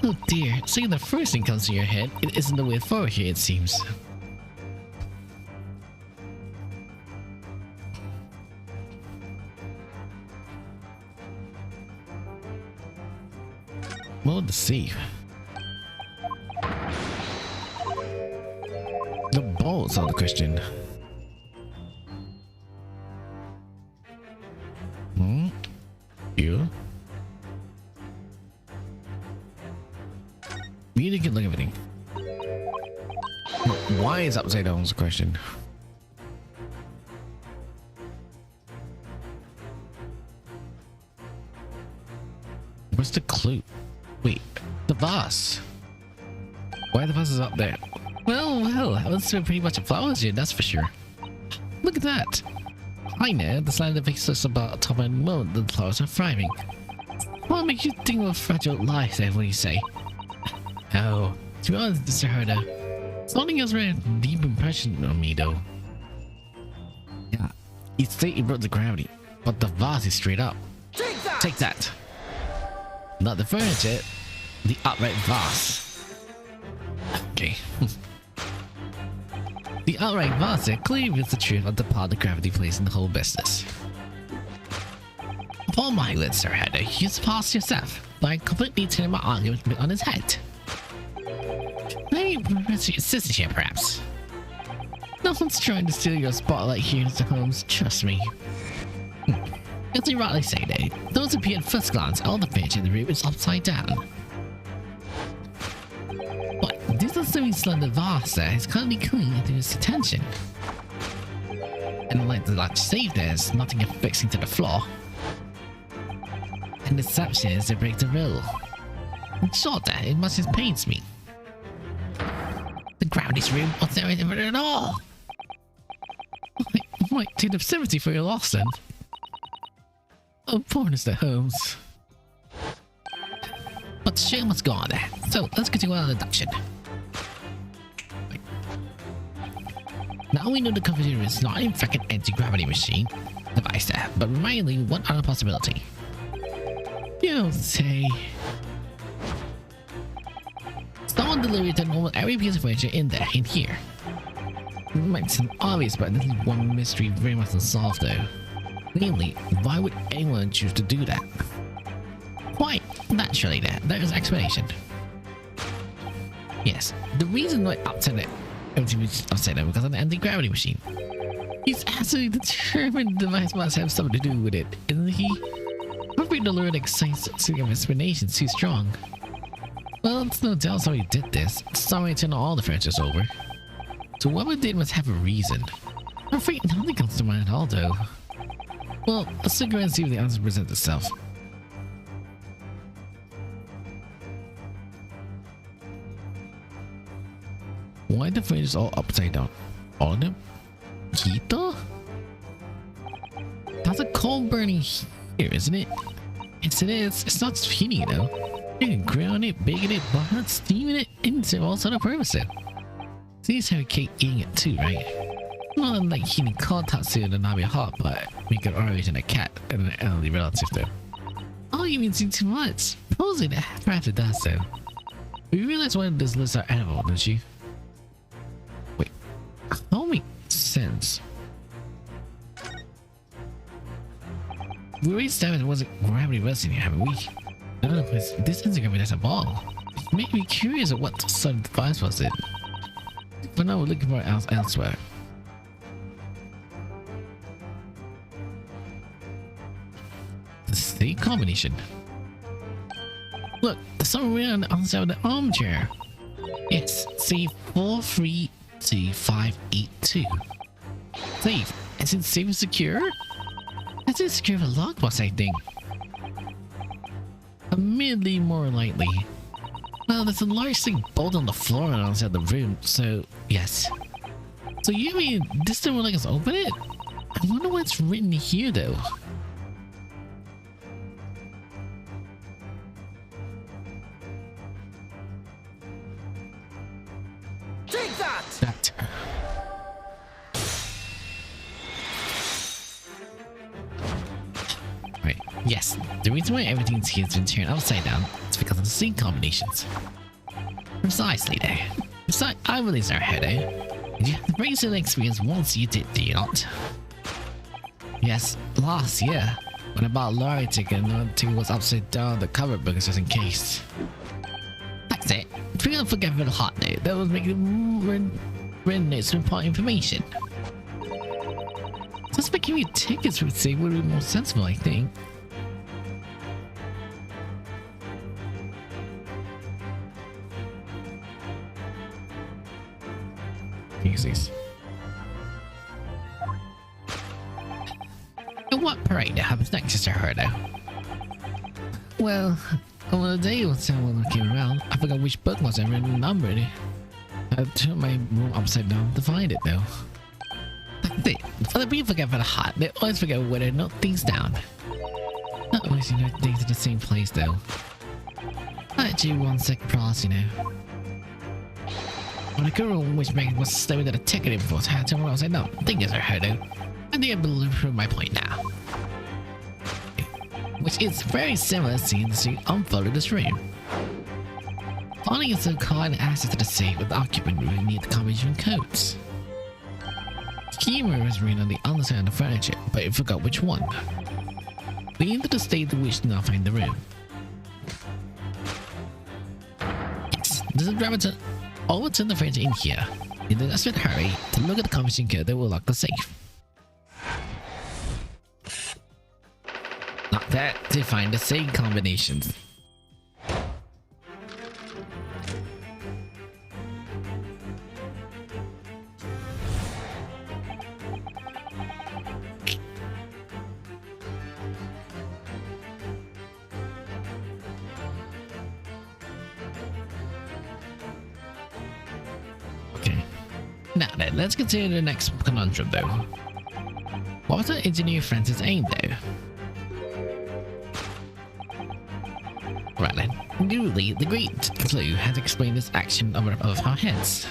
Oh dear, saying the first thing comes to your head, it isn't the way forward here, it seems. Well, to see. The balls are the question. You? We need to get look at everything. Why is upside down is the question. What's the clue? Wait, the vase. Why the vase is up there? Well, that was pretty much a flowers here, that's for sure. Look at that. I know, the slide that makes us about top of the moment the flowers are thriving. What makes you think of fragile life there, what do you say? Oh, to be honest, Mr. Herder, something else made a deep impression on me though. Yeah, you say it broke the gravity, but the vase is straight up. Take that! Take that! Not the furniture, the upright vase. Okay. The outright vase clearly is the truth of the part that gravity plays in the whole business. Upon my word, Sir Heather, you surpassed yourself by completely turning my argument on his head. Maybe press your sister here, perhaps. No one's trying to steal your spotlight here, Mr. Holmes, trust me. As you rightly say, though, those appear at first glance all the furniture in the room is upside down. But this semi-slender vase there is currently coming into his attention. And like the large safe, there's nothing affixing to the floor. And the deception is to break the rule. In short, that it much just pains me. The gravity's room wasn't there anything at all. I might take the sympathy for your loss then. Oh, poor Mr. Holmes. But the show must go on there, so let's continue our deduction. Now we know the computer is not in fact an anti-gravity machine device there, but reminding one other possibility. You don't say. Someone delivered the normal every piece of furniture in there, in here. It might seem obvious, but this is one mystery very much unsolved though. Namely, why would anyone choose to do that? Quite naturally there is explanation. Yes, the reason why everything was upside down because of the anti-gravity machine. He's absolutely determined the device must have something to do with it, isn't he? Probably the lurid excitement of explanation too strong. Well, it's no doubt how he did this. Sorry to turn all the furniture's over. So whoever did must have a reason. I'm afraid nothing comes to mind at all though. Well, let's go and see if the answer presents itself. Why the furniture is all upside down? All of them? Heater? That's a coal burning here, isn't it? Yes, it is. It's not just heating it though. You can grill on it, baking it, butter it, steaming it, and all sort of purposes. Seems how we keep eating it too, right? Well, like heating Kotatsu and Nabi hot, but make an orange and a cat and an elderly relative though. Oh, you mean too much? Supposedly the half-crafted does so. You realize one of those lists are animal, don't you? Wait, how makes sense? We reached that it wasn't gravity resting here, haven't we? No, this isn't gravity as a ball. It made me curious of what sort of device was it. But now we're looking for it elsewhere. The same combination. Look, there's something on the other side of the armchair. Yes, C432582. Safe. Is it safe and secure? Is it secure with a lockbox, I think? Admittedly, more likely. Well, there's a large thing bolted on the floor and outside the room, so yes. So you mean this thing will let us open it? I wonder what's written here, though. Take that! That. Right. Yes. The reason why everything here has been turned upside down is because of the seed combinations. Precisely there. Besides, I released our head out. You have the brazen experience once you did, do you not? Yes, last year. When I bought a lorry ticket and the ticket was upside down, the cover book is just in case. That's it. If we don't forget for the hot note, that was making written notes with important information. Just making me tickets would say would be more sensible, I think. These. And what parade happens next, Sister Herda? Well, on the day when someone came around, I forgot which book was ever numbered. I turned my room upside down to find it, though. That's it. For the people forget for the hot, they always forget where to note things down. Not always note things in the same place, though. Actually, 1 second process, you know. When I go room which man was staring at a ticket info, I had someone else say, no, I think it's a Herdo. I think I believe prove my point now. Which is very similar scenes to unfolded this room. Finding is so called access to the safe with the occupant room near the combination codes. The key was written on the underside of the furniture, but I forgot which one. We entered the state in which did not find the room. Yes, this is Drebber to overturn the furniture in here. In the desperate hurry to look at the combination code that will lock the safe. Not that to find the same combinations. Now then, let's consider the next conundrum though. What was the engineer Francis' aim though? Right then, newly, the great clue has explained this action of our heads.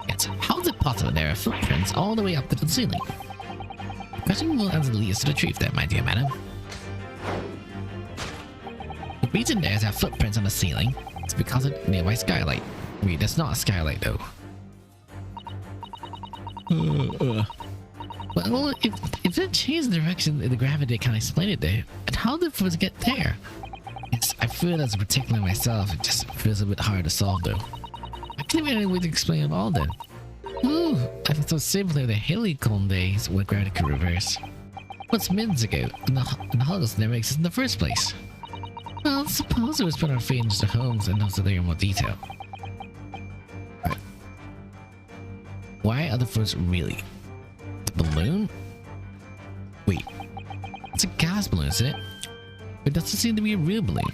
Yet, how is it possible there are footprints all the way up to the ceiling? The question will answer lead us to the truth there, my dear madam. The reason there's our footprints on the ceiling is because of the nearby skylight. Wait, that's not a skylight though. Well, if it changed the direction in the gravity, it can't explain it there. And how did it get there? Yes, I feel as a particular myself, it just feels a bit hard to solve though. I can't even any way to explain it all then. Ooh, I thought so simply the Helicon days where gravity could reverse. What's minutes ago, and the Hologos never existed in the first place. Well, suppose it was put our feet into the homes and also there in more detail. Why are the fruits really? The balloon? Wait, it's a gas balloon, isn't it? It doesn't seem to be a real balloon.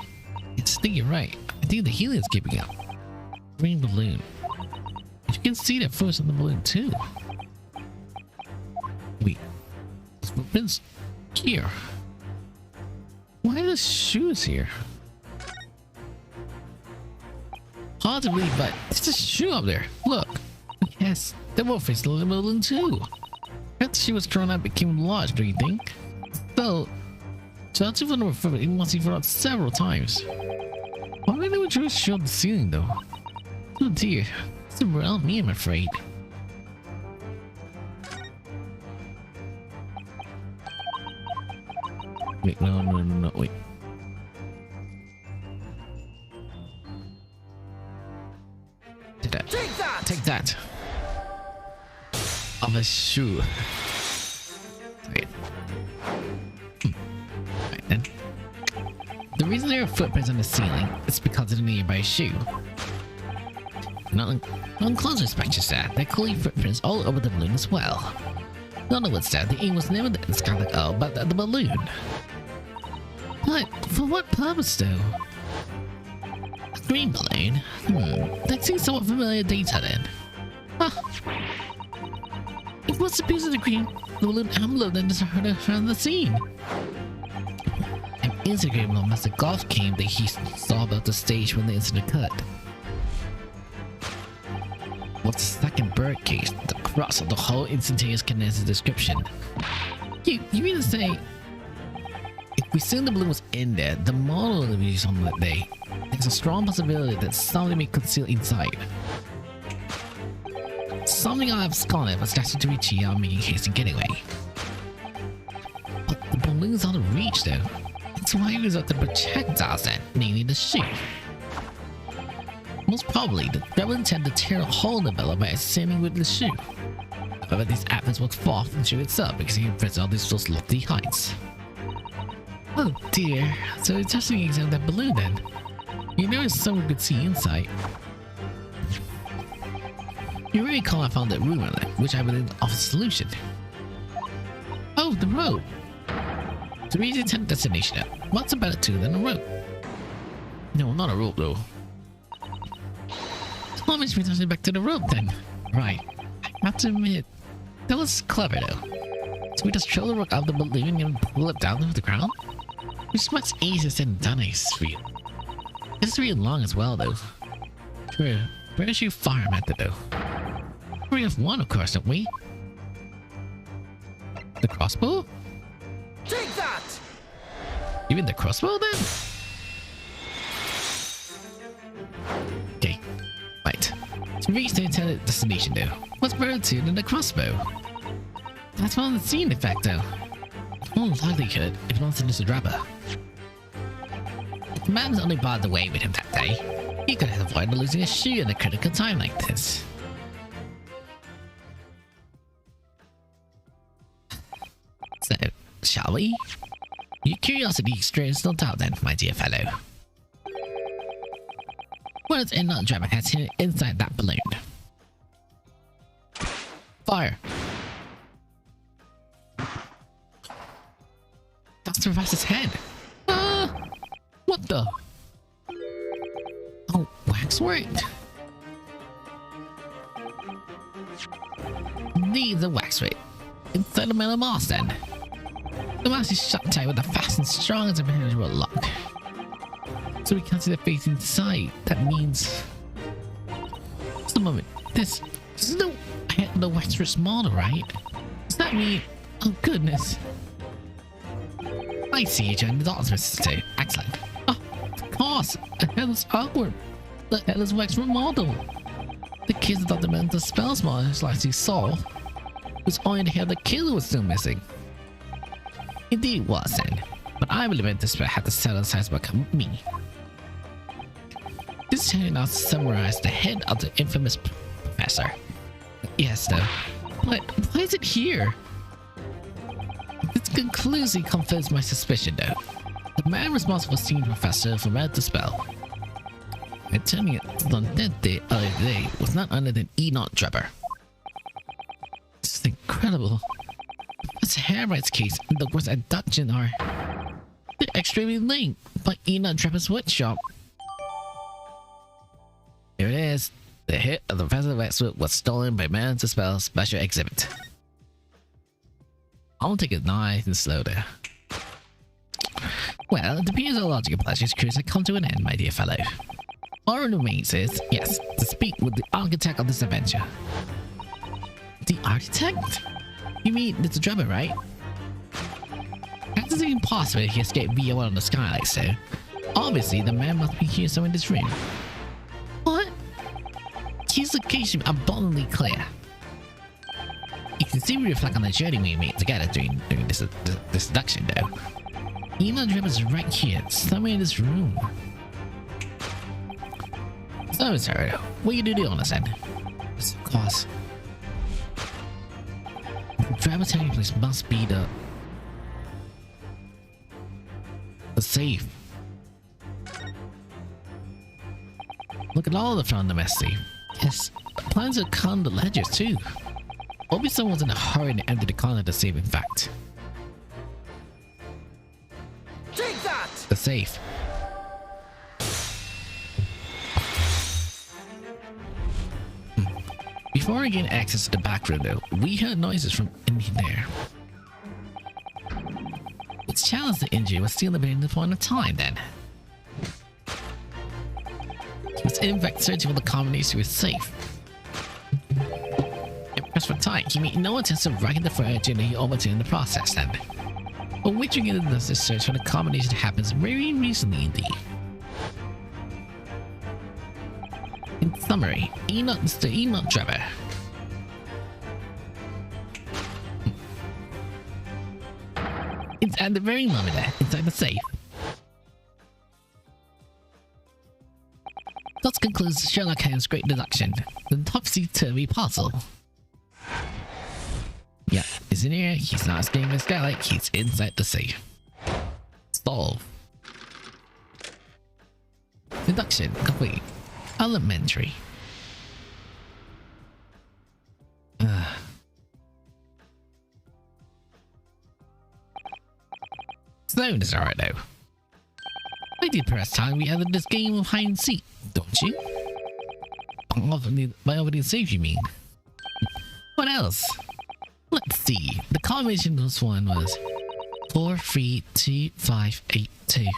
Yes, I think you're right. I think the helium's keeping up. Green balloon. You can see the fruits on the balloon too. Wait, there's footprints here. Why are the shoes here? Hard to read, but it's a shoe up there. Look. Yes, the wolf is the balloon too. She was thrown out became large, do you think? So, judging from the referral, it must be thrown out several times. Why would they just show the ceiling though? Oh dear, it's around me, I'm afraid. Wait, no, wait. Take that. Take that! Take that. Of a shoe. Wait. Right then. The reason there are footprints on the ceiling is because of the nearby shoe. On closer inspection, sir, there are clearly footprints all over the balloon as well. In other words, sir, the ink was never the Scarlet Owl, but the balloon. But for what purpose, though? A green balloon? That seems somewhat familiar data then. It was a piece of the green balloon envelope that just heard around the scene. An Instagram on Mr. Golf came that he saw about the stage when the incident occurred. What's the second bird case? The crux of the whole instantaneous condensed description. You mean to say, if we assume the balloon was in there, the model that we used on that day, there's a strong possibility that something may conceal inside. Something I have scholar was destined to reach here on making haste and getaway. But the balloon's out of reach though. That's why it was at the projectiles then, namely the shoe. Most probably, the Drebber intended to tear a hole in the bellow by assuming with the shoe. However, these efforts would fall from the shoe itself because he impressed all these those lofty heights. Oh dear, so it's just an example of that balloon then. You noticed someone could see inside. You recall I found that room earlier, which I believe offers a solution. Oh, the rope! To reach the intended destination, what's a better tool than a rope? No, not a rope though. What makes me turn back to the rope then? Right. I have to admit, that was clever though. So we just throw the rope out of the balloon and pull it down to the ground? Which is much easier said than done, I feel. It's really long as well though. True. Where's your fire method though? We have one of course, don't we? The crossbow? Take that! You mean the crossbow then? Okay. Right. To reach the intended destination though, what's better to than the crossbow? That's one of the scene effect though. More likelihood if not seen as a Drebber. If the man was only barred the way with him that day, he could have avoided losing a shoe in a critical time like this. So, shall we? Your curiosity experienced no doubt then, my dear fellow. What does Enoch Drebber has hidden inside that balloon? Fire! That's the professor's head! What the? Oh, waxwork! Needs a waxwork. Inside the metal mask then. The mask is shut tight with a fast and strong as a penetrable lock. So we can't see the face inside. That means... Just a moment. This is the Wexford's model, right? Does that mean... Oh goodness. I see you joined the dots, Mr. Stu. Excellent. Oh, of course. A headless artwork. The headless Wexford model. The kids that thought the mental spells model is likely solved. It was only the hair the killer was still missing. Indeed it was then, but I believe this had to settle aside about me. This turned out to summarize the head of the infamous professor. Yes though, but why is it here? This conclusively confirms my suspicion though. The man responsible for seeing the professor for read the spell. And turning it on that day other day was not other than Enoch Drebber. This is incredible. Professor Hairbright's case and the words at Dungeon are they're extremely linked by Enoch Drebber's workshop. Here it is. The hit of the Professor Wexford was stolen by Man to Spell Special Exhibit. I'll take it nice and slow there. Well, it appears our logical pleasures cruise has come to an end, my dear fellow. All that remains is, yes, to speak with the architect of this adventure. The architect? You mean it's a Drebber, right? That doesn't even possible if he escaped via one on the skylight, so obviously the man must be here somewhere in this room. What? His location abundantly clear. You can see we reflect on the journey we made together during this seduction, though. Enoch Drebber's right here, somewhere in this room. So, sir, what you do on this end? Yes, of course. Drebber's hiding place must be the safe. Look at all the front of the mess safe. Yes, plans to con the ledgers too. Hopefully someone's in a hurry to empty the con of the safe, in fact. Take that! The safe. Before we gain access to the back room though, we heard noises from in there. Which challenged the injury was still debating the point of time then. He was in fact searching for the combination with safe. As for time, he made no attempt to racket the furniture and he overturned in the process then. But which again does this search for the combination happens very recently indeed. In summary, Mr. Enoch Drebber. It's at the very moment there, inside the safe. Thus concludes Sherlock Holmes' great deduction, the topsy-turvy puzzle. Yeah, he's in here, he's not escaping the skylight, he's inside the safe. Solve. Deduction complete. Elementary. Sloan is alright though. I did press time we added this game of hide and seek, don't you? By over the safe you mean? What else? Let's see. The combination of this one was 432582.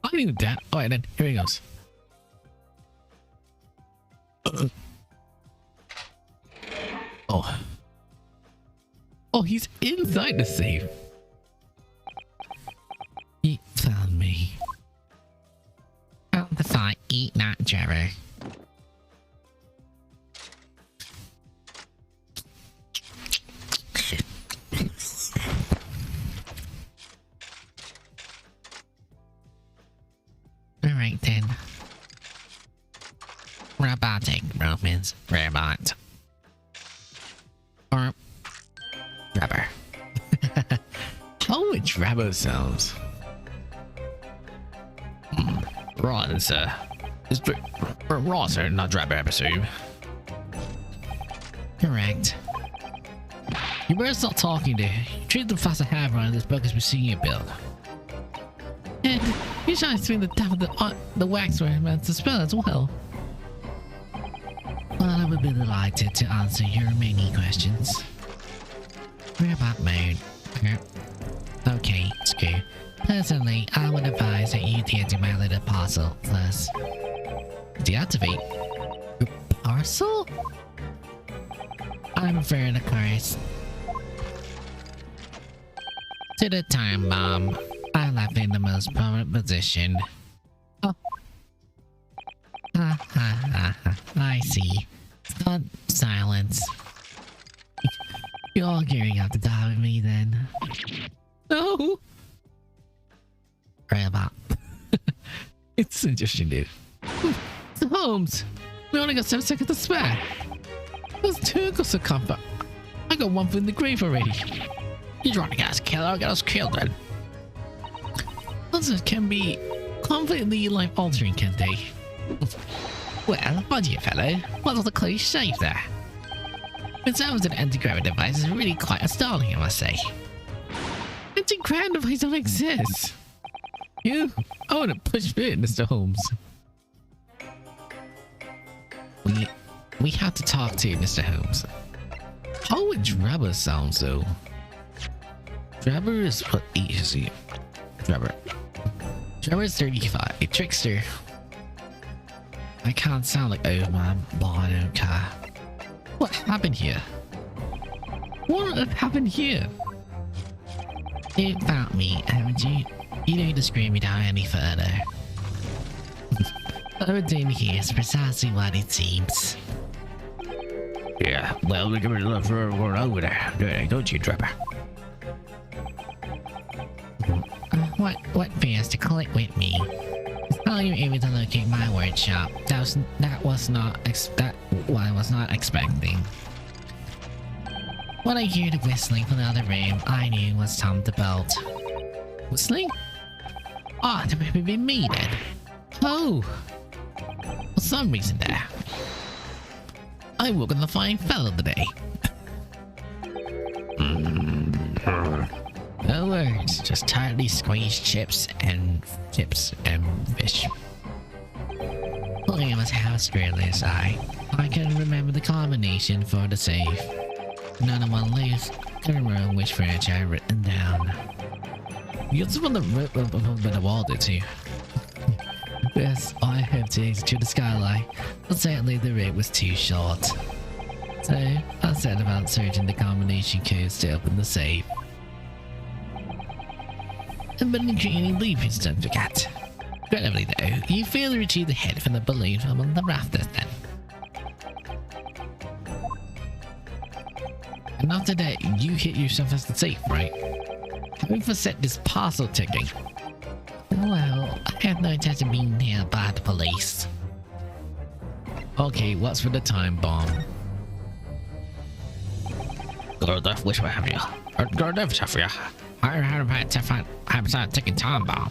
I knew that. Alright then, here he goes. Oh. Oh, he's inside the safe. He found me. Found the fight, eat not Drebber. Alright then. Robotic Romans robot. Or Drebber. Oh, it Drebber sounds. Raw is Raw, sir, not Drebber, I presume. Correct. You better stop talking to you. Treat the fast have on this book as we're seeing you build. And you shine between the top of the waxwork and the spell as well. Well, I would be delighted to answer your many questions. Robot mode. Okay, screw. Personally, I would advise that you deactivate my little parcel first. Deactivate? Your parcel? I'm referring, of course, to the time bomb. I left in the most prominent position. Oh. I see. Stunned silence. You're all gearing up to die with me then. No! Robot. It's interesting, dude. So Holmes, we only got 7 seconds to spare. Those two got to comfort. I got one foot in the grave already. You're trying to get us killed, I'll get us killed then. Those can be completely life-altering, can't they? Well, my dear fellow, what was the close shave there? In terms of an anti-gravity device, is really quite astounding, I must say. Anti-gravity devices don't exist. I want to push through it, Mr. Holmes. We have to talk to you, Mr. Holmes. How would Drebber sound, though? Drebber is what age is he? Drebber is 35, a trickster. I can't sound like, oh man, but I don't care. What happened here? What happened here? You found me, haven't you? You don't need to scream me down any further. What we're doing here is precisely what it seems. Yeah, well, we can look for over there, don't you, Drebber? What fears to click with me? How are you able to locate my workshop? That was not what I was not expecting. When I heard the whistling from the other room, I knew it was time to build. Whistling? Ah, to be me then. Oh! For some reason there. I woke up the fine fellow today. No words, just tightly squeezed chips and fish. William was house fearless. I couldn't remember the combination for the safe. None of one loose. Couldn't remember which furniture I written down. You're the one that wrote up the wall, did you? Yes, I have to exit through the skylight, but sadly the route was too short. So I set about searching the combination codes to open the safe. But any blueprints, don't forget. Incredibly though, you failed to retrieve the head from the balloon from on the rafters then. And after that, you hit yourself as the safe, right? Having for set this parcel ticking. Well, I have no intention of being nailed by the police. Okay, what's for the time bomb? Good enough, which way have you? Good enough, have you? I have a ticking time bomb.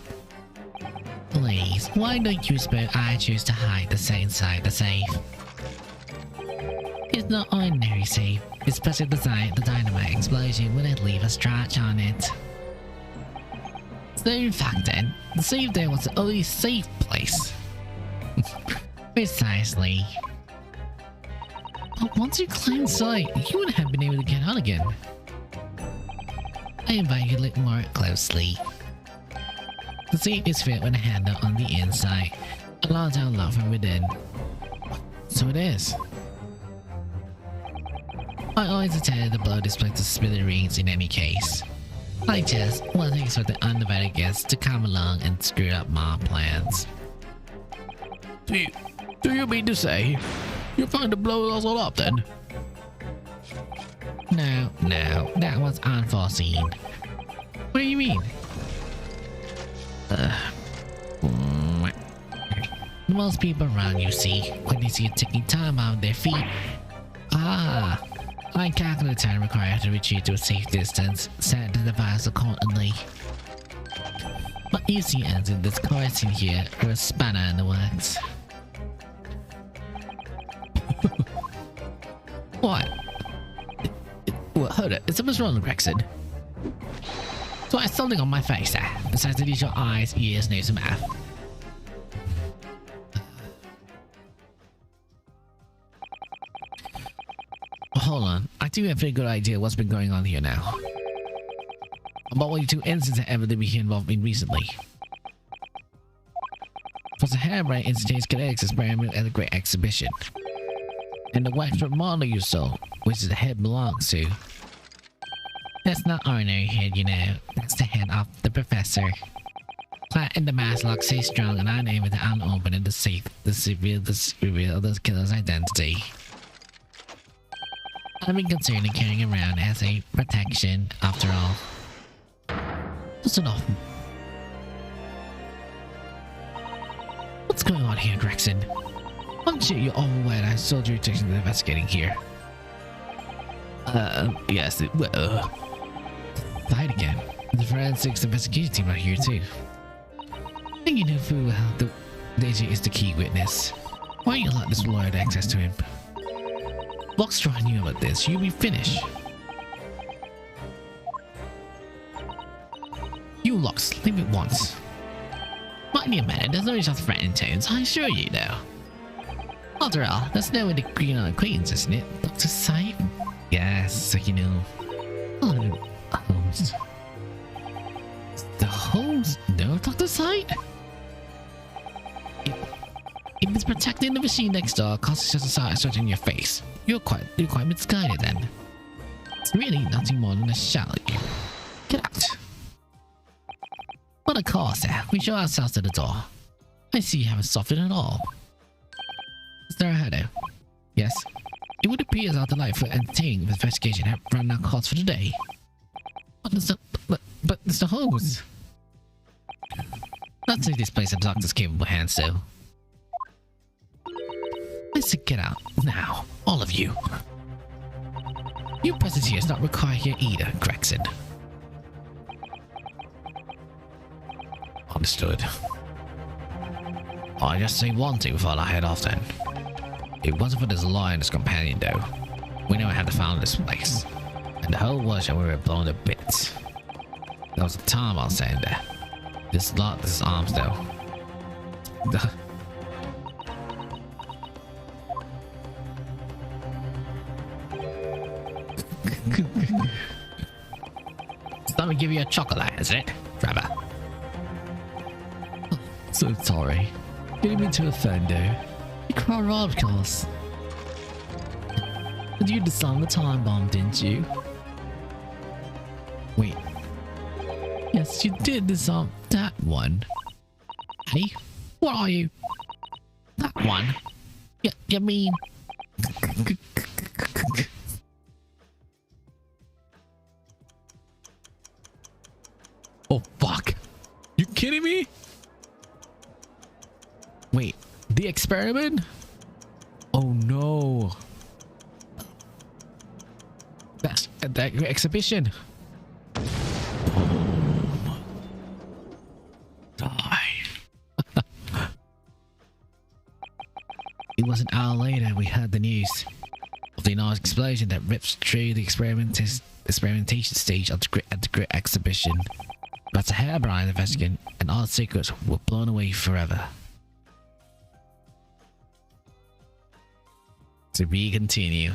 Please, why don't you suppose I choose to hide the safe inside the safe? It's not ordinary safe. It's specially designed. The dynamite explosion wouldn't leave a scratch on it. So in fact then, the safe there was the only safe place. Precisely. But once you cleared sight, you wouldn't have been able to get out again. I invite you to look more closely. The safe is filled with a handle on the inside, allows to unlock from within. So it is. I always intended to blow this place to smithereens in any case. I just wasn't expecting undivided guests to come along and screw up my plans. Do you mean to say you're trying to blow us all up then? No, that was unforeseen. What do you mean? Most people around you see, when they see a ticking time on their feet. I calculate the time required to retreat to a safe distance, set the device accordingly. But you see, as in this course in here, or a spanner in the works. What? Well, hold it. Is something wrong, Gregson? So I have something on my face there, besides the usual eyes, ears, nose, and mouth. Hold on, I do have a pretty good idea what's been going on here now. About what you two incidents have evidently been involved in recently. Professor Harebrine instantaneous kinetics experiment at the Great Exhibition. And the Waxwork model you saw, which is the head belongs to. That's not ordinary head, you know. That's the head of the professor. Clad in the mask lock so strong and unable to unopen in the safe to reveal the killer's identity. I've been concerned in carrying around as a protection, after all. That's enough. What's going on here, Gregson? I'm sure you're all aware that soldier detection is investigating here. Yes, well, fight again. The forensics investigation team are here too. And you know full well the Daisy is the key witness. Why don't you let this lawyer have access to him? Blockstraw knew about this, you'll be finished. You Lux, leave it once. Mind you, man, there's no reason to threaten tones, I assure you though. After all, that's no degree on acquaintance, isn't it? Dr. Sype? Yes, so you know. Oh, Holmes. The Holmes? No, Dr. Sype? If it's protecting the machine next door, causes just a sight searching your face. You're quite misguided then. It's really nothing more than a shell at you. Get out. What a course, sir. We show ourselves to the door. I see you haven't softened at all. Is there a header? Yes. It would appear as our delightful entertaining investigation have run our course for today. But Mr. Holmes. Let's take this place in Doctor's capable hands, though. Let's get out now, all of you. Your presence here is not required here either, Gregson. Understood. I'll just say one thing before I head off then. If it wasn't for this lawyer and his companion, though, we never had to found this place. And the whole workshop we were blown to bits. There was a time I was saying that. This is arms, though. Let me give you a chocolate, isn't it, Drebber? Oh, so sorry. Didn't mean to offend you. You cried of course. Did you disarm the time bomb, didn't you? Wait. Yes, you did disarm that one. Hey, what are you? That one? You mean... Oh, fuck. You kidding me? Wait, the experiment? Oh, no. That's that exhibition. Boom. Die. It was an hour later we heard the news of the enormous explosion that ripped through the experimentation stage of the great exhibition. But the Hairbrine investigation and all secrets were blown away forever. To be continued.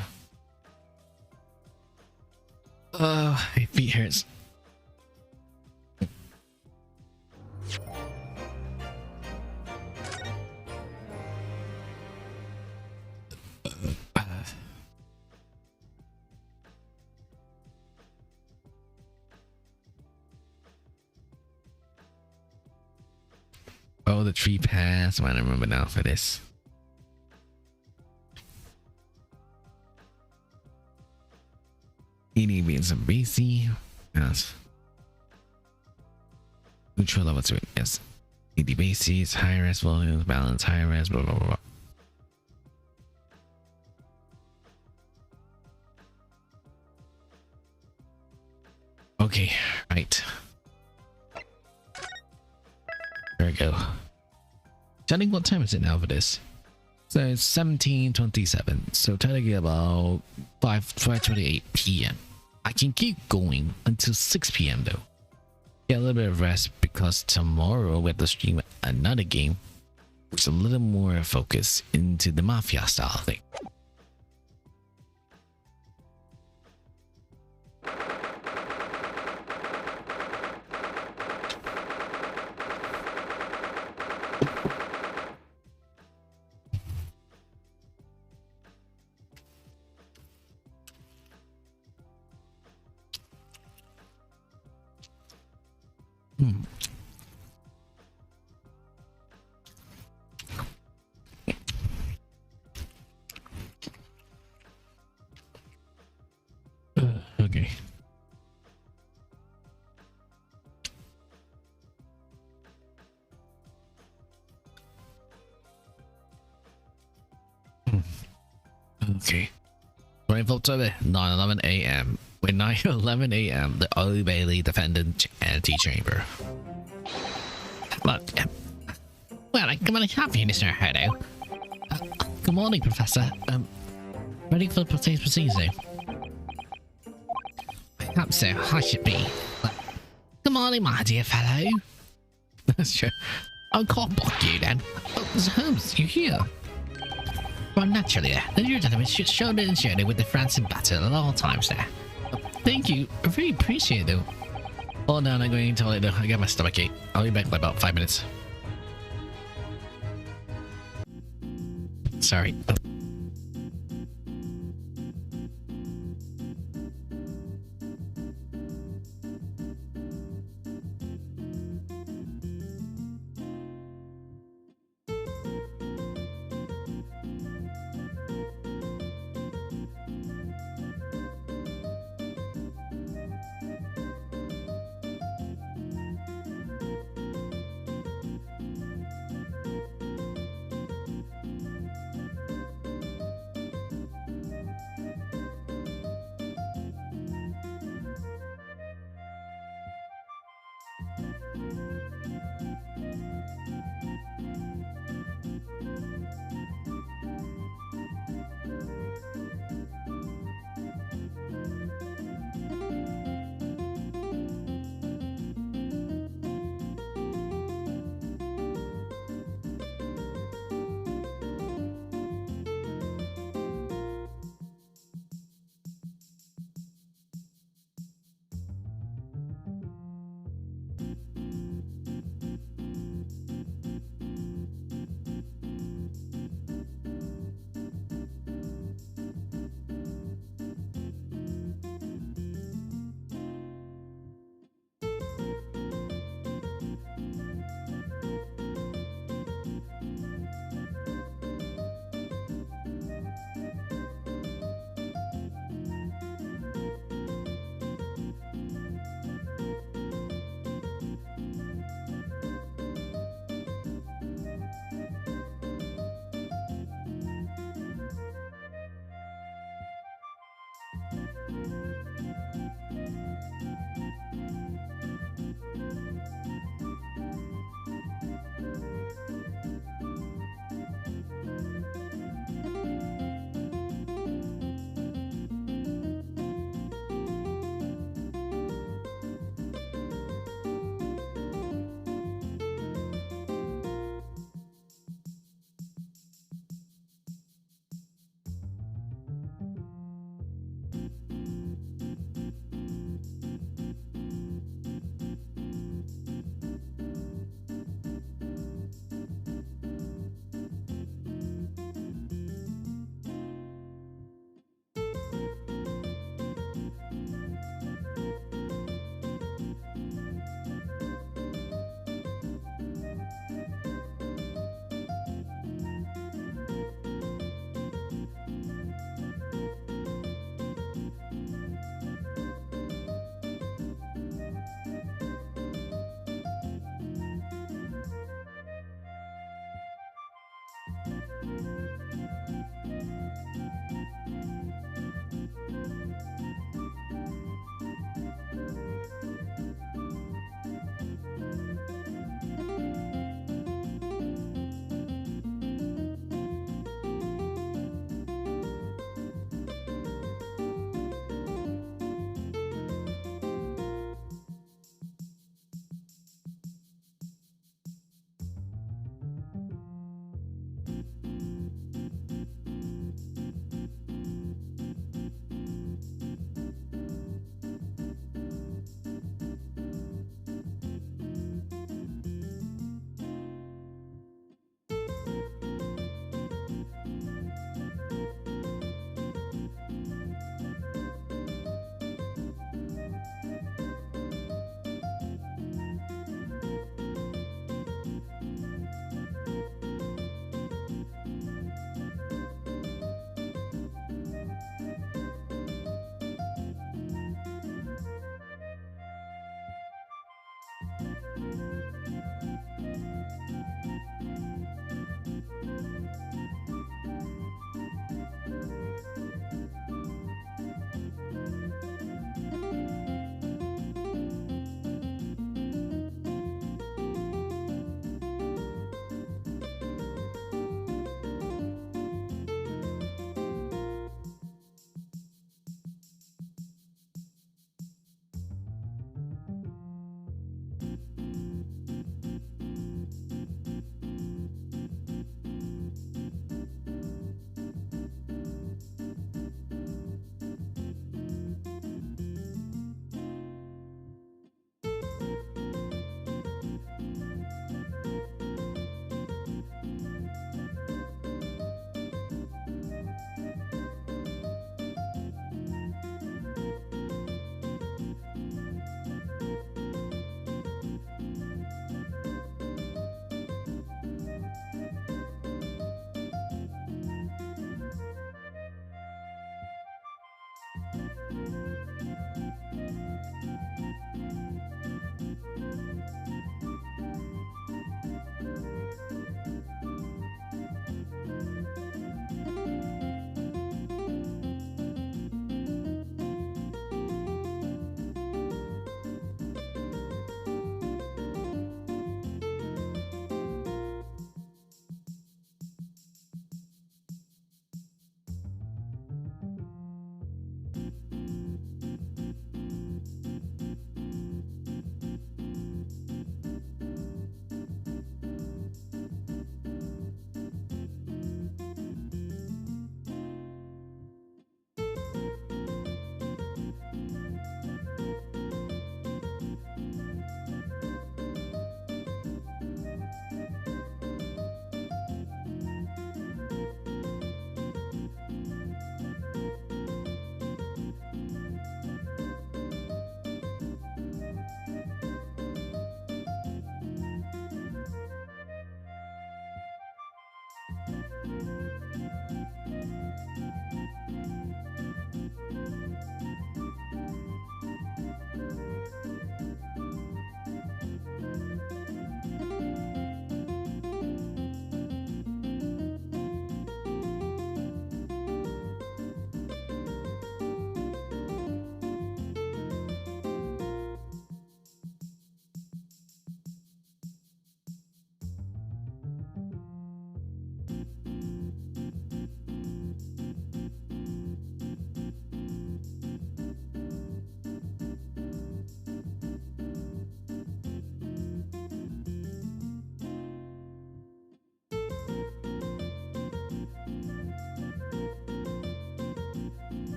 Oh, my feet hurts. Oh, the tree pass. I remember now for this. Any being some BC. Yes. Neutral level 2. Yes. 80 bases, high res volumes, balance, high res, blah blah blah. Okay, right. There we go. Telling what time is it now for this? So it's 17:27. So technically about 5:28 p.m. I can keep going until 6 p.m. though. Get a little bit of rest because tomorrow we have to stream another game which is a little more focused into the mafia style thing. Okay. Okay. 24th October, 9:11 a.m. With 9:11 a.m., the Old Bailey Defendant Antechamber. Look, well, I'm going to have you, Mr. Hardo. Good morning, Professor. Ready for the procedure? Perhaps so, I should be. Good morning, my dear fellow. That's true. I'll call block you then. Oh, Mr. Holmes, you're here. Well, naturally, the new gentleman should show the journey with the France in battle at all times there. Thank you. I really appreciate it. Oh no, I'm going to toilet though. I got my stomach ache. I'll be back in about 5 minutes. Sorry.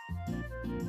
you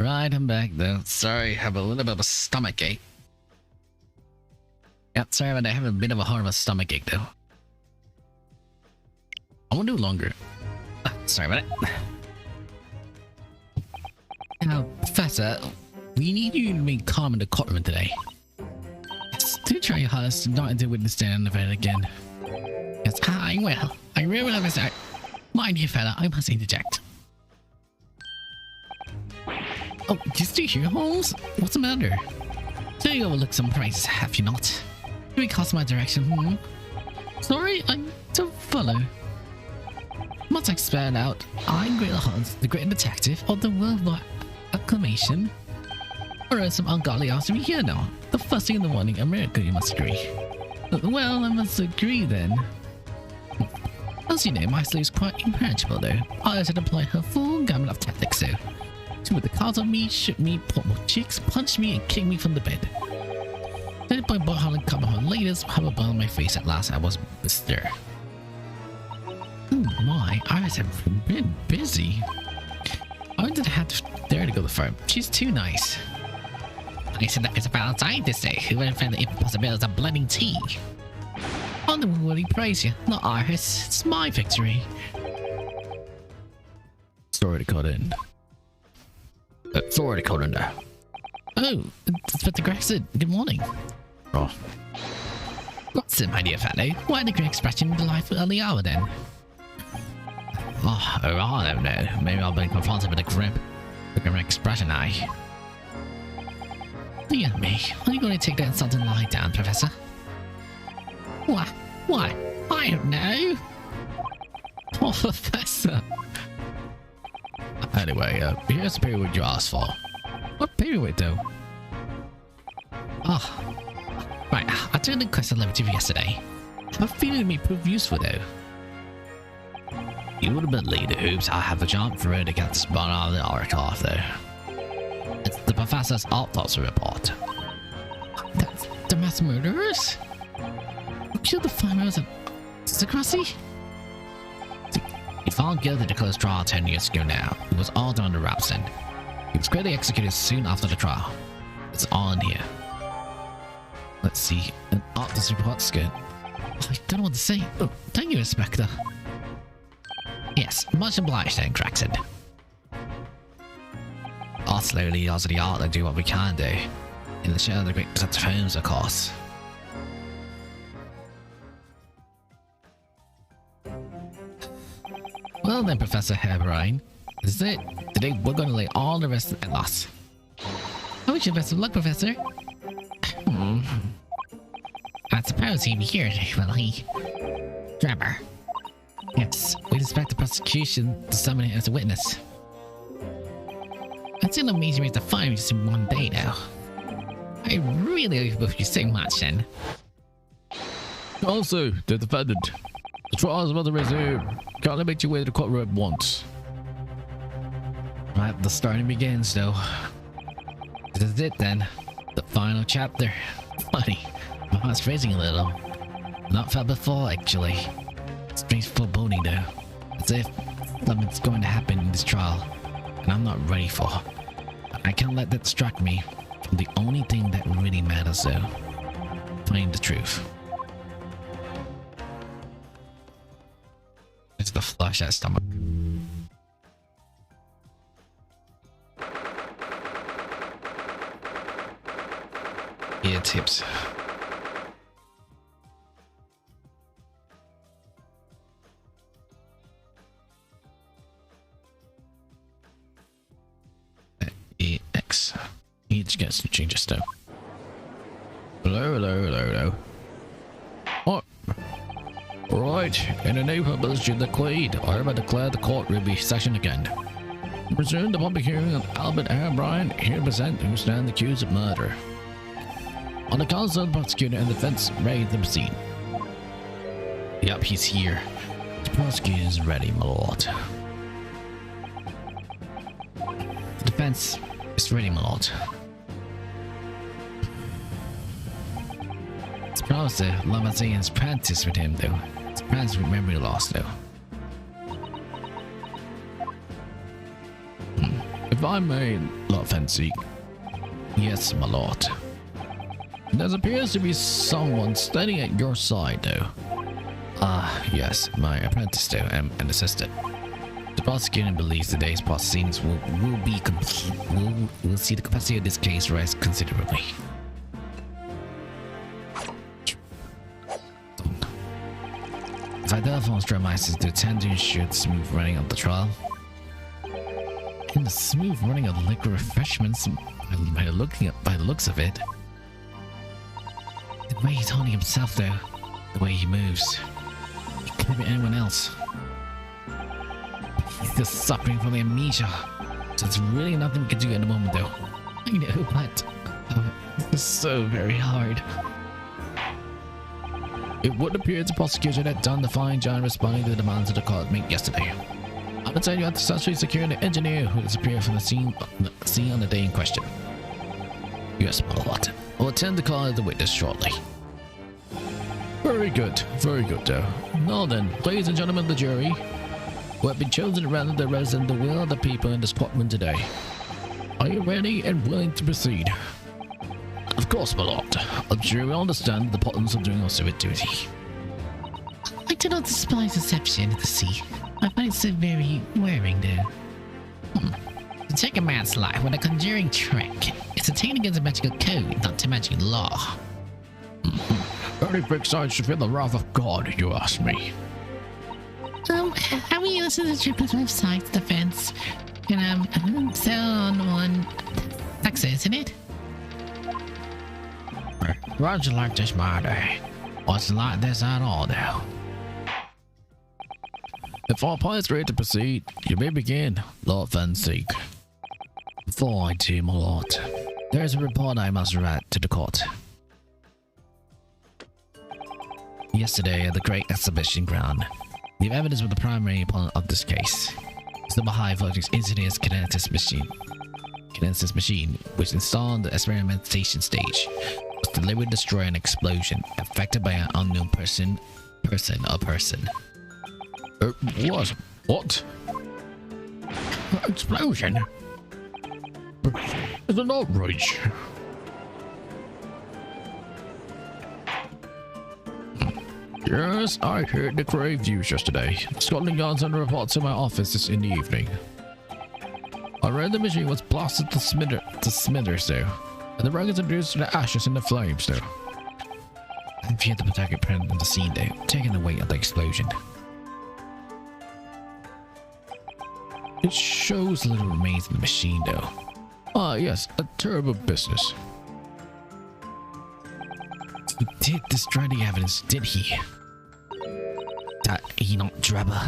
Right, I'm back though. Sorry, I have a little bit of a stomach ache. Yeah, sorry about that. I have a bit of a hard stomach ache though. I won't do longer. Sorry about it. Now, Professor, we need you to remain calm in the courtroom today. Yes, do try your hardest not to witness stand event again. Yes, I will. I really will, Mr. My dear fella, I must interject. Oh, you still here, Holmes? What's the matter? So you overlooked some prices, have you not? You cross my direction, Sorry, I don't follow. Must I spell out? I'm Great Hans, the great detective of the worldwide acclamation. Or else some ungodly else to be here now. The first thing in the morning, America, you must agree. Well, I must agree then. As you know, my slave is quite impenetrable though. I had to deploy her full gamut of tactics so. She put the cards on me, shoot me, pop my cheeks, punch me and kick me from the bed. Then by bottle and cover her latest, have a ball on my face at last I was bestir. Oh my, I have been busy. I did have to dare to go to the firm. She's too nice. I said that it's a Valentine this day. Who would have found the impossibilities of blending tea? On the woody praise you, not ours. It's my victory. Sorry to cut in. Sorry to cut in there. Oh, Inspector Gregson, good morning. Oh. What's it, my dear fellow? Why the great expression delightful early hour then? Oh, I don't know. Maybe I've been confronted with a grim expression, Dear me, are you going to take that insulting lie down, Professor? What? Why? I don't know. Oh, Professor. Anyway, here's the paperweight you asked for. What paperweight, though? Oh, right. I took the quest I left to you yesterday. I feel it may prove useful, though. You would have believed the hoops I have a jump through to get the spot out of the arc off, though. It's the professor's autopsy report. That's the mass murderers? Who killed the 5 members of Secrecy? He found guilty to close trial 10 years ago now. It was all done under wraps then. He was quickly executed soon after the trial. It's all in here. Let's see. An autopsy report's good. I don't know what to say. Oh, thank you, Inspector. Yes, much obliged then, Gregson. I'll slowly also the art and do what we can do. In the shadow of the great protective homes, of course. Well then, Professor Heberine, this is it. Today we're going to lay all the rest at loss. I wish you best of luck, Professor. I suppose he'd be here, will he? Drebber. Yes, we'd expect the prosecution to summon him as a witness. That's an amazing way to find him just in one day now. I really hope you say much then. Also, the defendant. The trial is about to resume. Can't make your way to the courtroom at once. Right, the starting begins though. This is it then. The final chapter. Funny, my heart's racing a little. Not felt before, actually. Strange foreboding though. As if something's going to happen in this trial, and I'm not ready for. But I can't let that distract me from the only thing that really matters though. Finding the truth. It's the flush that stomach. Ear tips. EX. Need to get some changes though. Hello. What? Right, in the name of Monsieur the Quaid, I hereby declare the court will be session again. Resume the public hearing of Albert O'Brien, here present who stand accused of murder. On the counsel, the prosecutor and defense ready to proceed. Yup, he's here. The prosecutor is ready, my lord. The defense is ready, my lord. It's promised that Lamazzian's practice with him, though. It's practice with memory loss, though. If If I may, Lord Fancy. Yes, my lord. There appears to be someone standing at your side, though. Ah, yes, my apprentice though, and assistant. The prosecutor believes today's proceedings will see the capacity of this case rise considerably. If I therefore instruct my assistant to attend to ensure the smooth running of the trial, and the smooth running of liquor refreshments, by the looks of it. The way he's holding himself though, the way he moves, it could be anyone else. He's just suffering from amnesia, so it's really nothing we can do at the moment though. I know, but it's so very hard. It would appear the prosecution had done the fine job responding to the demands of the court made yesterday. I would say you have successfully secured the engineer who disappeared from the scene on the day in question. Yes, my lord. I'll attend the call of the witness shortly. Very good, though. Now then, ladies and gentlemen of the jury, who have been chosen to render the resident the will of the people in this courtroom today, are you ready and willing to proceed? Of course, my lord. I'm sure we understand the importance of doing our civic duty. I do not despise deception at the sea. I find it so very wearing, though. To take a man's life with a conjuring trick is a taken against the magical code, not to magic law. Very big sides to feel the wrath of God, you ask me. Have you listened to Drebber's website defense? And so on Texas, isn't it? Roger like this matter. What's like this at all now? If all parties are ready to proceed, you may begin, Lord Van Seek. Before I do, my lord, there is a report I must write to the court. Yesterday at the Great Exhibition Ground, the evidence of the primary opponent of this case is the high voltage insidious kinesis machine, which installed on the experimentation stage, was deliberately destroyed an explosion affected by an unknown person. What? Explosion? It's an outrage. Yes, I heard the grave news yesterday. Scotland Yard sent a report to my office this in the evening. I read the machine was blasted to smithers though, and the records reduced to the ashes and the flames though. I feared the protected present in the scene though, taking the weight of the explosion. It shows little remains in the machine though. Ah yes, a terrible business. He did destroy the evidence, did he? That Enoch Drebber.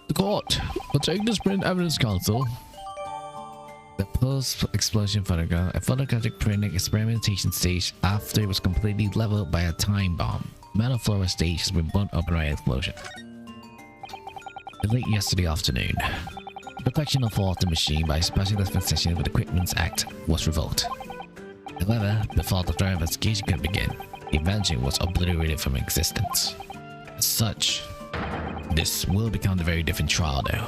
The court will take this print evidence, counsel. The post-explosion photograph, a photographic printing experimentation stage after it was completely leveled by a time bomb. Metal floor stage has been blown up by an explosion. Late yesterday afternoon, the protection of the machine by special dispensation with Equipments Act was revoked. However, before the thorough investigation could begin, the invention was obliterated from existence. As such, this will become a very different trial though.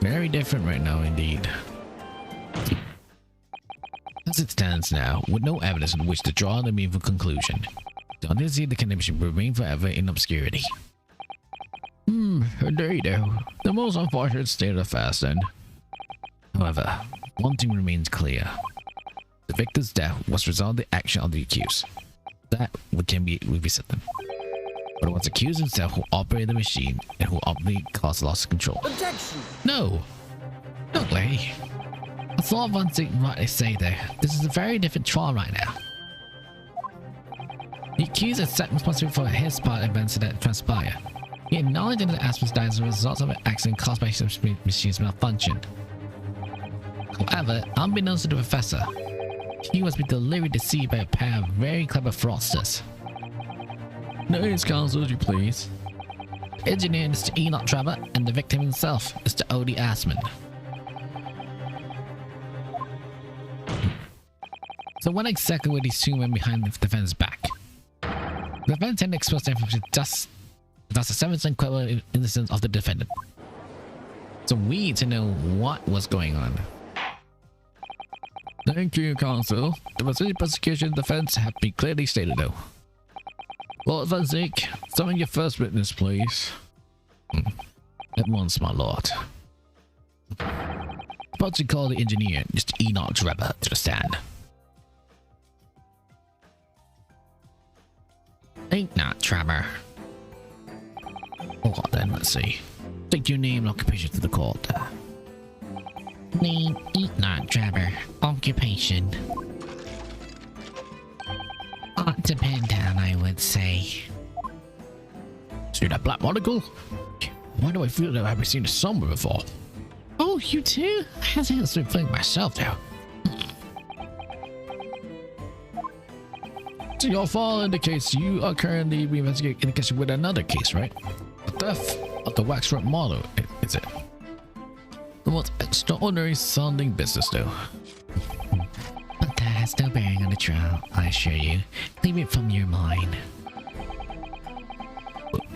Very different right now indeed. As it stands now, with no evidence on which to draw a meaningful conclusion, the identity of the connection will remain forever in obscurity. Indeed, the most unfortunate state of affairs then. However, one thing remains clear. The victor's death was the result of the action of the accused. That can be revisit them. But it was the accused himself who operated the machine and who ultimately caused loss of control. Objection! No! No way! I thought one thing rightly say there. This is a very different trial right now. The accused accepted responsibility for his part of events that transpired. He acknowledged that the aspects died as a result of an accident caused by some machine's malfunction. However, unbeknownst to the professor, he was being deliberately deceived by a pair of very clever fraudsters. Names, counsel, if you please. The engineer is Mr. Enoch Drebber, and the victim himself, Mr. Odie Assman. So what exactly were these two men behind the defense's back? The defense had exposed information thus the 7% credible innocence of the defendant. So we need to know what was going on. Thank you, Counsel. The facility prosecution defense have been clearly stated, though. Lord Van Zeke, summon your first witness, please. At once, my lord. But to call the engineer, Mr. Enoch Drebber, to the stand. Enoch Drebber. Alright then, let's see. Take your name and occupation to the court. Name Enoch Drebber. Occupation. Ought to pin down, I would say. See that black monocle? Why do I feel that I've seen it somewhere before? Oh, you too? I haven't been playing myself now. So your file indicates you are currently reinvestigating in connection with another case, right? The theft of the waxwork model, is it? The most extraordinary sounding business, though. But that has no bearing on the trial, I assure you. Leave it from your mind.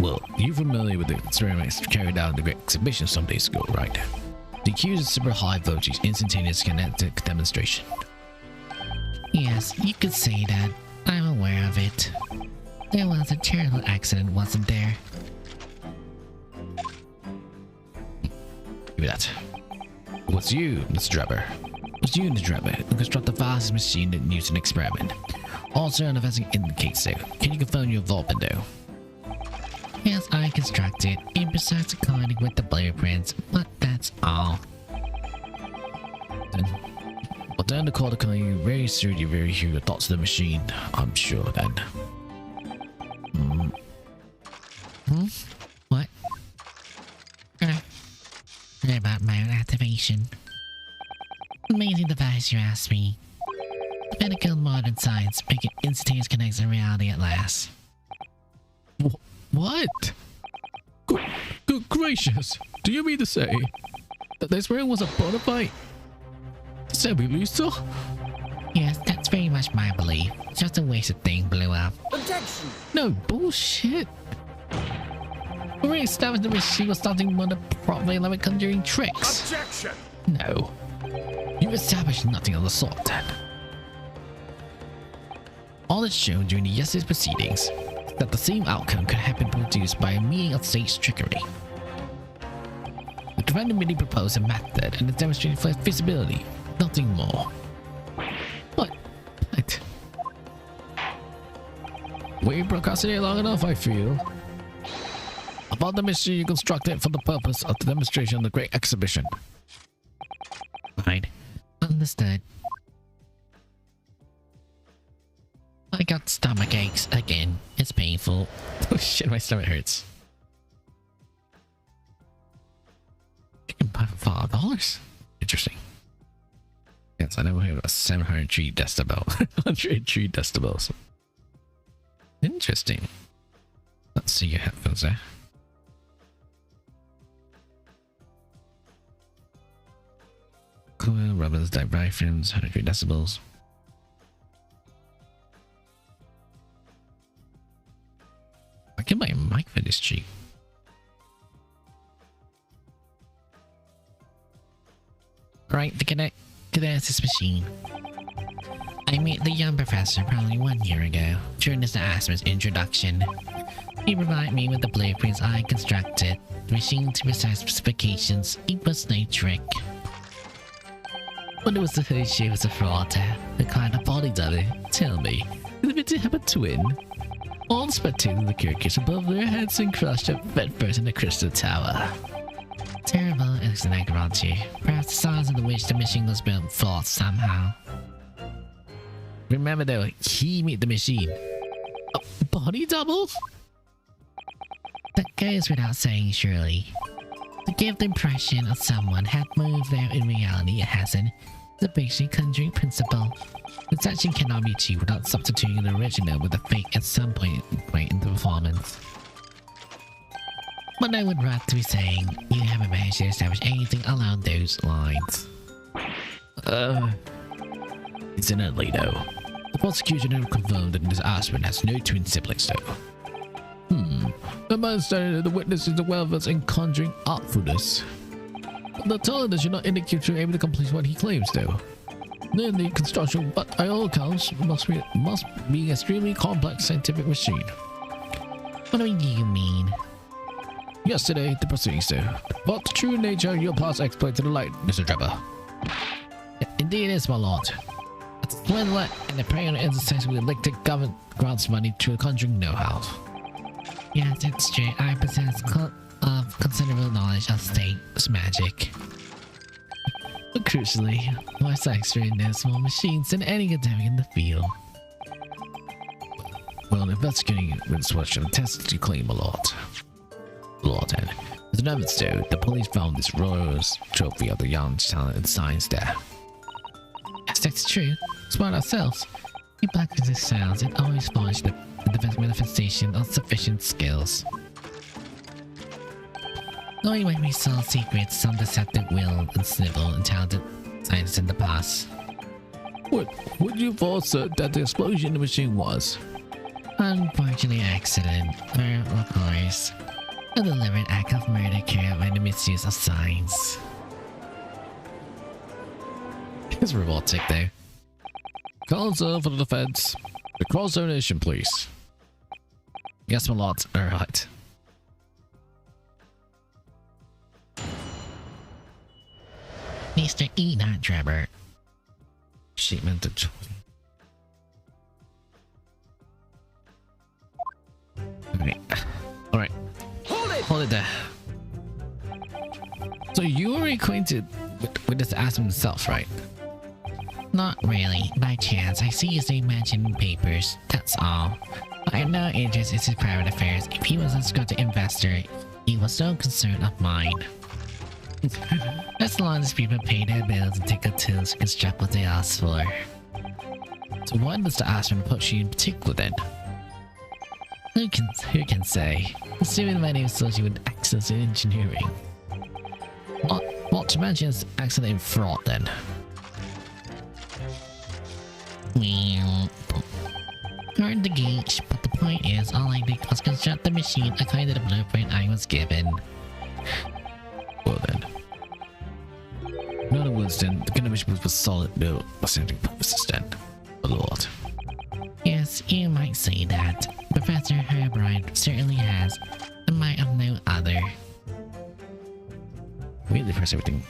Well, you're familiar with the experiments carried out in the Great Exhibition some days ago, right? The accused is super high voltage, instantaneous kinetic demonstration. Yes, you could say that. I'm aware of it. There was a terrible accident, wasn't there? Give me that. It was you, Mr. Drebber. It was you, Mr. Drebber, who constructed the fastest machine that used an experiment. Also, an investing indicates so. Can you confirm your involvement, though? Yes, I constructed, in precise according with the blueprints, but that's all. Then, well, then the call to call you very soon. You very hear your thoughts of the machine. I'm sure. Then. What? About my own activation. Amazing device, you ask me. The pinnacle of modern science, making instantaneous connection reality at last. What? Good gracious! Do you mean to say that this ring was a bona fide semi-lethal? Yes, that's very much my belief. Just a wasted thing blew up. Objection! No bullshit. We established the machine was starting more than properly like conjuring tricks. Objection! No. You established nothing of the sort then. All that's shown during yesterday's proceedings is that the same outcome could have been produced by a meeting of stage trickery. The defendant merely proposed a method and it demonstrated for feasibility, nothing more. What? We procrastinated long enough, I feel. About the machine you constructed for the purpose of the demonstration of the Great Exhibition. Right. Understood. I got stomach aches again. It's painful. Oh shit, my stomach hurts. You can buy for $5. Interesting. Yes, I know we have a 703 decibel. 103 decibels. Interesting. Let's see your headphones there. Coil, rubbers, diaphragms, 103 decibels. I can buy a mic for this cheap. Right, to connect to this machine. I met the young professor probably 1 year ago during this Asmus introduction. He provided me with the blueprints I constructed, the machine to precise specifications. It was no trick. When it was the whole show was a fraud, the kind of body double. Tell me, is it to have a twin? All the spectators in the carcass above their heads and crushed up bedfirst in the crystal tower. Terrible is an ignorante. Perhaps the size of which the machine was built flawed somehow. Remember though, he made the machine. A body double? That goes without saying, surely. To give the impression of someone had moved there in reality it hasn't. It's a basic conjuring principle. This action cannot be achieved without substituting the original with a fake at some point in the performance. But I would rather be saying you haven't managed to establish anything along those lines. Incidentally though, the prosecution have confirmed that this aspirant has no twin siblings though. The man stated that the witness is the well versed in conjuring artfulness. the talent should not indicate you're able to complete what he claims to. Then the construction, but by all accounts, must be an extremely complex scientific machine. What do you mean? Yesterday, the proceedings do. But the true nature of your past exploit to the light, Mr. Drebber. Indeed it is, my lord. A swindler and a prey on intersects with electric government grants money to a conjuring know-how. Yes, it's true. I possess considerable knowledge of stage magic. But crucially, my science knows small machines than any academic in the field. Well, investigating with what should test you claim a lot. Lord, and as an evidence too, the police found this Royals trophy of the young talent in science there. Yes, that's true. Smart ourselves. We black as it sounds, it always finds the manifestation of sufficient skills. Knowing when we saw secrets, some deceptive will and snivel and talented scientists in the past. Would you false that the explosion in the machine was? Unfortunately, accident, or of course, a deliberate act of murder carried out by the misuse of science. It's robotic though. Counsel for the defense. The cross donation, please. Yes, my lord. Alright. Mr. Enoch Drebber. Shipment to join. Alright. Hold it there. So you were acquainted with this Aspen himself, right? Not really. By chance, I see his name mentioned in papers. That's all. I have no interest in his private affairs. If he was a Scottish investor, he was no concern of mine. As long as people pay their bills and take the tools to construct what they ask for. So why does the Aspen approach you in particular then? Who can say? Assuming my name is associated with excellence in engineering. What to mention is excellent in fraud then? Well, hard to gauge, but the point is, all I did was construct the machine according to the blueprint I was given. Well then. In other words then, the kind of machine was solid built for scientific purposes then. A lot. Yes, you might say that. Professor Herbert certainly has the might of no other. Really press everything.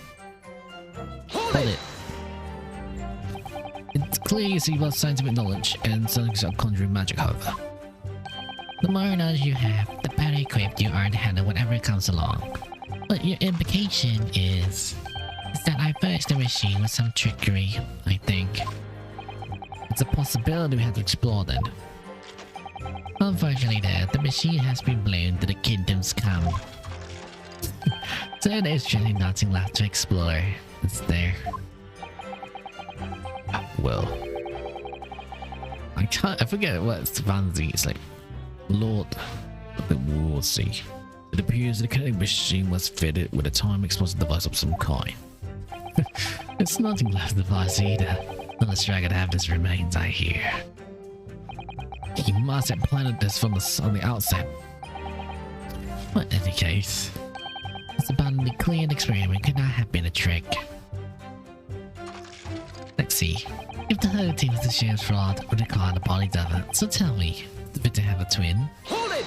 Hold it! It's clear you see both scientific knowledge and some conjuring magic, however. The more knowledge you have, the better equipped you are to handle whatever comes along. But your implication is that I furnished the machine with some trickery, I think. It's a possibility we have to explore then. Unfortunately though, the machine has been blown to the kingdom's come. So there's really nothing left to explore. It's there. Well, I forget what's fancy. It's like Lord, we'll see. It appears the kinetic machine was fitted with a time explosive device of some kind. it's nothing left device either. Unless Dragon have this remains, I hear. He must have planted this from on the outset. But in any case, this abundantly cleared experiment could not have been a trick. Let's see. If the whole team is a shared fraud, would require the body double. So tell me, is it fit to have a twin? Hold it!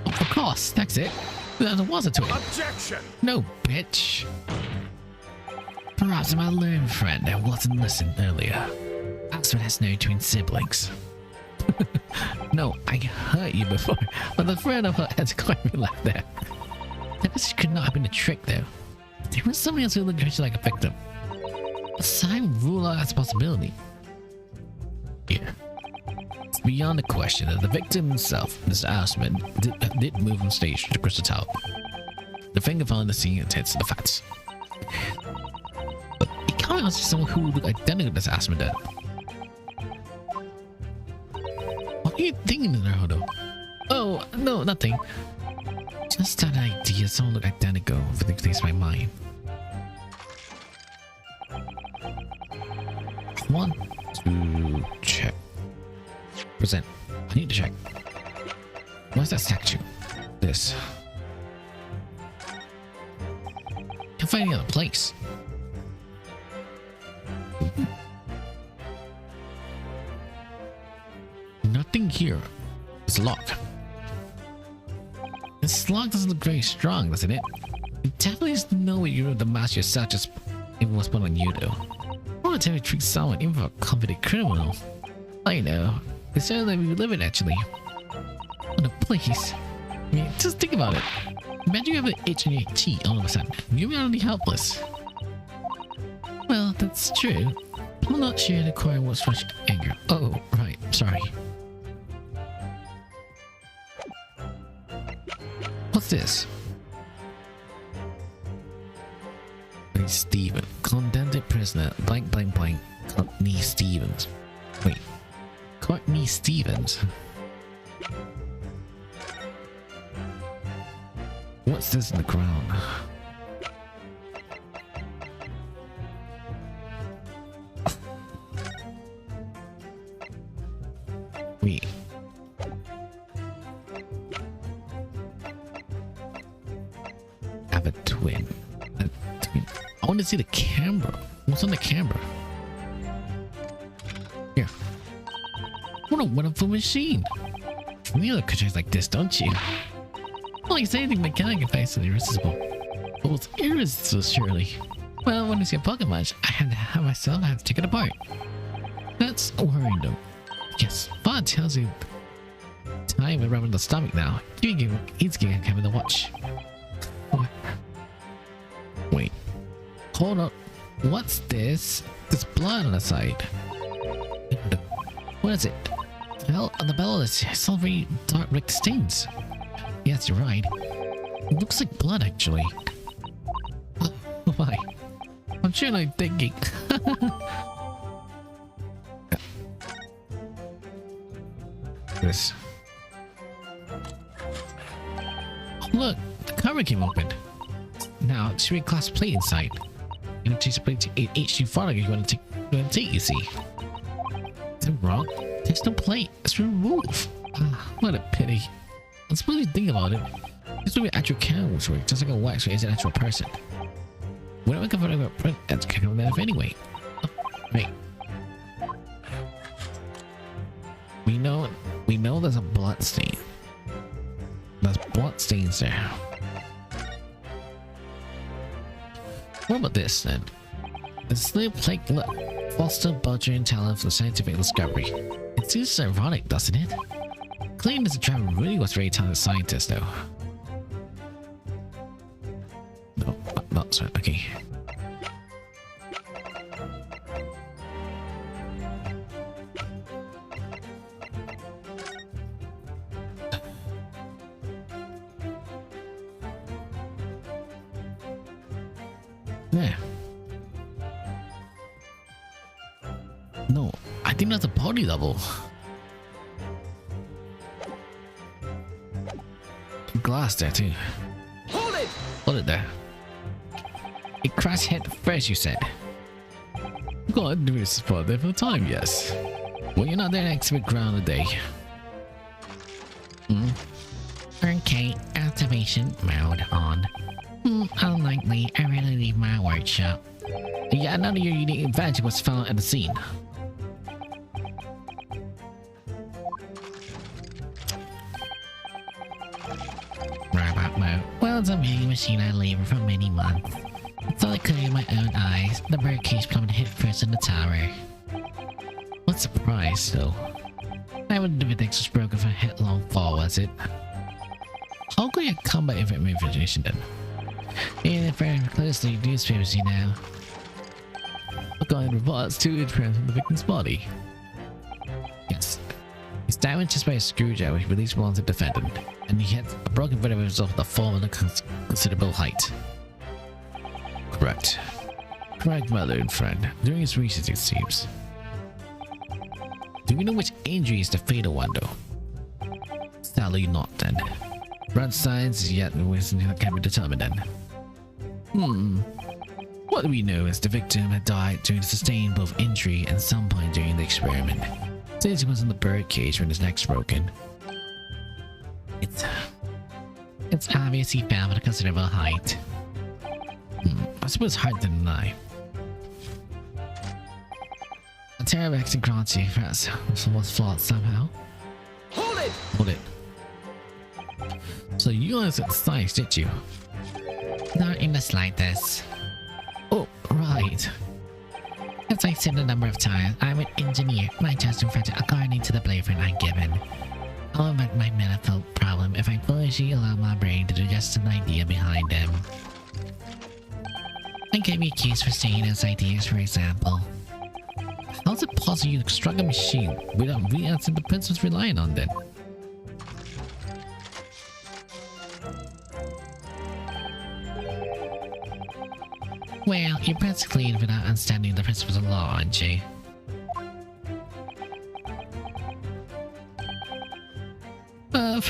Of course, that's it. There was a twin. Objection! No, bitch. Perhaps my learned friend that wasn't listening earlier. Oxford has no twin siblings. No, I hurt you before, but the friend of her has quite me like that. This could not have been a trick though. There was somebody else who looked just like a victim. Assign rule out as a possibility. Yeah. It's beyond the question that the victim himself, Mr. Asman, did move on stage to Crystal Tower. The finger found the scene attends to the facts. But it can't be someone who looked identical to Asman did. What are you thinking there, Hodo? Oh, no, nothing. Just that idea someone looked identical for the things my mind. Want to check. Present. I need to check. What's that statue? This. can find any other place. Nothing here. It's locked. This lock doesn't look very strong, doesn't it? It definitely is no way you're the master yourself, just it was put on you though. I want to tell you treat someone even for a confident criminal. I know. It's certainly we live in actually. Oh no, please. I mean, just think about it. Imagine you have an itch in your cheek all of a sudden. You're really helpless. Well, that's true. I'm not sure the core what's such anger. Oh, right. Sorry. What's this? Wait, Stephen. Condemned prisoner. Blank, blank, blank. Courtney Stevens. Wait. Courtney Stevens? What's this in the ground? Wait. I have a twin. I want to see the camera. What's on the camera? Here. What a wonderful machine. You look creatures like this, don't you? Well, like anything mechanic face is irresistible. But it's irresistible, surely. Well, when you see a pocket match, I had to have myself have to take it apart. That's worrying though. Yes, Bob tells you time around the stomach now. He's giving Kevin the watch. What? Wait. Hold up. What's this? There's blood on the side. What is it? Well, on the bell is some very dark red stains. Yes, you're right. It looks like blood, actually. Why? I'm sure I'm thinking. This. Oh, look, the cover came open. Now, it's a glass plate inside. You know, take a plate to HG product you want to take, you see. Is it wrong? There's no plate. It's removed. Ah, what a pity. I suppose you think about it. This would be actual candles work, just like a wax is an actual person. What am I confident about print? That's kind of enough anyway. Oh, wait. We know there's a blood stain. There's blood stains there. What about this then? The slave plate foster budget and talent for scientific discovery. It seems ironic, doesn't it? Claiming this Drebber really was a very talented scientist though. No, not so. Okay. Yeah. No, I think that's a body double. Glass there too. Hold it! Hold it there. It crashed head first, you said. God, do this spot there for the time, yes. Well, you're not there next week ground today. Okay, activation mode on. Unlikely, I really leave my workshop. Yeah, another your unique advantage was found at the scene. Robot mode. Well, it's a vending machine I labor for many months. Until I clear my own eyes, the birdcage plummeted head first in the tower. What surprise, though. I would have been was broken for a headlong fall, was it? How could you combat information then? Yeah, very closely newspapers, you know. According to reports, 2 imprints on the victim's body. Yes. He's damaged just by a screwdriver. He released one to the defendant, and he had a broken vertebra of the fall of a considerable height. Correct. Correct, my learned friend. During his research, it seems. Do we know which injury is the fatal one, though? Sadly not, then. Blood signs yet can't be determined, then. What do we know is the victim had died during the sustained both injury and some point during the experiment. Since he was in the birdcage when his neck's broken. It's obvious he fell at a considerable height. I suppose it's hard to deny. A terrible execution perhaps was flawed somehow. Hold it! Hold it. So you guys got size, did you? Not in the slightest. Oh, right. As I said a number of times, I'm an engineer. My judgment factor according to the blueprint I'm given. I'll make my mental problem if I foolishly allow my brain to digest an idea behind them. I can be accused for saying those ideas, for example. How is it possible you construct a machine without reacting the principles relying on them? Well, you're basically without understanding the principles of law, aren't you?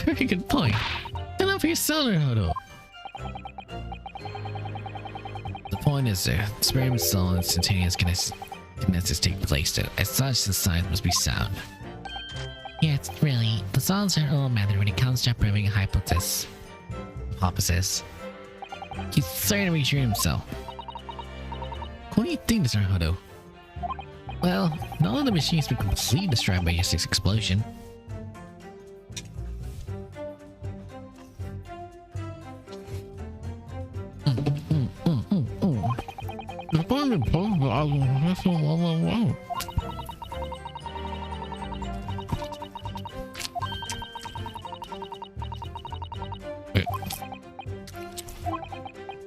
Very good point. Stand up for yourself, Hodo. The point is, experiments on instantaneous kinetics take place, though. As such, the science must be sound. Yes, really. The science are all method when it comes to proving a hypothesis. He's certainly sure himself. What do you think, Mr. Hodo? Well, none of the machines been completely destroyed by yesterday's explosion.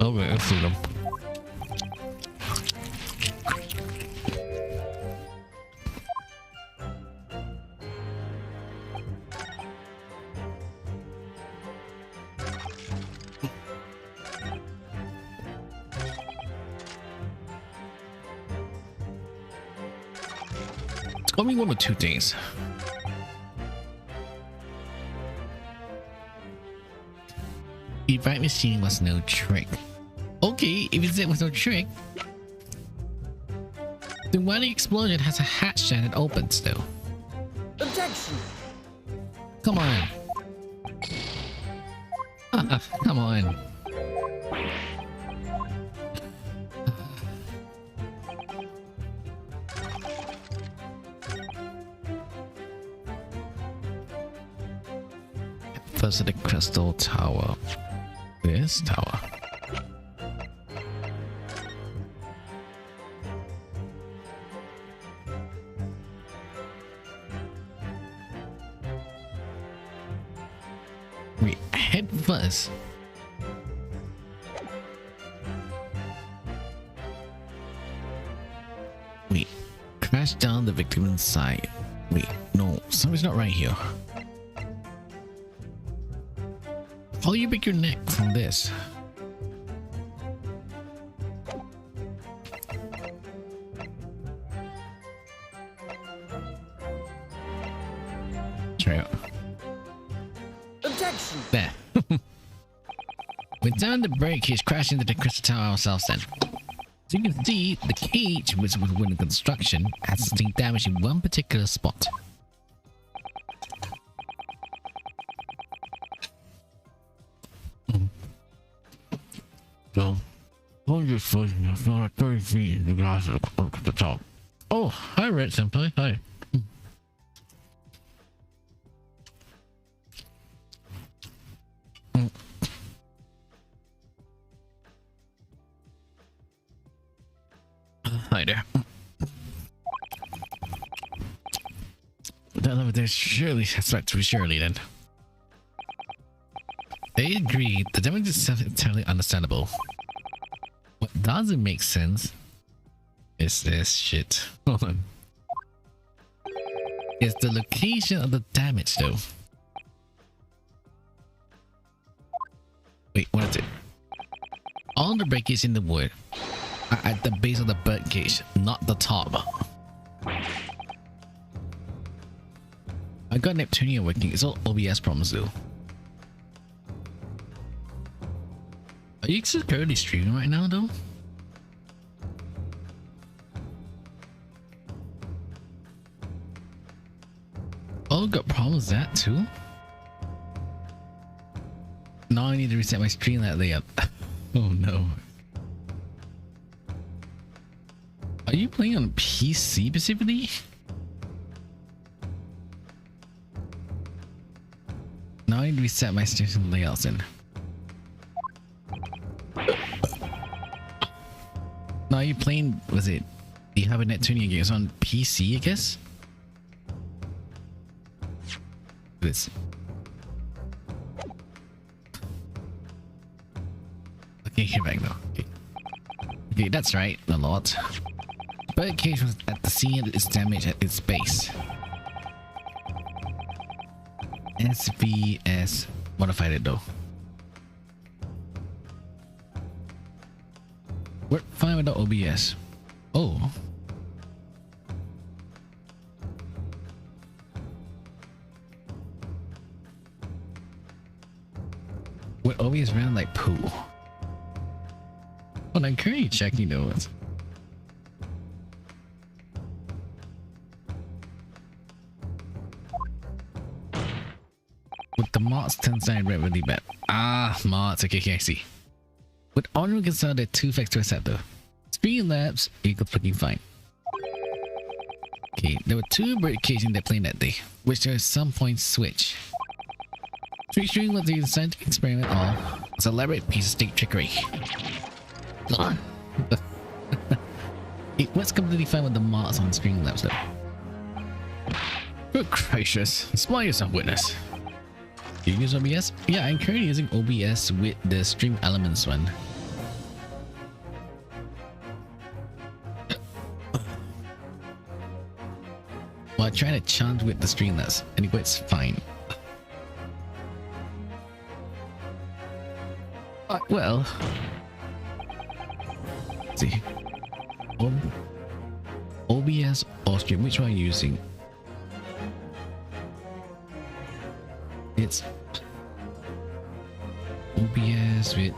Okay, let's see them. It's gonna be one of two things. The right machine was no trick. Okay, if it was no trick, then why the explosion has a hatch that opens though? Objection! Come on. Come on. First at the crystal tower. This tower. Wait, head first. Wait, crash down the victim inside. Wait, no, something's not right here. How do you break your neck from this? Try it. Objection! There. With time to break, he's crashed into the crystal tower ourselves then. As you can see, the cage, which was within construction, has sustained damage in one particular spot. So, hold your foot, it's not like 30 feet in the glass at the top. Oh, hi, Red Senpai. Hi. Hi there. That over there surely suspect to be Shirley then. They agree. The damage is entirely understandable. What doesn't make sense is this shit. Hold on. It's the location of the damage though. Wait, what is it? All the breakage in the wood are at the base of the bird cage, not the top. I got Neptunia working. It's all OBS problems though. Are you currently streaming right now though? Oh, got problems with that too? Now I need to reset my stream that layup. Oh no. you playing on PC specifically? Now I need to reset my station layouts in. Now you playing, was it, you have a Neptunian game? It's on PC, I guess? This. Okay, here back though. Okay. Okay, that's right, a lot. Bird cage was at the scene of its damage at its base. SVS modified it though. We're fine with the OBS. Oh. With OBS ran like poo. Well, I'm currently checking those. With the mods 10 side red really bad. Ah, mods. Okay, I see. With Honor, we can sell the 2 factor set though. Streamlabs equals freaking fine. Okay, there were 2 bird cages that played that day, which there at some point switch. Featuring what the scientific experiment all was an elaborate piece of state trickery. It was completely fine with the mods on Streamlabs though. Good gracious, smile yourself, witness. Do you use OBS? Yeah, I'm currently using OBS with the Stream Elements one. While trying to chant with the Streamlabs, and it works fine. Well, let's see. OBS or Stream, which one are you using? It's OBS with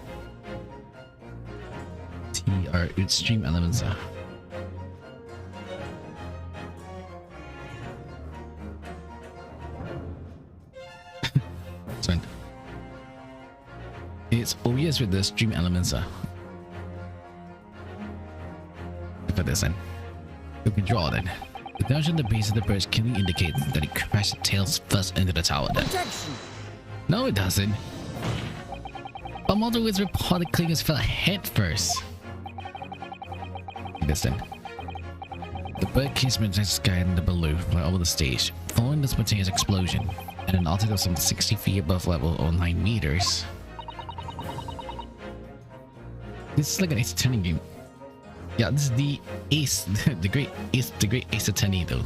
TR with Stream Elements. Sorry. It's OBS with the Stream Elements. For this then. You can draw then. The damage on the base of the bridge clearly indicates that it crashed tails first into the tower then. Protection. No, it doesn't. A model with reported clingers fell head first. This then. The bird casement just guided the balloon right over the stage, following the spontaneous explosion, at an altitude of some 60 feet above level or 9 meters. This is like an Ace Attorney game. Yeah, this is the Ace, the great Ace Attorney though.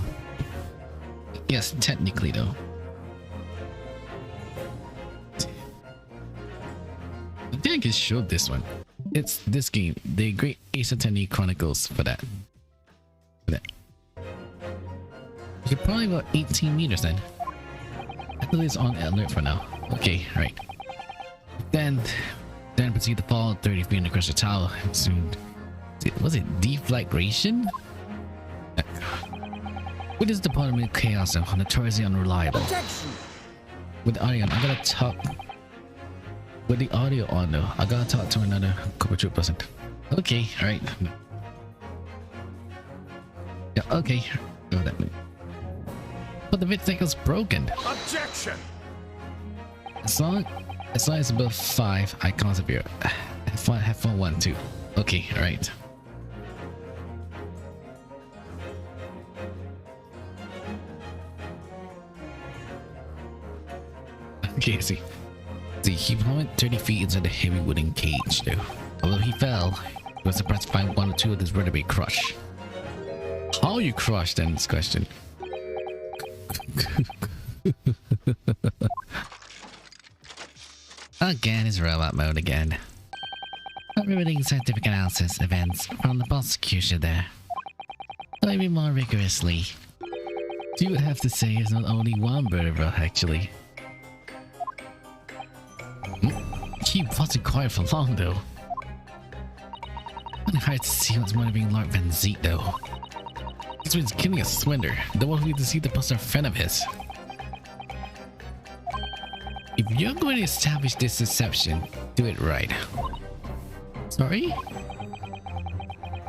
Yes, technically though. I think I showed this one. It's this game, the Great Ace Attorney Chronicles for that. You're probably about 18 meters then. I believe it's on alert for now. Okay, right. Then proceed to fall 30 feet across the tower. Soon, was it deflagration? With this department of chaos and notoriously unreliable. Protection. With the audio, I gotta talk. With the audio on though, I gotta talk to another Cobra Troop person. Okay, alright. Yeah, okay. Oh, that way. But the vid is broken. Objection. As long as it's above 5, I can't appear. Have fun 1, 2. Okay, alright. Okay, see, he went 30 feet into the heavy wooden cage though. Although he fell, he was surprised to find 1 or 2 of his vertebrae crushed. How you crushed then, this question. Again, it's robot mode again. Not revealing scientific analysis events from the prosecution there. Maybe more rigorously. You would have to say it's not only 1 vertebra actually. He wasn't quiet for long though. It's hard to see what's motivating Lord Van Zeet though. This one's killing a swindler, the one who deceived the poster friend of his. If you're going to establish this deception, do it right. Sorry?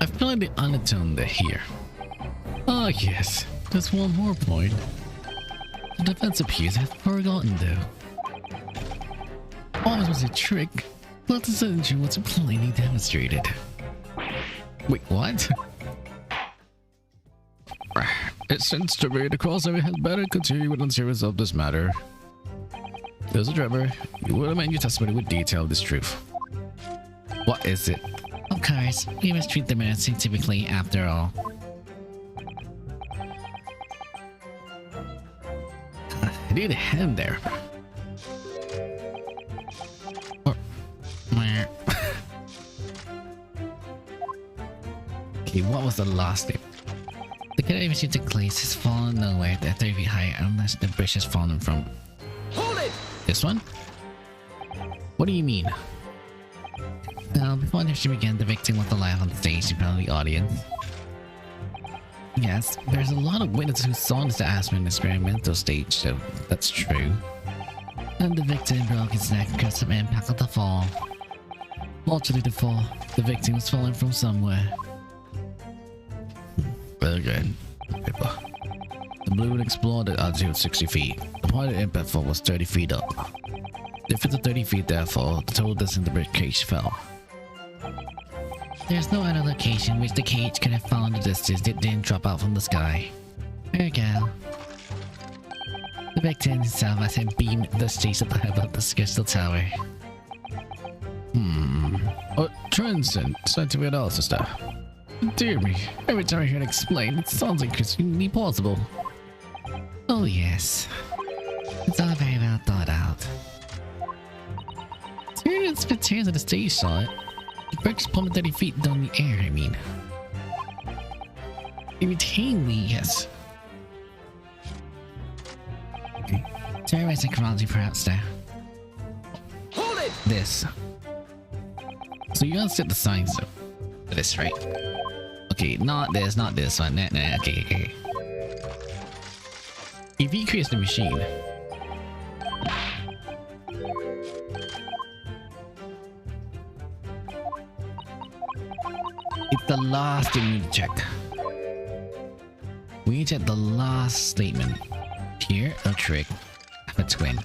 I feel like the undertone there here. Oh yes, there's one more point. The defense appears I've forgotten though. Always was a trick, but the solution was plainly demonstrated. Wait, what? It seems to me the crossover had better continue with until resolve this matter. There's a Drebber. You will amend your testimony with detail of this truth. What is it? Of course, we must treat the man scientifically after all. I need a hand there. Okay, what was the last name? The cadaver seems to place has fallen nowhere at 30 feet high unless the bridge has fallen from. Hold it! This one? What do you mean? Now, before the should begin, the victim was alive on the stage in front of the audience. Yes, there's a lot of witnesses who saw this asthma in the experimental stage, so that's true. And the victim broke his neck because of the impact of the fall. Fortunately, the victim was falling from somewhere. Very good. Paper. The balloon exploded at altitude 60 feet. The point of impact fall was 30 feet up. If it's 30 feet, therefore, the total distance the bird cage fell. There's no other location which the cage could have fallen the distance it didn't drop out from the sky. Ergo, the victim himself has been beamed the stage at the head of the crystal tower. Transcend scientific analysis stuff. Dear me, every time I hear it explained, it sounds like it's humanly plausible. Oh yes, it's all very well thought out. Spectators of the stage saw it. The bird just plummeted 30 feet down the air, I mean. Routinely, yes. Okay. Terrorist chronology perhaps there. Hold it! This. So you gotta set the signs up for this, right? Okay, not this one. Nah, okay. If he creates the machine, it's the last thing we need to check. We need to check the last statement. Here, a trick. Have a twin.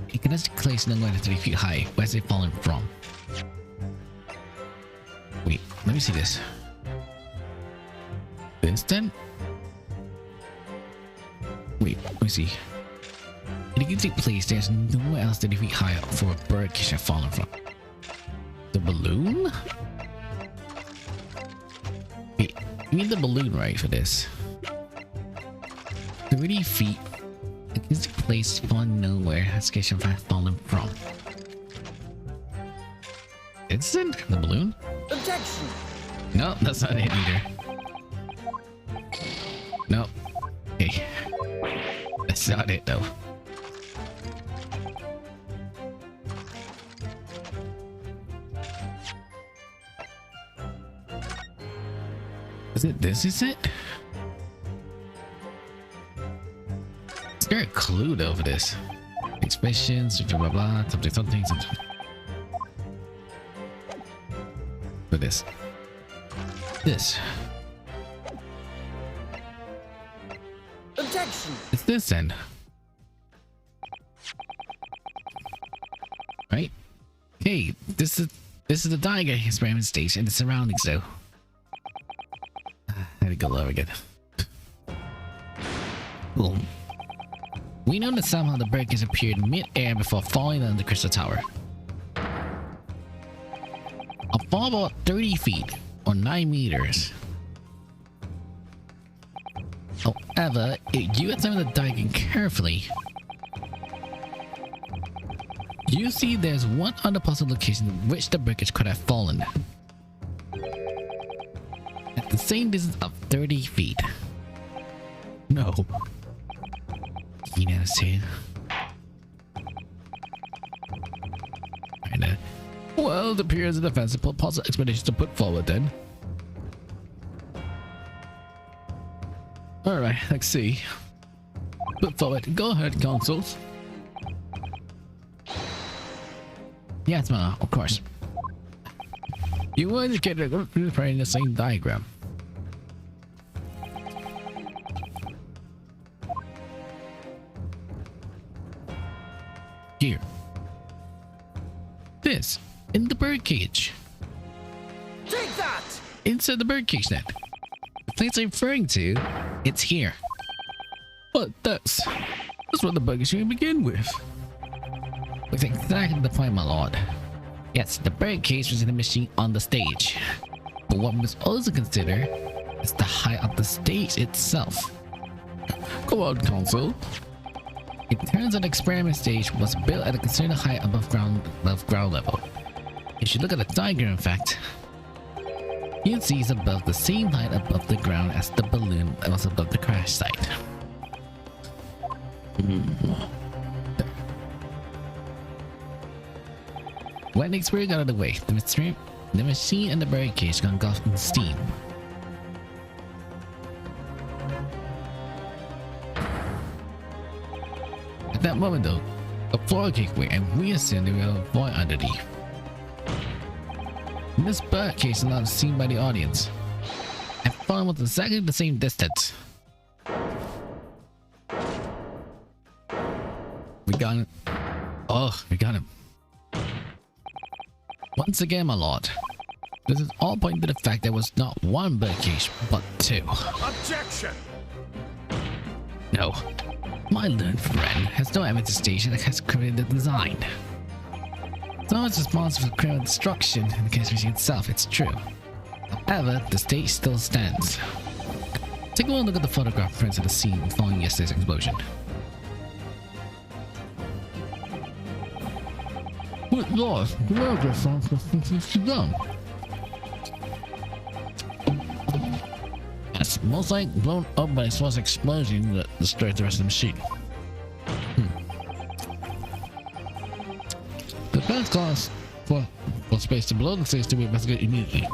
It can just place no more than 3 feet high. Where's it falling from? Wait, let me see this. This then? Wait, let me see. It can take place, there's nowhere else 30 feet high for a bird can have fallen from. The balloon? Wait, you need the balloon right for this. 30 feet. It can take place from nowhere has can have fallen from. Instant? The balloon? Objection! No, that's not it either. No. Okay. That's not it though. Is it this, is it? Is there a clue though for this? Expressions, blah blah blah, something. For this. This. Objection! It's this then. Right? Okay, this is the Diagon experiment stage and the surroundings though. Let me go over again. Boom. We know that somehow the bird has appeared mid-air before falling on the crystal tower. A fall about 30 feet or 9 meters. However, if you examine the Diagon carefully, you see there's one other possible location in which the breakage could have fallen. At the same distance of 30 feet. No. He knows too. Right now. Well, it appears a defensible possible explanation to put forward then. Alright, let's see. Put forward. Go ahead, consuls. Yes, ma, of course. You were indicated in the same diagram. Here. This. In the birdcage. Take that! Inside the birdcage then. The place I'm referring to, it's here. But that's what the bug is going to begin with. Looks exactly the point, my lord. Yes, the birdcage was in the machine on the stage. But what we must also consider is the height of the stage itself. Go on, Council. It turns out the experiment stage was built at a considerable height above ground level. If you look at the diagram, in fact, you'll see it's above the same height above the ground as the balloon that was above the crash site. When the experiment got out of the way, the machine and the birdcage got engulfed in steam. At that moment though, a floor gave way and we assumed there was a void underneath. This birdcage is not seen by the audience and fallen with exactly the same distance. We got him. Oh, we got him. Once again, my lord, this is all pointing to the fact there was not one birdcage, but two. Objection! No. My learned friend has no evidence station that has created the design. No one's responsible for criminal destruction in the case machine itself, it's true. However, the stage still stands. Take a look at the photograph prints of the scene following yesterday's explosion. What lost? Where the fuck is done? Yes, most likely blown up by a source explosion that destroyed the rest of the machine. The first class for space to below the stage to be investigated immediately.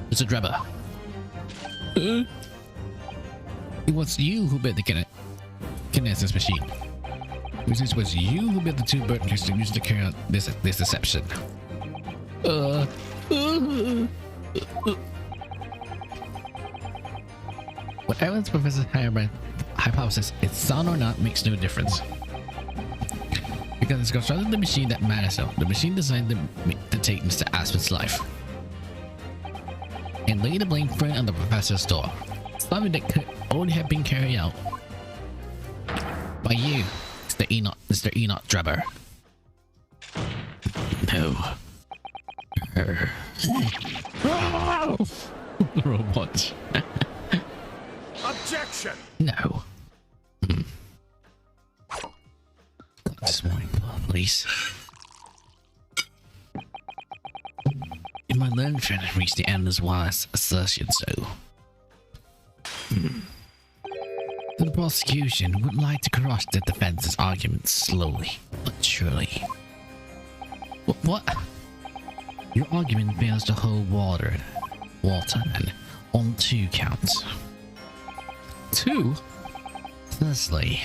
Mr. Drebber. It was you who built the kinesis machine. It was you who built the two birdcages to use to carry out this deception. Whatever the Professor Heyerbrand hypothesis, it's sound or not makes no difference. Because it's constructed the machine that matters though. The machine designed to take Mr. Aspen's life. And lay the blame firmly on the Professor's door. Something that could only have been carried out by you, Mr. Enoch Drebber. No. Robots. Objection! No. This morning, please. Did my learned friend reach the end as wise assertion so? The prosecution would like to crush the defense's argument slowly but surely. What? Your argument fails to hold water and on 2 counts. 2? Firstly,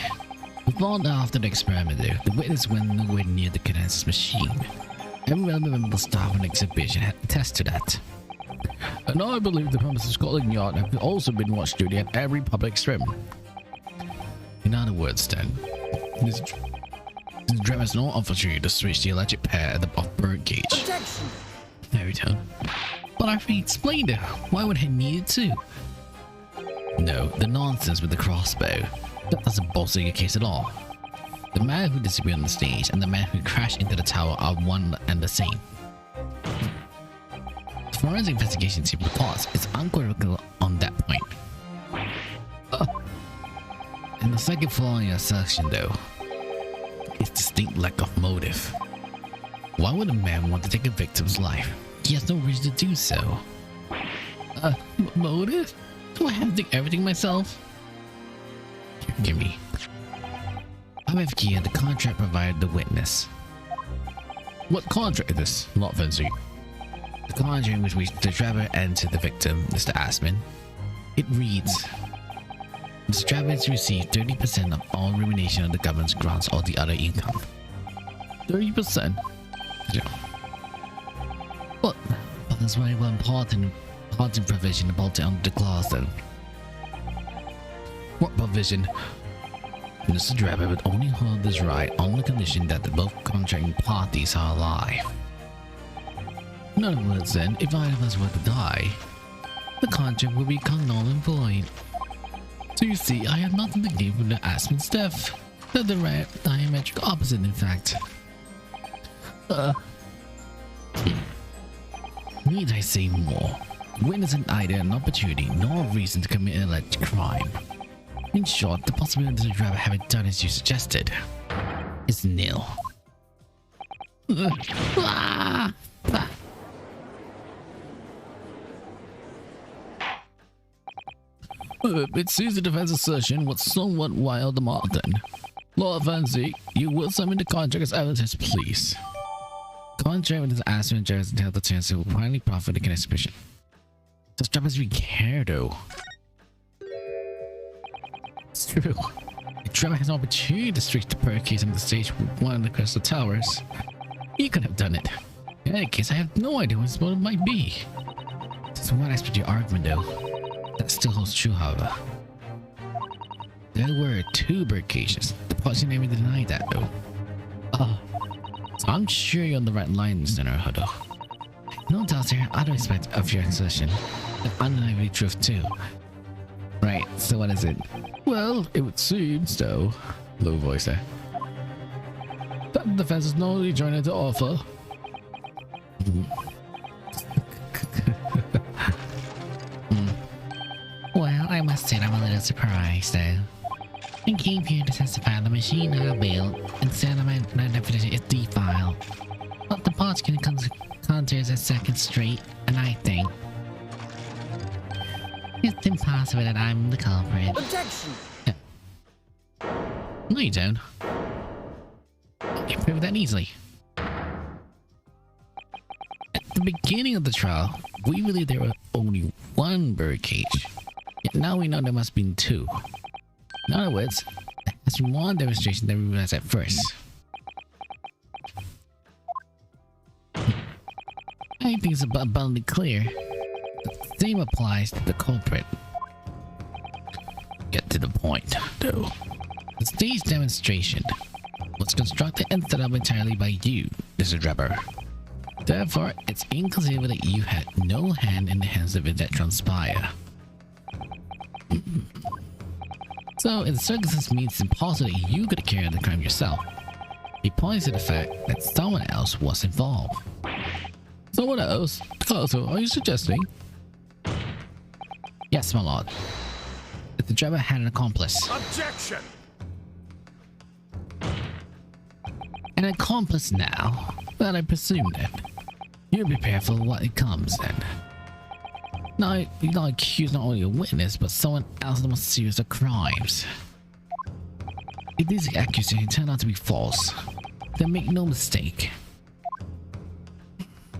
long after the experiment, the witness went nowhere near the kinesis machine. Every relevant staff and exhibition had attest to that. And I believe the premises of Scotland Yard have also been watched duty at every public experiment. In other words, then, this Drebber has no opportunity to switch the alleged pair of birdcage. Objection! There we go. But I've explained it. Why would he need to? No, the nonsense with the crossbow. That doesn't bolster your case at all. The man who disappeared on the stage and the man who crashed into the tower are one and the same. The forensic investigation team reports is unequivocal on that point. And the second flaw in your assertion, though, is distinct lack of motive. Why would a man want to take a victim's life? He has no reason to do so. Motive? Do I have to do everything myself? Give me. I have here the contract provided the witness. What contract is this, Lot Vinci? The contract in which the Drebber entered the victim, Mr. Aspen. It reads, Mr. Drebber is to receive 30% of all rumination of the government's grants or the other income. 30%. Yeah. But there's only one important provision about it under the clause then. What provision? Mr. Drebber would only hold this right on the condition that the both contracting parties are alive. In other words then, if either of us were to die, the contract will become null and void. So you see, I have nothing to gain from the Aspen's death. They're the diametric opposite, in fact. Need I say more? Win isn't either an opportunity nor a reason to commit an alleged crime. In short, the possibility of Drebber having done as you suggested is nil. It seems the defense assertion was somewhat wild the Martin. Lord Fancy, you will summon the contract as evidence, please. Contrary with his ass and Jared's entitled the chance to finally profit the exhibition. Does Drebber really care though? It's true. If Drebber has an opportunity to stretch the barricades on the stage with one of the crystal towers, he could have done it. In any case, I have no idea what his motive might be. That's one aspect of your argument though. That still holds true, however. There were 2 barricades. The party never denied that though. So I'm sure you're on the right line, Mr. Naruto. No doubt there are other aspects of your assertion that undeniably truth too. Right, so what is it? Well, it would seem so. Low voice there. That the defense is not only joining the offer. Well, I must say I'm a little surprised though. I came here to testify the machine I built and said my definition is defiled. But the parts can counters a second straight, and I think it's impossible that I'm the culprit. Objection! No, you don't. You can prove that easily. At the beginning of the trial, we believed there was only 1 birdcage. Yet now we know there must be 2. In other words, that's one demonstration that we realized at first. I think it's abundantly clear. The same applies to the culprit. Get to the point, though. The stage demonstration was constructed and set up entirely by you, Mr. Drebber. Therefore, it's inconceivable that you had no hand in the hands of it that transpire. So, in the circumstances, means it's impossible that you could have carried out the crime yourself. He points to the fact that someone else was involved. Someone else? Also, are you suggesting? Yes, my lord. That the Drebber had an accomplice. Objection! An accomplice now? Well, I presume then. You'll be prepared for what it comes then. Now, you're not accused not only a witness, but someone else of the most serious of crimes. If these accusations turn out to be false, then make no mistake.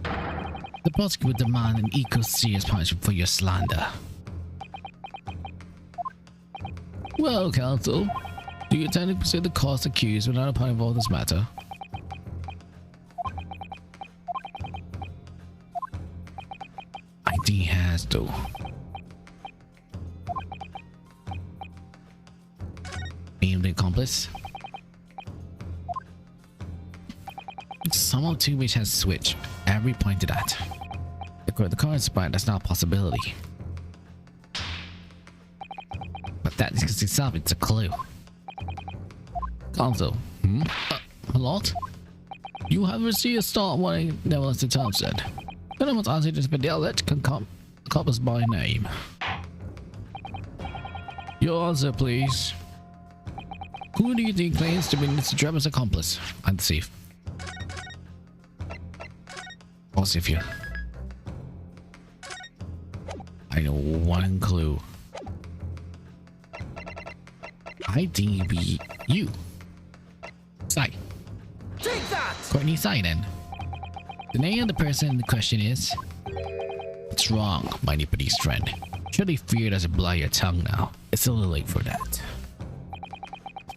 The prosecutor would demand an equal serious punishment for your slander. Well, counsel, do you intend to pursue the cause accused without a part of this matter? I think he has though. Being the accomplice? Somehow two which has switched. Every pointed at. The current spot, that's not a possibility. But that is itself, it's a clue. Counsel, A lot? you have received a start warning, Neville Mr. Thompson. Then I must ask you to spell the alleged accomplice by name. Your answer, please. Who do you think claims to be Mr. Drebber's accomplice? I'm the thief. I'll see if you. I know one clue. I think it'd be you. Sai. Take that! Courtney Sai then. The name of the person in question is... What's wrong, my Nepalese friend? Surely fear doesn't blight your tongue now. It's a little late for that.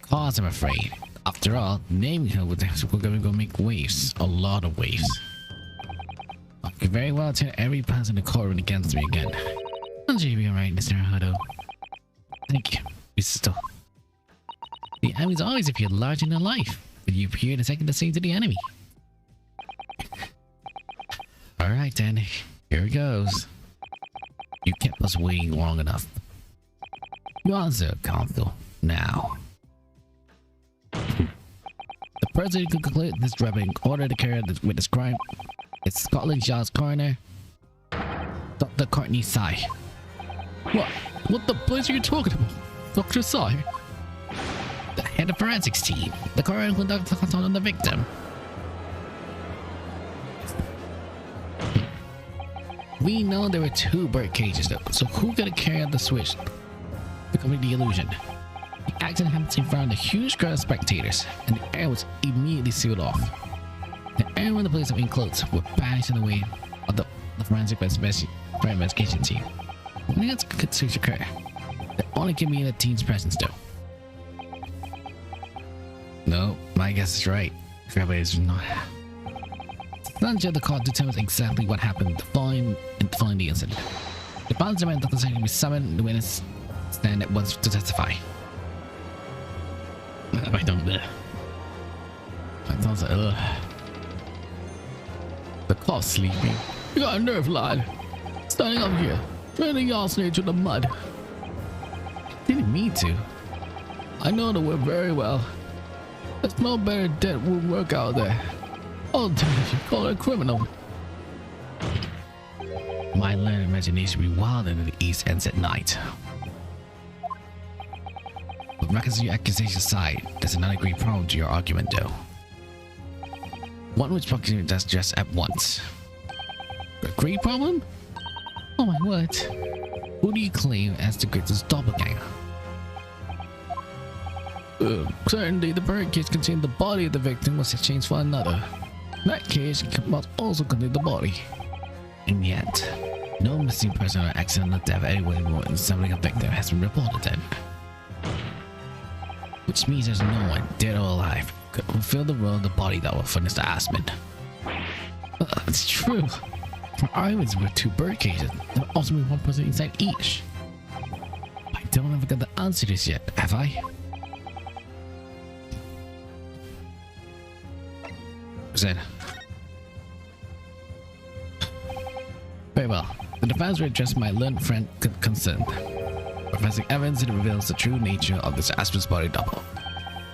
Cause, I'm afraid. After all, naming her we're going to go make waves. A lot of waves. I could very well turn every person in the courtroom against me again. I'm sure you'll be alright, Mr. Hudo. Thank you, Mr. The enemy's always appeared larger than life, but you appear the second the same to the enemy. Alright then, here it goes. You kept us waiting long enough. You answer, Counsel, now. The president could conclude this Drebber in order to carry out with this crime. It's Scotland Yard's coroner, Dr. Courtney Sy. What the place are you talking about? Dr. Sy? The head of forensics team. The coroner conducted the consult on the victim. We know there were 2 bird cages though, so who could have carried out the switch to complete the illusion? The accident happened in front of a huge crowd of spectators, and the air was immediately sealed off. And everyone in the place of clothes were banished in the way of the forensic investigation team. When it's a good switch occur, there only can be in the team's presence though. No, my guess is right. Drebber is not. None of the court determines exactly what happened following the incident. The balance demand that the second be summoned, the witness stand at once to testify. I don't know. I thought so. The court's sleeping. You got a nerve, lad. Standing up here, turning your snake to the mud. Didn't mean to. I know the word very well. There's no better dead would work out there. I'll tell you if you call it a criminal. My learned imagination be wild in the East ends at night. But records your accusation aside, there's another great problem to your argument though. One which prosecutor does just at once. A great problem? Oh my word. Who do you claim as the greatest doppelganger? Certainly the bird cage contained the body of the victim was exchanged for another. That cage must also contain the body. And yet, no missing person or accidental death anywhere resembling a victim has been reported then. Which means there's no one, dead or alive, could fulfill the role of the body that will furnish the Aspen. It's true. Our islands were 2 bird cages. There will also be 1 person inside each. I don't ever got the answer to this yet, have I? Said. Very well. The defense will address my learned friend concerned. Professor Evans reveals the true nature of this Aspen's body double.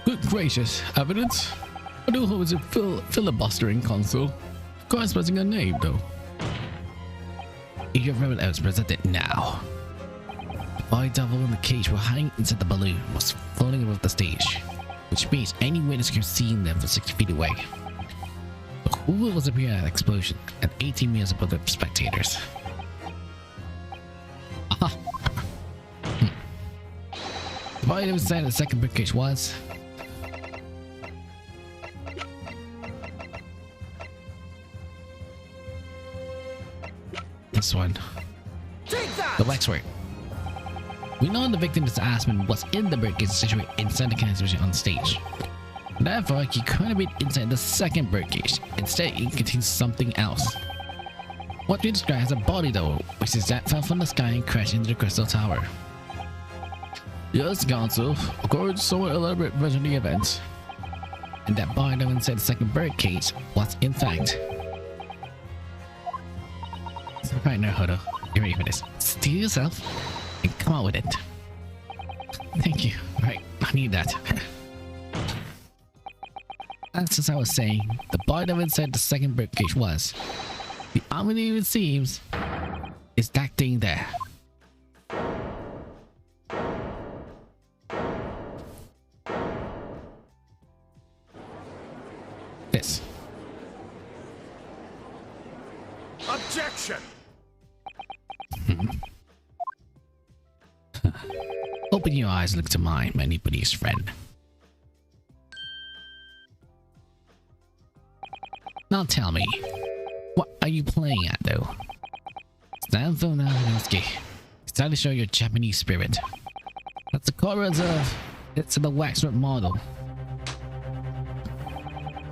Good gracious, evidence? I do hope it's a filibustering console. Corresponding a name, though. If you have remembered evidence presented now. The body double in the cage were hiding inside the balloon was floating above the stage, which means any witness can see them from 60 feet away. Who was appearing at an explosion at 18 meters above the spectators? Aha! The body that was inside the second briefcase was... this one. The waxwork. We know the victim is Aspen was in the briefcase situated inside the cancer on stage. Therefore, he couldn't have been inside the second birdcage. Instead, it contains something else. What we describe as a body though, which is that fell from the sky and crashed into the crystal tower. Yes, Counsel. According to somewhat elaborate version of the events. And that body that was inside the second birdcage was in fact... Right now, Hudo, you ready for this? Steal yourself and come out with it. Thank you. Right, I need that. As I was saying, the body that was inside the second birdcage was... the ominous it seems is that thing there. This. Objection! Open your eyes and look to mine, my Nepalese friend. Now tell me, what are you playing at though? Stand for now, Nosuke. It's time to show your Japanese spirit. That's the core reserve. It's the waxwork model.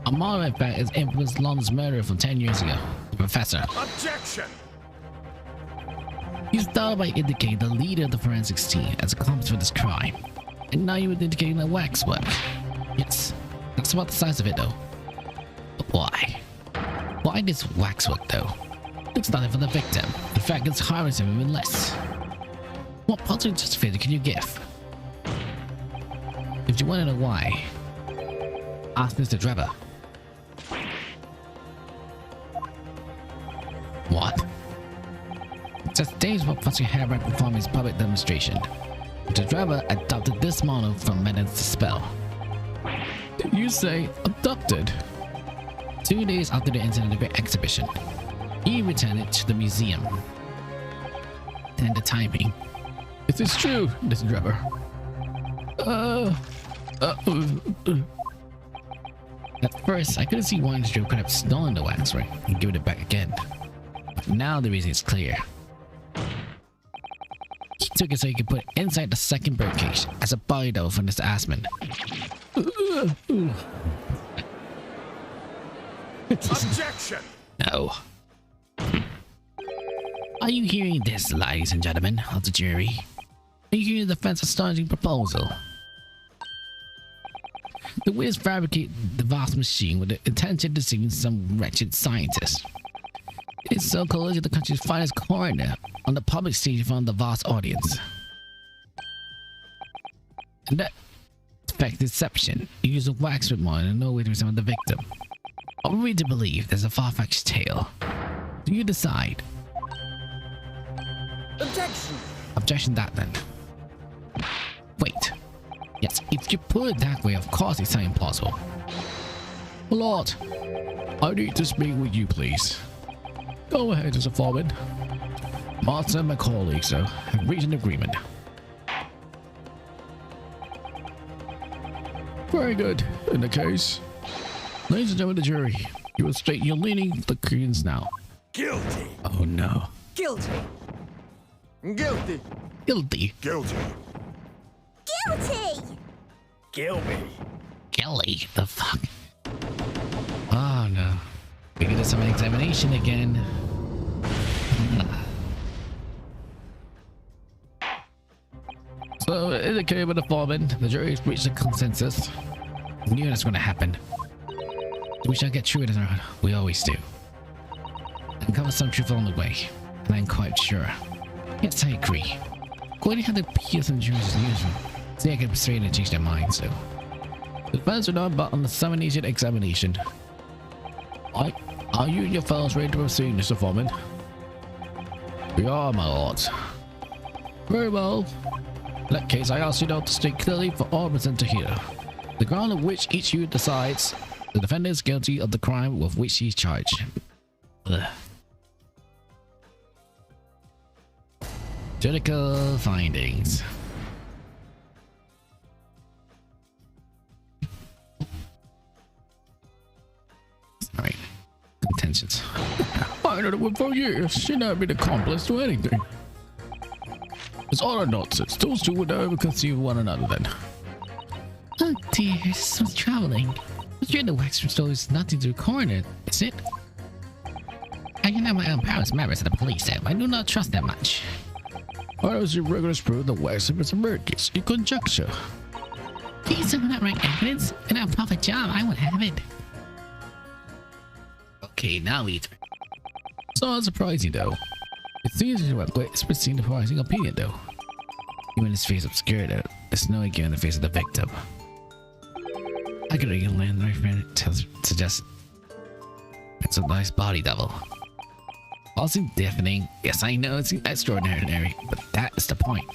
A model, in fact, is infamous London's murder from 10 years ago. The professor. Objection! You started by indicating the leader of the forensics team as accomplice for this crime. And now you were indicating the waxwork. Yes, that's about the size of it though. But why? Why this waxwork though? It's nothing for the victim. In fact, it's harming him even less. What possible justification can you give? If you want to know why, ask Mr. Drebber. What? It's just days before Professor Herbert performed his public demonstration. Mr. Drebber adopted this model from Madden's Dispel. Did you say abducted? 2 days after the incident of the exhibition, he returned it to the museum. And the timing. Is this true, Mr. Drebber? At first, I couldn't see why Mr. Drebber could have stolen the waxwork and given it back again. But now the reason is clear. He took it so he could put it inside the second birdcage as a body double for Mr. Asman. Objection! No. Are you hearing this, ladies and gentlemen of the jury? Are you hearing the defense's astonishing proposal? The Wiz fabricated the vast machine with the intention to deceive some wretched scientist. It's so collision the country's finest coroner on the public stage in front of the vast audience. And that fact deception, you use a waxwork model in no way to resemble the victim. Are we to believe there's a far-fetched tale? Do you decide? Objection! Objection that then. Wait. Yes, if you put it that way, of course it's impossible. Lord, I need to speak with you, please. Go ahead, Mr. Foreman. Martha and my colleagues, sir, have reached an agreement. Very good. In the case, ladies and gentlemen of the jury, you will state your leaning the credence now. Guilty! Oh no. Guilty. Guilty! Guilty. Guilty! Guilty! Kill me! Kelly, the fuck? Oh no. We get some examination again. So, in the case of the foreman, the jury has reached a consensus. I knew that's gonna happen. We shall get through it as we always do. And cover some truth along the way. And I'm quite sure. Yes, I agree. Going to have the peers and jurors as usual. See, I can persuade them to change their minds, so. The defense are not but on the 7-agent examination. Are you and your fellows ready to proceed, Mr. Foreman? We are, my lords. Very well. In that case, I ask you now to state clearly for all present to hear the ground on which each of you decides the defendant is guilty of the crime with which he is charged. Ugh. Judicial findings. Sorry. Contentions. I know it for years. She never been accomplice to anything. It's all a nonsense. Those two would never conceive one another then. Oh dear, so troubling. But you're the Wexford store is nothing to record it, is it? I can have my own powers members of the police, so I do not trust them much. How does your rigorous prove the Wexford is a murderess? You conjecture. Please don't have right evidence, and a perfect job, I would have it. Okay, now we. It's not surprising though. It seems you have great expressing the surprising opinion though. Even his face obscured, there's no idea in the face of the victim. I could even land right friend suggest it's a nice body double. All seems deafening. Yes, I know it's extraordinary, but that is the point.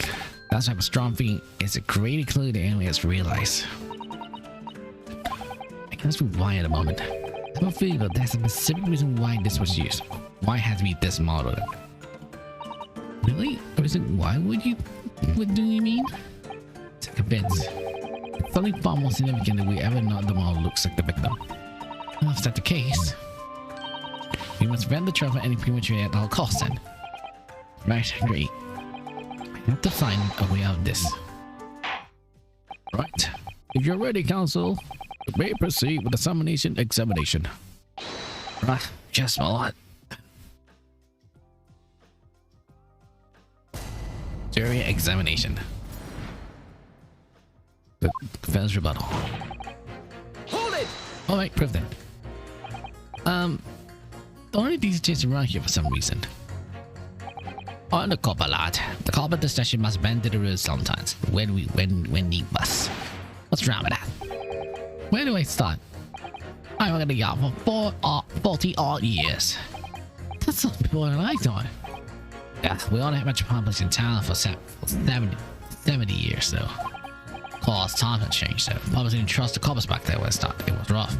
That's why I have a strong feeling it's a great clue the aliens realize. I can't speak why at the moment. I have a feeling that there's a specific reason why this was used. Why it has to be this model? Really? Or is it why would you? What do you mean? To convince. It's something far more significant than we ever know the model looks like the victim. Well, if that's the case, we must prevent the trouble any premature at all costs then. Right, great. I have to find a way out of this. Right. If you're ready, counsel, You may proceed with the examination. Right, just a lot. Jury examination. The defense rebuttal. Hold it! Alright, proof then. The only these chasing around here for some reason. On the copper lad. The copper discussion must bend to the rules sometimes. When need must. What's wrong with that? Where do I start? I'm gonna yard for 40 odd years. That's not more than I thought. Yeah, we only have metropolitan town for 70 years though. Of course, times have changed though. Probably didn't trust the coppers back there when it started. It was rough.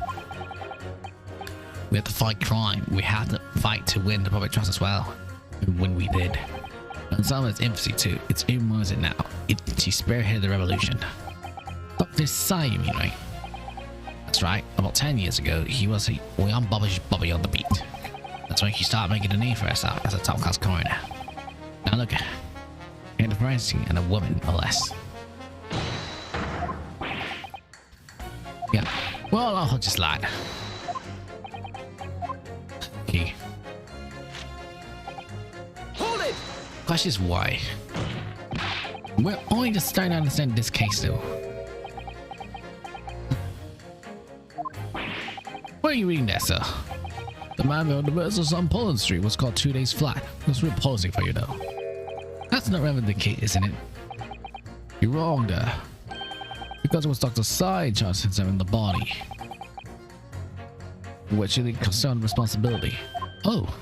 We had to fight crime. We had to fight to win the public trust as well. And when we did. And some of its infancy too. It's even more now. She spearheaded the revolution. Dr. Sai, you mean, right? That's right. About 10 years ago, he was a young Bobby on the beat. That's when he started making a name for herself as a top-class coroner. Now look, a forensic and a woman, no less. Yeah. Well, I'll just lie. Okay. Hold it! Question is why? We're only just starting to understand this case though. What are you reading there, sir? The man on the vessels on Poland Street was caught 2 days flat. It was reposing for you though. That's not relevant to the case, isn't it? You're wrong there. Because it was Dr. Sai Johnson in the body. Which is the concerned responsibility. Oh.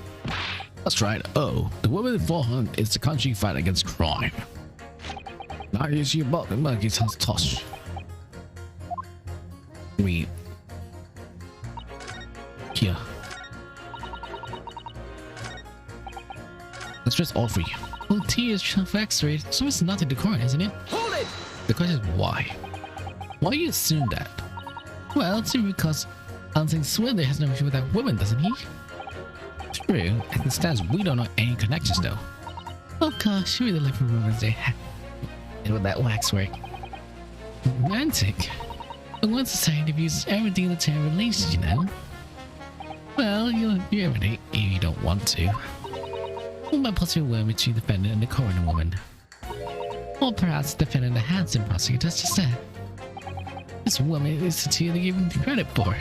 That's right. Oh. The woman involved is the country fight against crime. Now you see about the monkeys has tossed. We here. Let's just offer you. Well, T is X-ray, so it's nothing to court, isn't it? Hold it! The question is why? Why you assume that? Well, it's because Anthony Swindler has no issue with that woman, doesn't he? True. As it stands, we don't know any connections though. Oh gosh, really like for rumors they have. And with that waxwork. Romantic. But one society views everything in the term relations, you know. Well, you're everything if you don't want to. What about possibly a woman between the defendant and the coroner woman? Or perhaps the defendant and the handsome prosecutor just said. This woman is the two they give him credit for.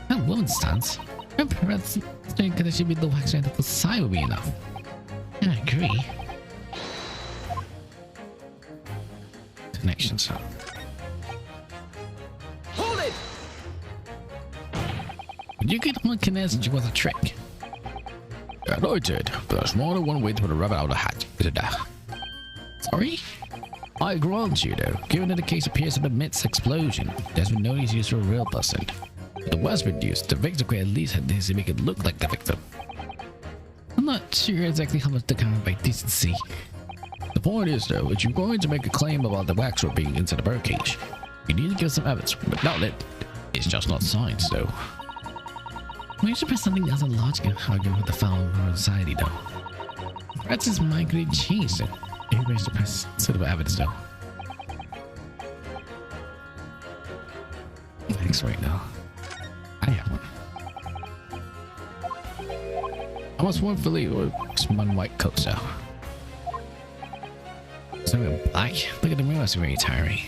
That woman's stance. And perhaps think that it should be the wax that the side would be enough. I agree. Connections. Hold it! You get one connection was a trick. Yeah, I did. But there's more than one way to put a rabbit out of the hat, isn't there? Sorry? I grant you, though, given that the case appears to be amidst explosion, there's been no use for a real person. If the was been used, the victim could at least have this to make it look like the victim. I'm not sure exactly how much to count by decency. The point is, though, if you're going to make a claim about the waxwork being inside the birdcage, you need to give some evidence, but not that it's just not science, though. We should put something else in logical argument with the fellow society, though. Perhaps his mind could have changed. Maybe I should press sort of evidence, though. Thanks right now. I have one. I must one fillet with one white coat, so. Something black? Look at the mirror, that's very tiring.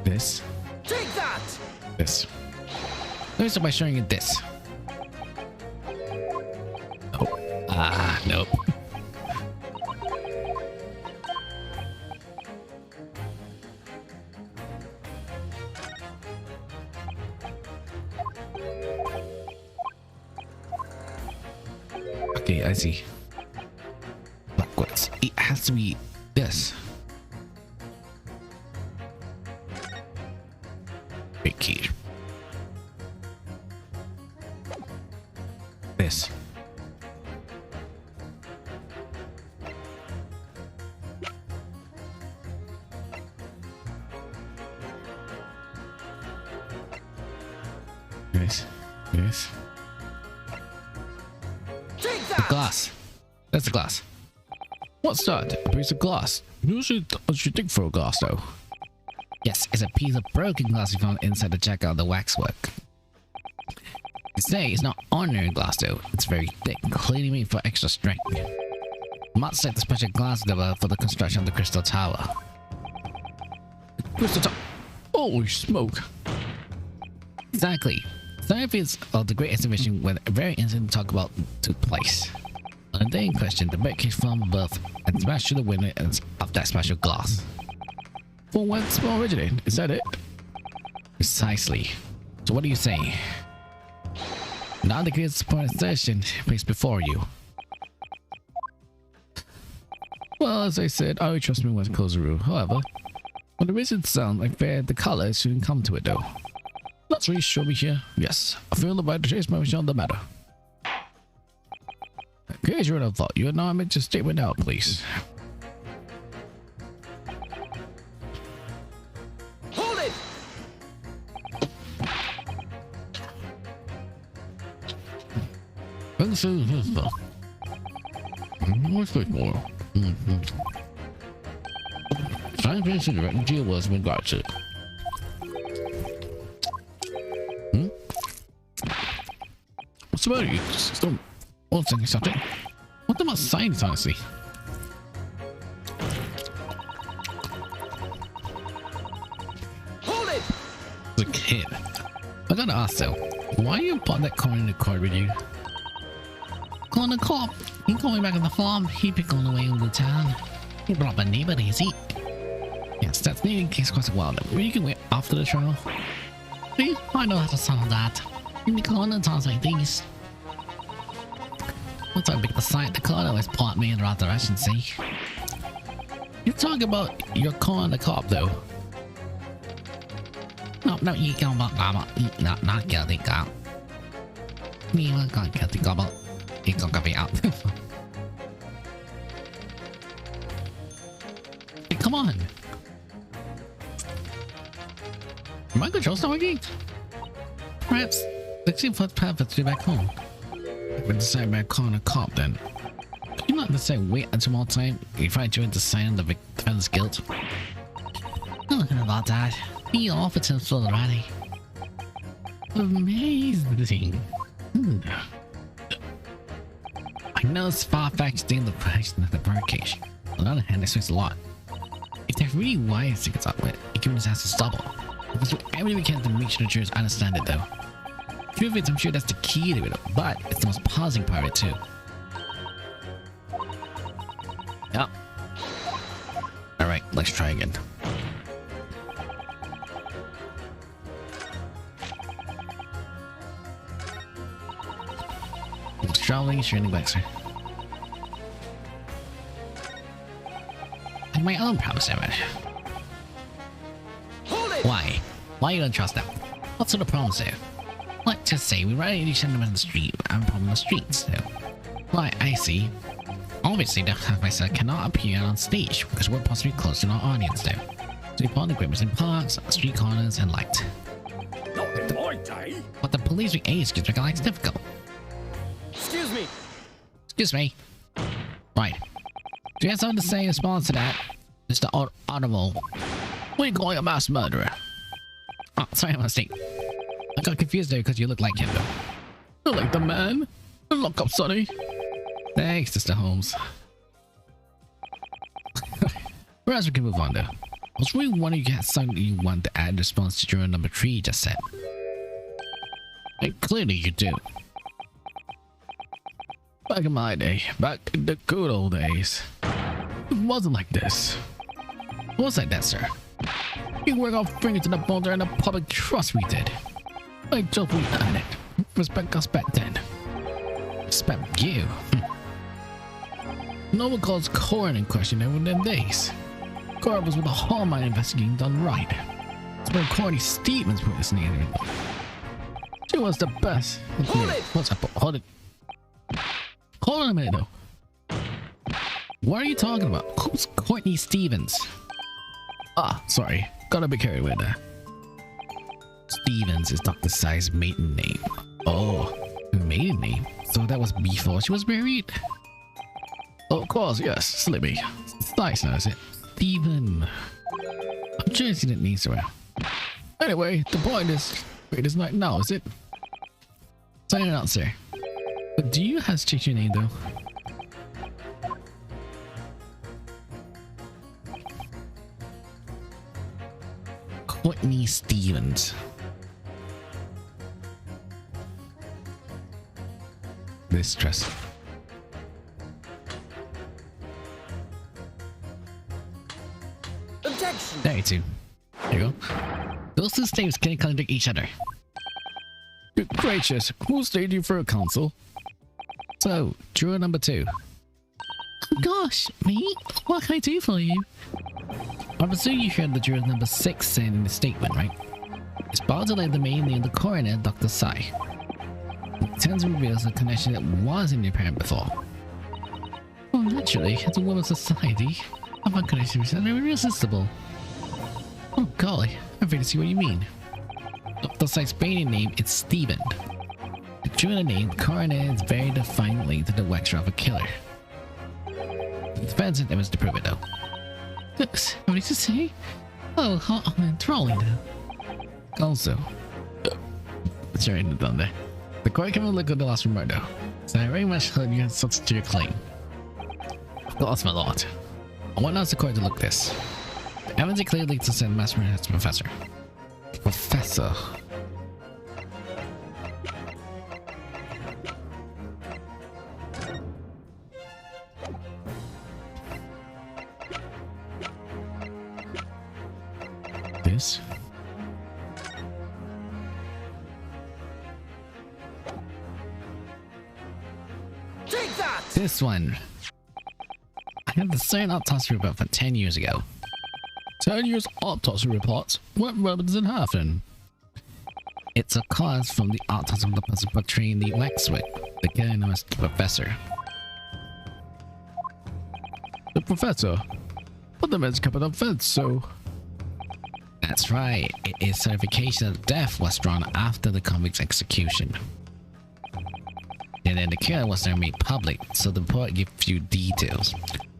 This. Take that! This. Let me start by showing you this. Oh. Ah, nope. Okay, I see. Backwards. It has to be this. Big key. This. This. This. Take glass. That's the glass. What's that? A piece of glass? Usually, don't you dig for a glass, though? Yes, it's a piece of broken glass we found inside the checkout of the waxwork. You say it's not ordinary glass though. It's very thick, clearly made for extra strength. Much like the special glass developed for the construction of the Crystal Tower. Crystal Tower? Holy smoke! Exactly. Scientists of the Great Exhibition where the very incident talk about took place. On the day in question, the bird came from above and smashed through the window of that special glass. From where it originated? Is that it? Precisely. So what do you say? Now the great support assertion placed before you. Well, as I said, I would trust me when I close the room. However, when the wizard sound like fair, the color shouldn't come to it though. That's really sure me here. Yes, I feel the right to chase my wish on the matter. Okay, you're in a thought. You are now meant to statement out, please. Hold it! Let's see this stuff. What's this more? Science and direct deal was with regards to it. What's the matter? You just don't want to say something. What about science, honestly? Hold it! As a kid, I gotta ask though, why you bought that car in the car with you? Calling the cop. He going back on the farm. He been going away with the town. He brought my neighbor, is he? Yes, that's needing case quite a while though. You can wait after the trial. See, I know how to solve that. You be calling in times like these. Once I pick the side, the car always point me in the right direction, see? You talk about your car and the cop though. No, you can't not guilty, cop. Me, I can't guilty, cop. He can't get me out. Hey, come on. My control's not working? Perhaps the chief was perfect to be back home. But decide by calling a cop then. Can you not decide wait until more time if I join the sign of the defense guilt? Nothing about that. He offered him so already. Amazing. I know it's far-fetched in the question of the birdcage. On the other hand, this makes a lot. If they're really wise to get up with, it can just has to stop them. We'll do everything we can to make sure the jurors understand it though. Truth is, I'm sure that's the key to it, but it's the most pausing part of it too. Yep. Alright, let's try again. Traveling training back, sir. I my own promise, Emma. Hold it! Why? Why you don't trust them? What sort of promise there? Let's just say we run into each other in the street. I'm from the streets, so. Why, I see. Obviously, the professor cannot appear on stage because we're possibly close to our audience there. So we put the grippers in parks, street corners, and light. Not in my day! But the police with age gets recognized difficult. Excuse me! Excuse me. Right. Do you have something to say in response to that, Mr. Audible? We're calling a mass murderer. Oh, sorry, my mistake. I got confused there because you look like him, though. I like the man. Lock up, Sonny. Thanks, Mr. Holmes. Perhaps we can move on though. I was really wondering if you had something you want to add in response to juror number 3 just said. Clearly you do. Back in my day, back in the good old days, it wasn't like this. What's like that, sir? You work our fingers to the bone during the public trust we did. I just we earned it. Respect us back then. Respect you. No one calls Corin in question in them days. Corin was with the Hallmine investigating done right. It's when Corny Stevens put his name in. She was the best. Hold it! What's up? Hold it. Hold on a minute though. What are you talking about? Who's Courtney Stevens? Ah, sorry. Got a bit carried away there. Stevens is Dr. Sai's maiden name. Oh, maiden name? So that was before she was married? Oh, of course, yes, Slimmy. It's nice now, is it? Steven. I'm sure she didn't need to. Anyway, the point is, it is not now, is it? Sorry, not, sir. But do you have to change your name, though? Courtney Stevens. This stress. Objection! There you two. Here you go. Those two names can contradict each other. Good gracious, who stayed you for a council? So, juror number 2. Oh gosh, me? What can I do for you? I presume you heard the juror number 6 saying in the statement, right? It's about to let the main name the coroner, Dr. Sai. It tends to reveal a connection that wasn't apparent before. Well, naturally, as a woman's society, our connections are irresistible. Oh golly, I fail to see what you mean. Dr. Sai's maiden name is Stephen. The juror name, coroner is very defined link to the lecture of a killer. The defense attempts to prove it though. What did you say? Oh, I'm enthralling now. Also, it's right in the thunder. The court cannot look at the last remark though, so I very much hope you can substitute your claim. Of course, my lord. I want to ask the court to look this. The evidence clearly to send Master as the professor. Professor. This. Take that! This one. I had the same autopsy report from 10 years ago. 10 years autopsy reports? What relevance does it have then? It's a cause from the autopsy of the person portraying the waxwick, the guy known as the professor. The professor? But the man's capital offense, so... That's right. Its certification of death was drawn after the convict's execution. And then the killer was then made public, so the report gives few details.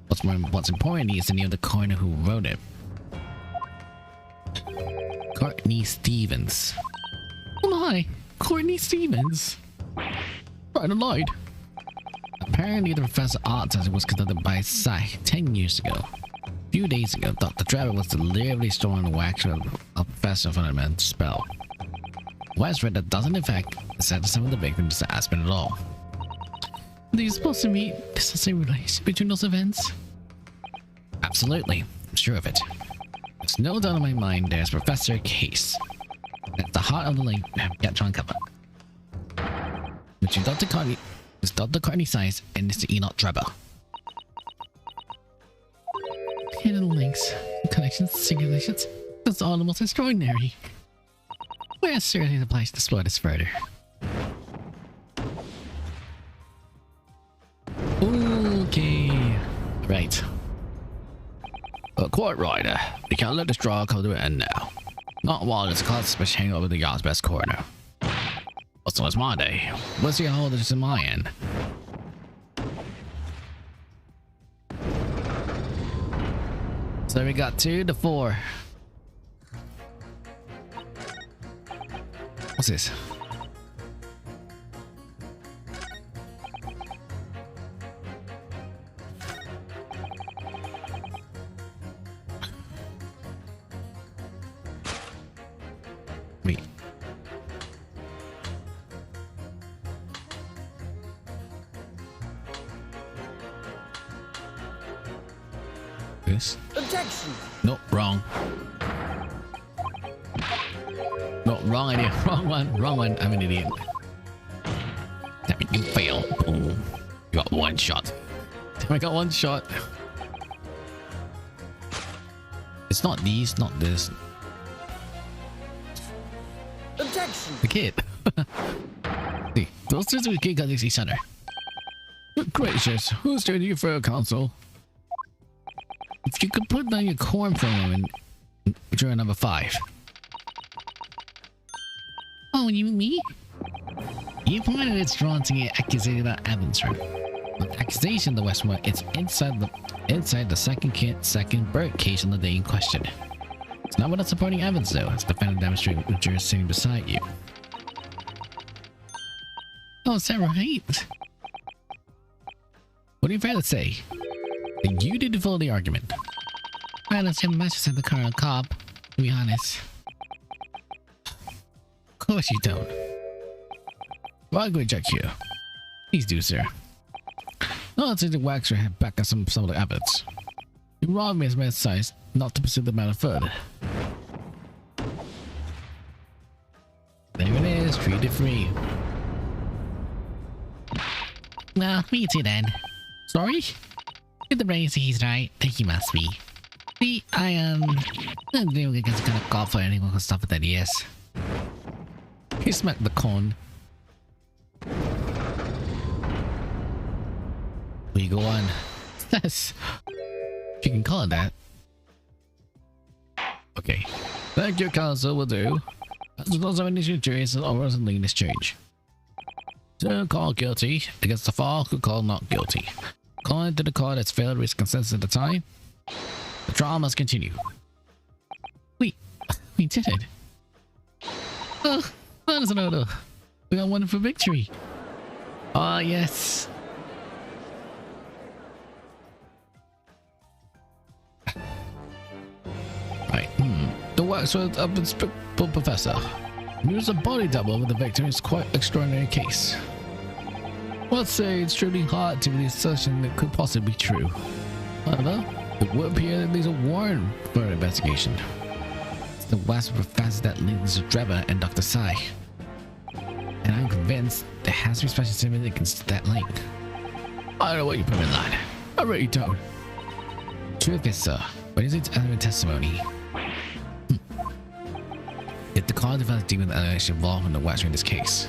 What's important is the name of the coroner who wrote it. Courtney Stevens. Oh my! Courtney Stevens! Right and lied. Apparently the professor's autopsy was conducted by Sai 10 years ago. A few days ago, Dr. Drebber was deliberately stolen the wax of a professor from a man's spell. West read that doesn't in fact set some of the victims to Aspen at all. Are you supposed to meet a relation between those events? Absolutely, I'm sure of it. There's no doubt in my mind there's Professor Case. That's the heart of the link we have yet to uncover. Between Dr. Courtney Science and Mr. Enoch Drebber. Hidden links, connections, simulations. That's all the most extraordinary. We're certainly the place to explore this further. Okay. Right. Quite right. We can't let this trial come to an end now. Not while this cause is hanging over the yard's best corner. Also, it's my day. Let's see how old it is in my end. So we got 2 to 4. What's this? Wait. This? Objection! Nope, wrong. No, wrong idea. Wrong one. Wrong one. I'm an idiot. Damn it, you fail. Boom. You got 1 shot. Damn, I got 1 shot. It's not these, not this. Objection! The kid. See, those two kids got each other. Good gracious, who's doing you for a council? If you could put down your corn for a moment, juror number 5. Oh, you mean me? You pointed it's drawn to get accusation about Evans, right? The accusation of the Westmore, it's inside the second bird case on the day in question. It's not without supporting evidence though, as the defendant demonstrating the juror sitting beside you. Oh, is that right? What do you fair to say? That you did follow the argument. I understand much as the current cop, to be honest. Of course you don't. Well, I'll go check here. Please do, sir. No, let's take the waxer head back at some of the evidence. You robbed me as my size not to pursue the matter further. There it is, treated free. Well, me too then. Sorry? If the brain he's right, then he must be. See, I don't think it's gonna call for anyone who stop with that, yes. He smacked the cone. We go on. Yes. If you can call it that. Okay. Thank you, counsel, will do. As long as I'm initiating juries and orders and this change. So call guilty against the fall who call not guilty. Calling to the court that's failed with consensus at the time. The trial must continue. We did it. Oh, that is an order. We got one for victory. Ah, yes. Right, The waxwork of Inspector Professor. Use a body double with the victim is quite extraordinary case. Let's say it's truly hard to believe assertion that could possibly be true. However, it would appear that there's a warrant for an investigation. It's the waxwork professor that links Drebber and Dr. Sai. And I'm convinced there has to be special significance to that link. I don't know what you put in line. I really don't. Truth is, sir, but is it element testimony? If the call develops demon elements involved in the waxwork in this case,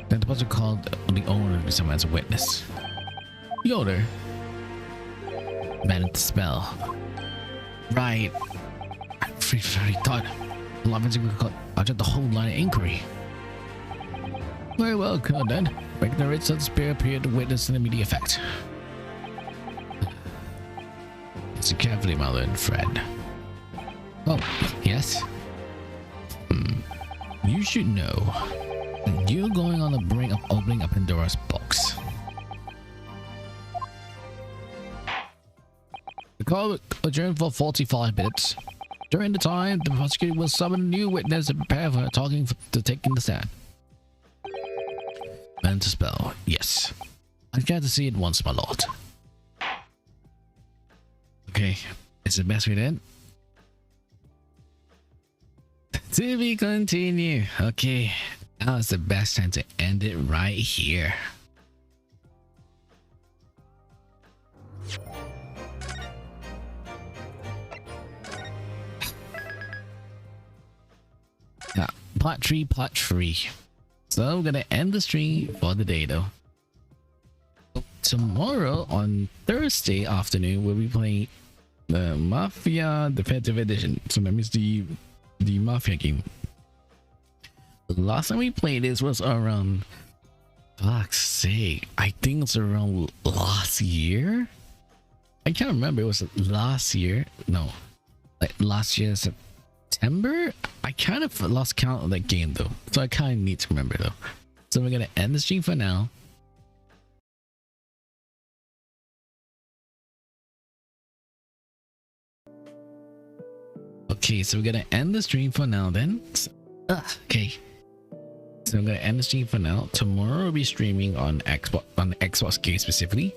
then the person called the owner to be someone as a witness. The owner? Man with the spell. Right. I already thought the law would call out the whole line of inquiry. Very well, good then. Break the writs of the spirit appeared to witness an immediate effect. Listen carefully, my learned friend. Oh, yes? You should know that you're going on the brink of opening up Pandora's box. The call will adjourn for 45 minutes. During the time, the prosecutor will summon a new witness and prepare for taking the stand. Man to spell, yes. I've got to see it once, my lord. Okay, is it best we then? To be continued. Okay, now is the best time to end it right here. Yeah, part 3. So I'm gonna end the stream for the day though. Tomorrow on Thursday afternoon we'll be playing the Mafia Definitive Edition. So that means the Mafia game. The last time we played this was around, fuck's sake, I think it's around last year. I can't remember. It was last year. No, like last year September. I kind of lost count of that game though, so I kind of need to remember though. So we're gonna end the stream for now. Okay, so we're gonna end the stream for now then. Okay, so I'm gonna end the stream for now. Tomorrow we'll be streaming on Xbox game specifically.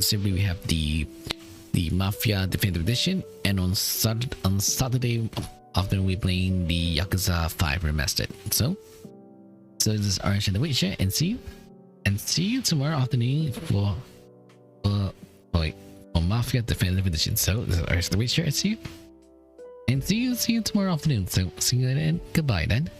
Simply we have the Mafia Definitive Edition, and on Saturday afternoon we're playing the Yakuza 5 Remastered. So this is Orange and the Witcher, and see you tomorrow afternoon for Mafia Definitive Edition. So this is Orange and the Witcher, and see you tomorrow afternoon. So see you later and goodbye then.